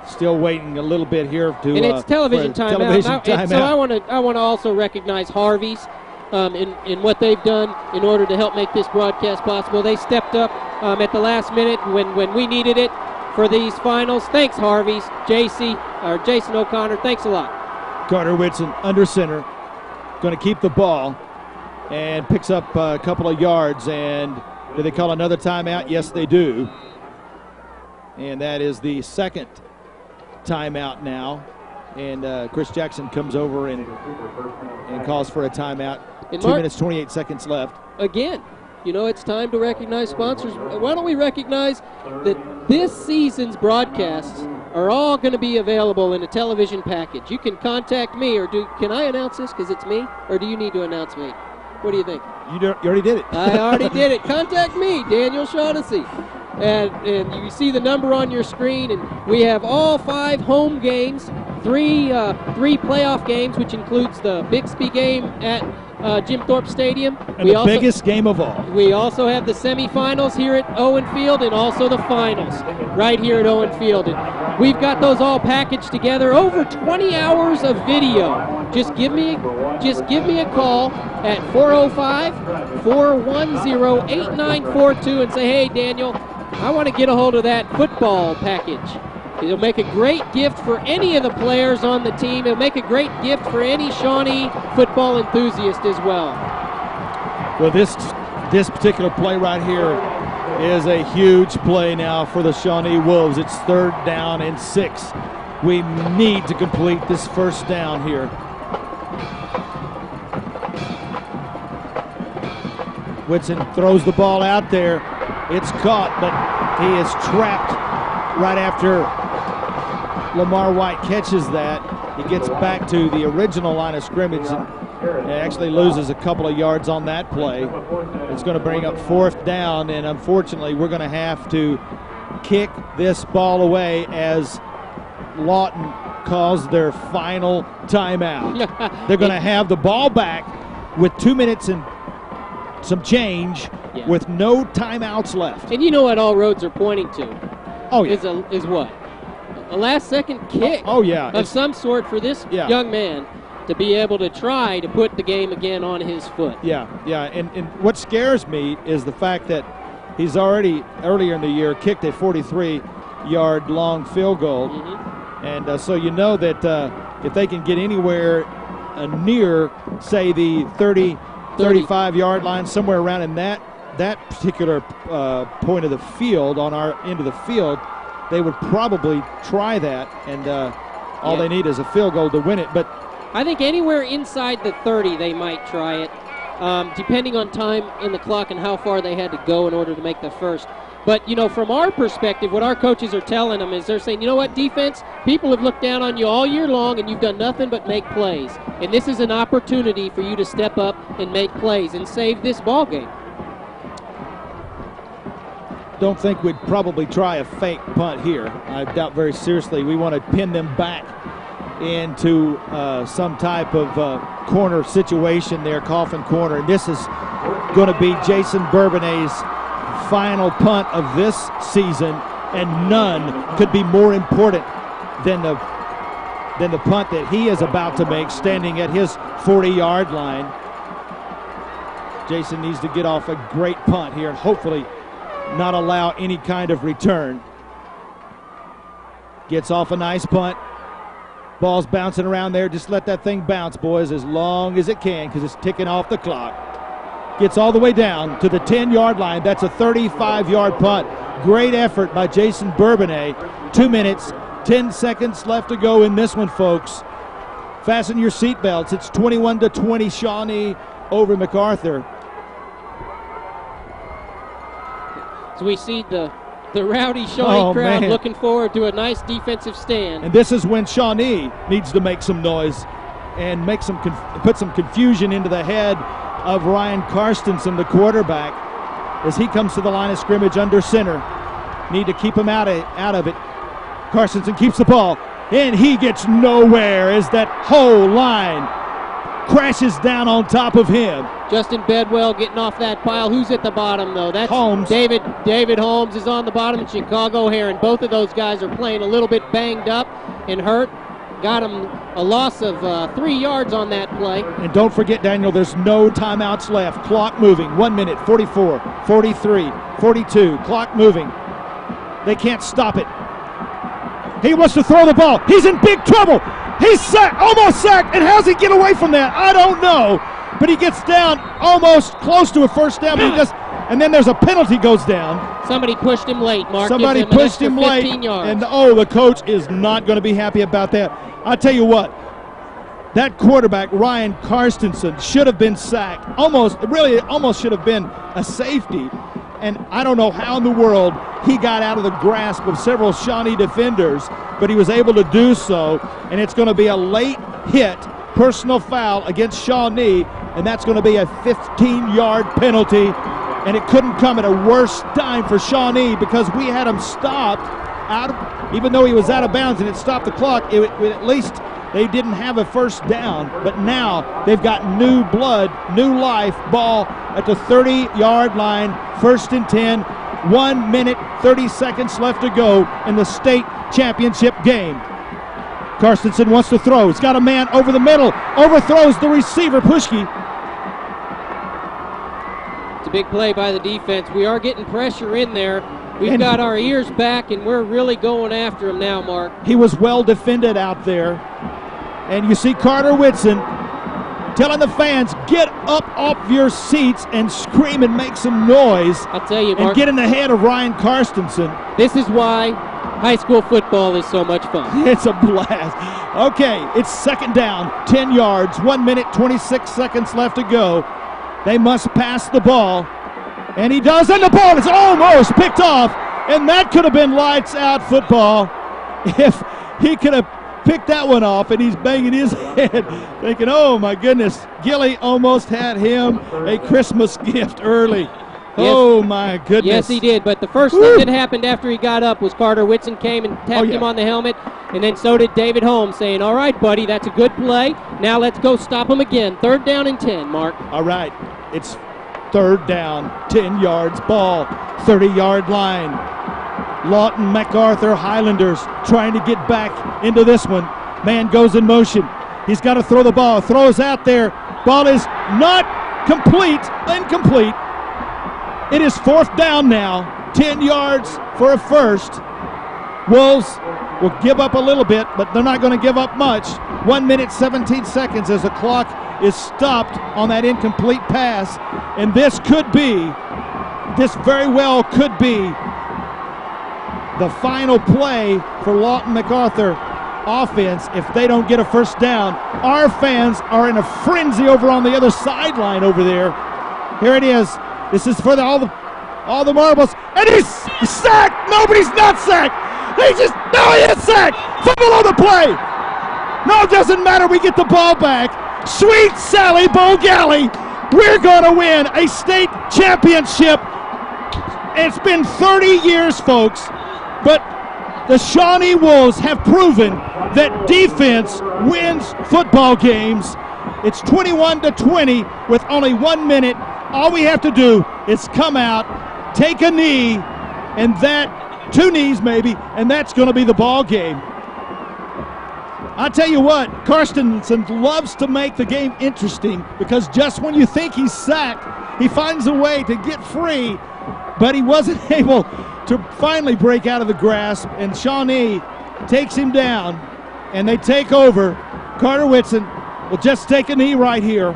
Still waiting a little bit here to. And it's television timeout. So I want to also recognize Harvey's in what they've done in order to help make this broadcast possible. They stepped up at the last minute when we needed it for these finals. Thanks, Harvey's. Jason O'Connor, thanks a lot. Carter Whitson under center, going to keep the ball and picks up a couple of yards. And do they call another timeout? Yes, they do. And that is the 2nd timeout now. And Chris Jackson comes over and calls for a timeout. 2 minutes, 28 seconds left. Again, it's time to recognize sponsors. Why don't we recognize that this season's broadcasts are all going to be available in a television package. You can contact me, or can I announce this because it's me, or do you need to announce me? What do you think? You already did it. I already did it. Contact me, Daniel Shaughnessy. And you see the number on your screen, and we have all 5 home games, 3 playoff games, which includes the Bixby game at Jim Thorpe Stadium. And the biggest game of all. We also have the semifinals here at Owen Field, and also the finals right here at Owen Field. And we've got those all packaged together. Over 20 hours of video. Just give me a call at 405-410-8942 and say, hey, Daniel, I want to get a hold of that football package. It'll make a great gift for any of the players on the team. It'll make a great gift for any Shawnee football enthusiast as well. Well, this particular play right here is a huge play now for the Shawnee Wolves. It's 3rd down and 6. We need to complete this 1st down here. Whitson throws the ball out there. It's caught, but he is trapped right after Lamar White catches that. He gets back to the original line of scrimmage and actually loses a couple of yards on that play. It's going to bring up 4th down, and unfortunately we're going to have to kick this ball away as Lawton calls their final timeout. They're going to have the ball back with 2 minutes and some change, with no timeouts left. And you know what all roads are pointing to? Oh, yeah. Is what? A last-second kick of some sort for this young man to be able to try to put the game again on his foot. Yeah. And what scares me is the fact that he's already, earlier in the year, kicked a 43-yard long field goal. Mm-hmm. And so you know that if they can get anywhere near, say, the 30, 35-yard line, somewhere around in that particular point of the field, on our end of the field, they would probably try that, and all they need is a field goal to win it. But I think anywhere inside the 30 they might try it, depending on time in the clock and how far they had to go in order to make the first. But, you know, from our perspective, what our coaches are telling them is they're saying, you know what, defense, people have looked down on you all year long and you've done nothing but make plays. And this is an opportunity for you to step up and make plays and save this ball game. don't think we'd probably try a fake punt here. I doubt very seriously. We want to pin them back into some type of corner situation there, coffin corner. And this is going to be Jason Bourbonnet's final punt of this season, and none could be more important than the punt that he is about to make, standing at his 40-yard line. Jason needs to get off a great punt here and hopefully not allow any kind of return. Gets off a nice punt. Ball's bouncing around there. Just let that thing bounce, boys, as long as it can, because it's ticking off the clock. Gets all the way down to the 10-yard line. That's a 35-yard punt. Great effort by Jason Bourbonnet. 2 minutes, 10 seconds left to go in this one, folks. Fasten your seatbelts. It's 21-20 Shawnee over MacArthur. So we see the rowdy Shawnee crowd looking forward to a nice defensive stand. And this is when Shawnee needs to make some noise and make some put some confusion into the head of Ryan Karstensen, the quarterback, as he comes to the line of scrimmage under center. Need to keep him out of it. Karstensen keeps the ball, and he gets nowhere as that whole line crashes down on top of him. Justin Bedwell getting off that pile. Who's at the bottom, though? That's Holmes. David Holmes is on the bottom, and Chicago Heron. Both of those guys are playing a little bit banged up and hurt. Got him a loss of 3 yards on that play. And don't forget, Daniel, there's no timeouts left. Clock moving. 1 minute, 44, 43, 42. Clock moving. They can't stop it. He wants to throw the ball. He's in big trouble. He's sacked, almost sacked, and how's he get away from that? I don't know. But he gets down almost close to a first down, but and then there's a penalty goes down. Somebody pushed him late, Mark. Somebody pushed him late, yards. and the coach is not going to be happy about that. I'll tell you what, that quarterback, Ryan Karstensen, should have been sacked. Almost should have been a safety. And I don't know how in the world he got out of the grasp of several Shawnee defenders, but he was able to do so, and it's going to be a late hit, personal foul against Shawnee, and that's going to be a 15-yard penalty, and it couldn't come at a worse time for Shawnee because we had him stopped, even though he was out of bounds and it stopped the clock. At least they didn't have a first down, but now they've got new blood, new life. Ball at the 30-yard line, 1st and 10, 1 minute, 30 seconds left to go in the state championship game. Karstensen wants to throw. He's got a man over the middle, overthrows the receiver, Pushki. It's a big play by the defense. We are getting pressure in there. We've got our ears back, and we're really going after him now, Mark. He was well defended out there. And you see Carter Whitson telling the fans, get up off your seats and scream and make some noise. I'll tell you, Mark, and get in the head of Ryan Karstensen. This is why high school football is so much fun. It's a blast. Okay, it's 2nd down, 10 yards, 1 minute, 26 seconds left to go. They must pass the ball. And he does, and the ball is almost picked off. And that could have been lights out football if he could have picked that one off, and he's banging his head thinking, oh my goodness, Gilly almost had him a Christmas gift early. Yes. Oh my goodness. Yes, he did, but the first thing that happened after he got up was Carter Whitson came and tapped him on the helmet, and then so did David Holmes, saying, all right, buddy, that's a good play. Now let's go stop him again. 3rd down and 10, Mark. All right, it's 3rd down, 10 yards, ball, 30-yard line. Lawton, MacArthur, Highlanders trying to get back into this one. Man goes in motion. He's got to throw the ball. Throws out there. Ball is not complete. Incomplete. It is 4th down now. 10 yards for a first. Wolves will give up a little bit, but they're not going to give up much. 1 minute, 17 seconds as the clock is stopped on that incomplete pass. And this very well could be the final play for Lawton MacArthur offense if they don't get a first down. Our fans are in a frenzy over on the other sideline over there. Here it is. This is for all the marbles. And he's sacked. Nobody's not sacked. He is sacked. Fumble on the play. No, it doesn't matter. We get the ball back. Sweet Sally Bogally. We're going to win a state championship. It's been 30 years, folks, but the Shawnee Wolves have proven that defense wins football games. It's 21-20 with only 1 minute. All we have to do is come out, take a knee, and two knees maybe, and that's going to be the ball game. I tell you what, Karstensen loves to make the game interesting because just when you think he's sacked, he finds a way to get free, but he wasn't able to finally break out of the grasp, and Shawnee takes him down, and they take over. Carter Whitson will just take a knee right here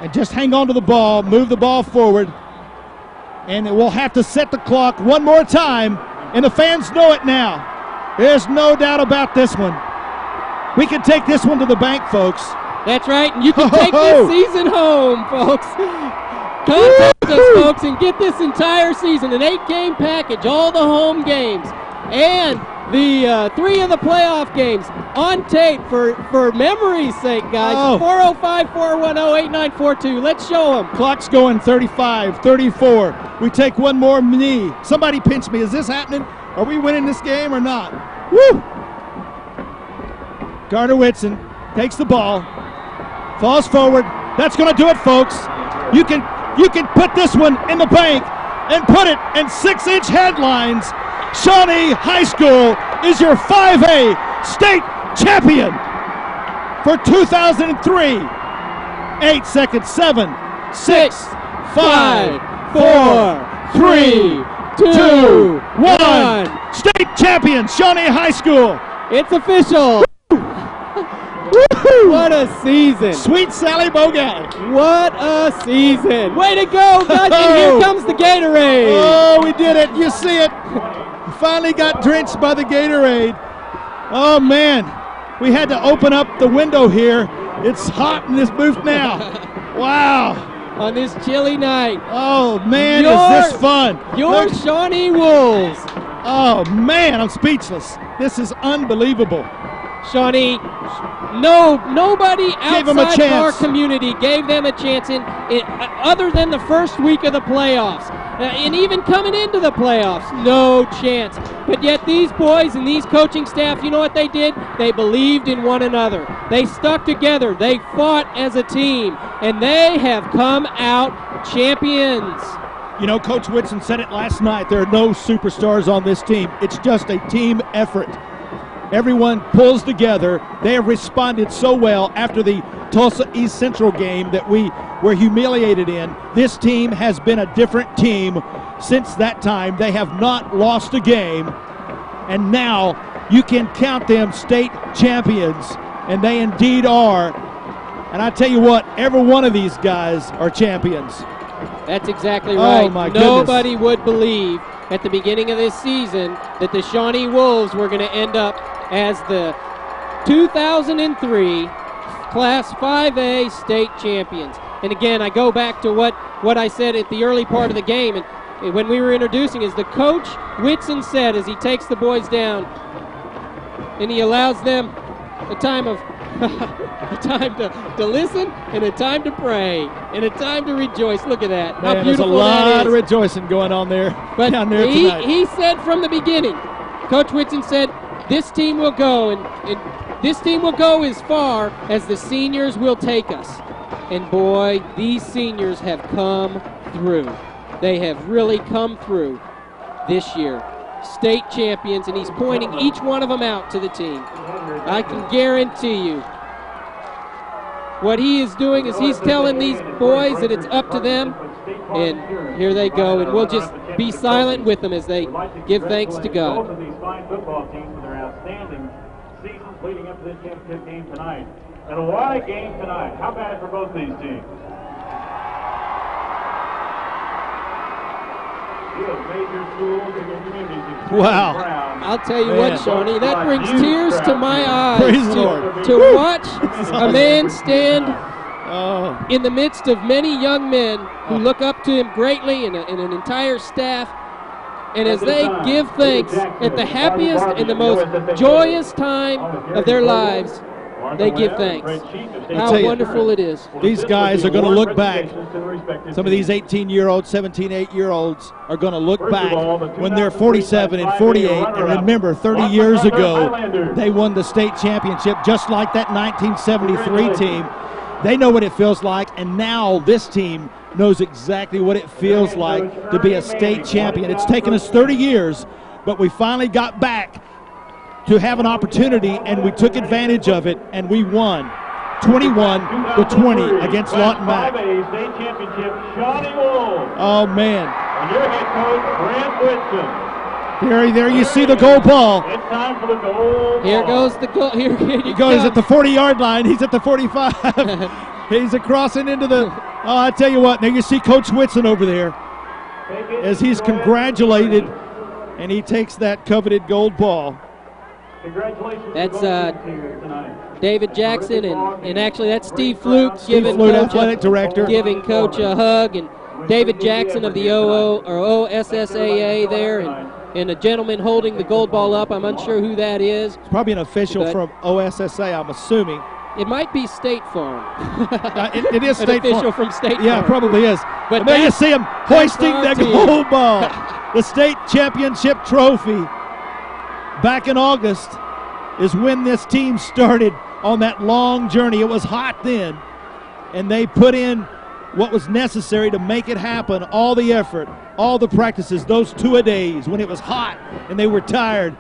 and just hang on to the ball, move the ball forward, and it will have to set the clock one more time, and the fans know it now. There's no doubt about this one. We can take this one to the bank, folks. That's right, and you can take this season home, folks. Contact us, folks, and get this entire season, an 8-game package, all the home games, and the 3 of the playoff games on tape for memory's sake, guys. 405-410-8942. Let's show them. Clock's going 35, 34. We take one more knee. Somebody pinch me. Is this happening? Are we winning this game or not? Woo! Carter Whitson takes the ball, falls forward. That's going to do it, folks. You can put this one in the bank and put it in 6-inch headlines. Shawnee High School is your 5A state champion for 2003. 8 seconds, 7, 6, 5, 4, 3, 2, 1. State champion, Shawnee High School. It's official. What a season. Sweet Sally Bogally. What a season. Way to go, guys. And here comes the Gatorade. Oh, we did it. You see it. We finally got drenched by the Gatorade. Oh, man. We had to open up the window here. It's hot in this booth now. Wow. On this chilly night. Oh, man, is this fun. Your Shawnee Wolves. Oh, man, I'm speechless. This is unbelievable. Shawnee, nobody outside of our community gave them a chance other than the first week of the playoffs. And even coming into the playoffs, no chance. But yet these boys and these coaching staff, you know what they did? They believed in one another. They stuck together. They fought as a team. And they have come out champions. You know, Coach Whitson said it last night. There are no superstars on this team. It's just a team effort. Everyone pulls together. They have responded so well after the Tulsa East Central game that we were humiliated in. This team has been a different team since that time. They have not lost a game, and now you can count them state champions, and they indeed are. And I tell you what, every one of these guys are champions. That's exactly right. Oh, my goodness. Nobody would believe at the beginning of this season that the Shawnee Wolves were going to end up as the 2003 Class 5A state champions. And again, I go back to what I said at the early part of the game, and when we were introducing, is the coach Whitson said as he takes the boys down and he allows them a time of a time to listen and a time to pray and a time to rejoice. Look at that. How Man, beautiful there's a lot that is. of rejoicing going on there. But down there tonight. he said from the beginning, Coach Whitson said, this team will go, and this team will go as far as the seniors will take us. And boy, these seniors have come through. They have really come through this year. State champions, and he's pointing each one of them out to the team. I can guarantee you what he is doing is he's telling these boys that it's up to them, and here they go, and we'll just be silent with them as they give thanks to God. to the championship game tonight. And what a game tonight. How bad for both these teams? Wow. I'll tell you what, Shawnee, that brings tears to my eyes Praise the Lord. to watch a man stand in the midst of many young men who look up to him greatly and an entire staff. And as they give thanks at the happiest and the most joyous time of their lives, they give thanks. How wonderful it is. These guys are going to look back. Some of these 18-year-olds, 17, 8-year-olds are going to look back when they're 47 and 48 and remember 30 years ago they won the state championship just like that 1973 team. They know what it feels like, and now this team knows exactly what it feels like to be a state champion. It's taken us 30 years, but we finally got back to have an opportunity, and we took advantage of it, and we won 21-20 against Lawton Mac. State championship, Shawnee Wolves. Oh, man. And your head coach, Brent Whitson. There you see the goal ball. It's time for the goal. Here goes the goal. Here He goes at the 40-yard line. He's at the 45. He's crossing into the – oh, I tell you what, now you see Coach Whitson over there as he's congratulated, and he takes that coveted gold ball. Congratulations. That's David Jackson, and actually that's Steve Fluke giving Fluke, Coach athletic director, giving Coach a hug, and David Jackson of the OSSAA there, and a gentleman holding the gold ball up. I'm unsure who that is. It's probably an official from OSSA, I'm assuming. It might be State Farm. It is State An official Farm. from State Farm. Yeah, it probably is. But there you see him hoisting the gold ball, the state championship trophy. Back in August is when this team started on that long journey. It was hot then, and they put in what was necessary to make it happen, all the effort, all the practices, those 2-a-days when it was hot and they were tired,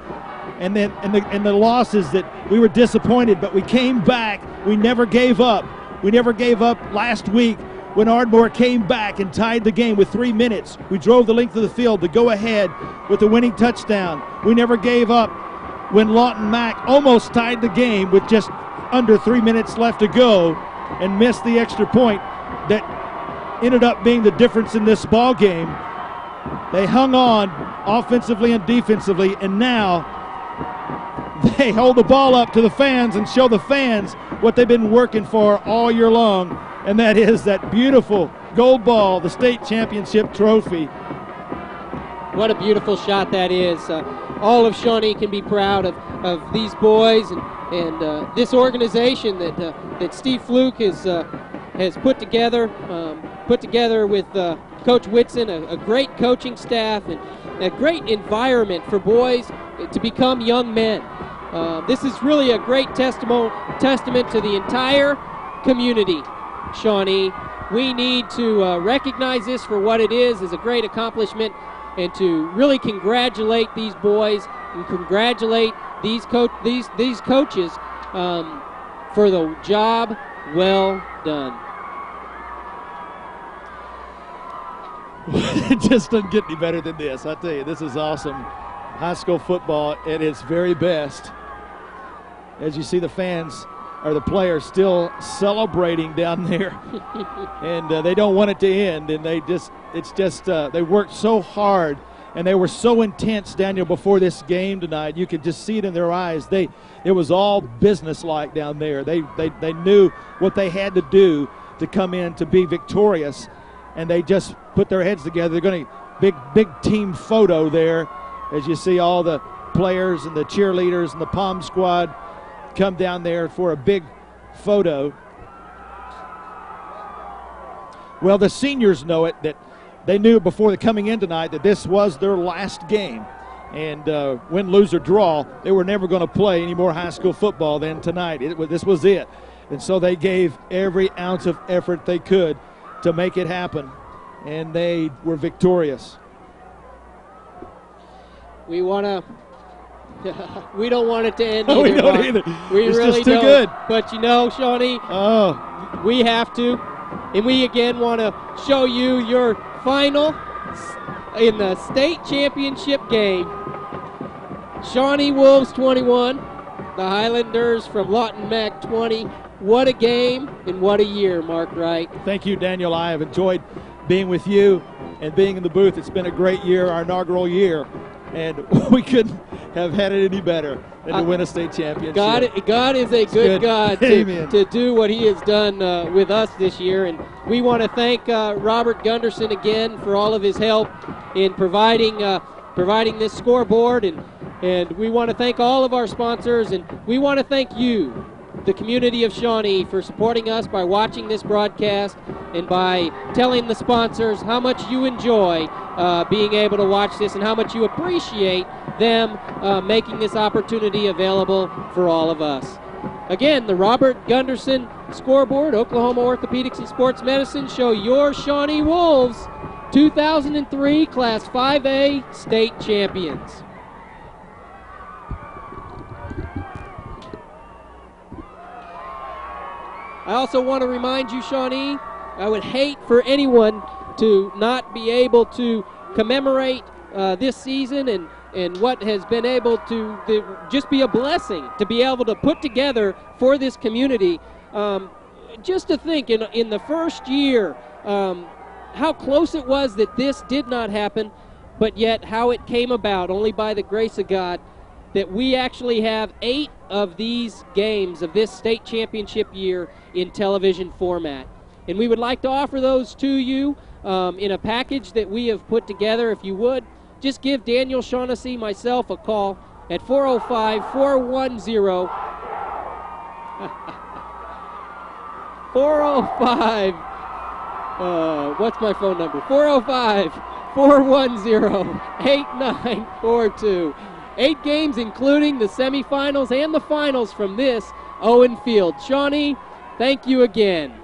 and then and the losses that we were disappointed, but we came back. We never gave up. We never gave up last week when Ardmore came back and tied the game with 3 minutes. We drove the length of the field to go ahead with the winning touchdown. We never gave up when Lawton Mac almost tied the game with just under 3 minutes left to go and missed the extra point that ended up being the difference in this ball game. They hung on offensively and defensively, and now they hold the ball up to the fans and show the fans what they've been working for all year long, and that is that beautiful gold ball, the state championship trophy. What a beautiful shot that is. All of Shawnee can be proud of these boys and this organization that Steve Fluke has put together with Coach Whitson, a great coaching staff and a great environment for boys to become young men. This is really a great testament to the entire community, Shawnee. We need to recognize this for what it is as a great accomplishment, and to really congratulate these boys and congratulate these coaches for the job well done. It just doesn't get any better than this. I tell you, this is awesome. High school football at its very best. As you see the fans or the players still celebrating down there, and they don't want it to end. And they worked so hard, and they were so intense, Daniel, before this game tonight. You could just see it in their eyes. It was all business-like down there. They knew what they had to do to come in to be victorious, and they just put their heads together. They're going to big team photo there, as you see all the players and the cheerleaders and the Palm Squad come down there for a big photo. Well, the seniors know it, that they knew before coming in tonight that this was their last game. And win, lose, or draw, they were never going to play any more high school football than tonight. This was it. And so they gave every ounce of effort they could to make it happen, and they were victorious. We don't want it to end No, either. we don't either. We it's really just too don't. good. But you know, Shawnee, we have to. And we again want to show you your final in the state championship game. Shawnee Wolves 21, the Highlanders from Lawton Mac 20. What a game and what a year, Mark Wright. Thank you, Daniel. I have enjoyed being with you and being in the booth. It's been a great year, our inaugural year, and we couldn't have had it any better than to win a state championship. God is a good God to do what he has done with us this year, and we want to thank Robert Gunderson again for all of his help in providing this scoreboard, and we want to thank all of our sponsors, and we want to thank you, the community of Shawnee, for supporting us by watching this broadcast and by telling the sponsors how much you enjoy being able to watch this and how much you appreciate them making this opportunity available for all of us. Again, the Robert Gunderson Scoreboard, Oklahoma Orthopedics and Sports Medicine, show your Shawnee Wolves 2003 Class 5A state champions. I also want to remind you, Shawnee, I would hate for anyone to not be able to commemorate this season and what has been able to just be a blessing to be able to put together for this community. Just to think in the first year how close it was that this did not happen, but yet how it came about only by the grace of God, that we actually have 8 of these games of this state championship year in television format. And we would like to offer those to you in a package that we have put together. If you would, just give Daniel Shaughnessy, myself, a call at 405-410 what's my phone number? 405-410-8942. 8 games, including the semifinals and the finals from this Owen Field. Shawnee, thank you again.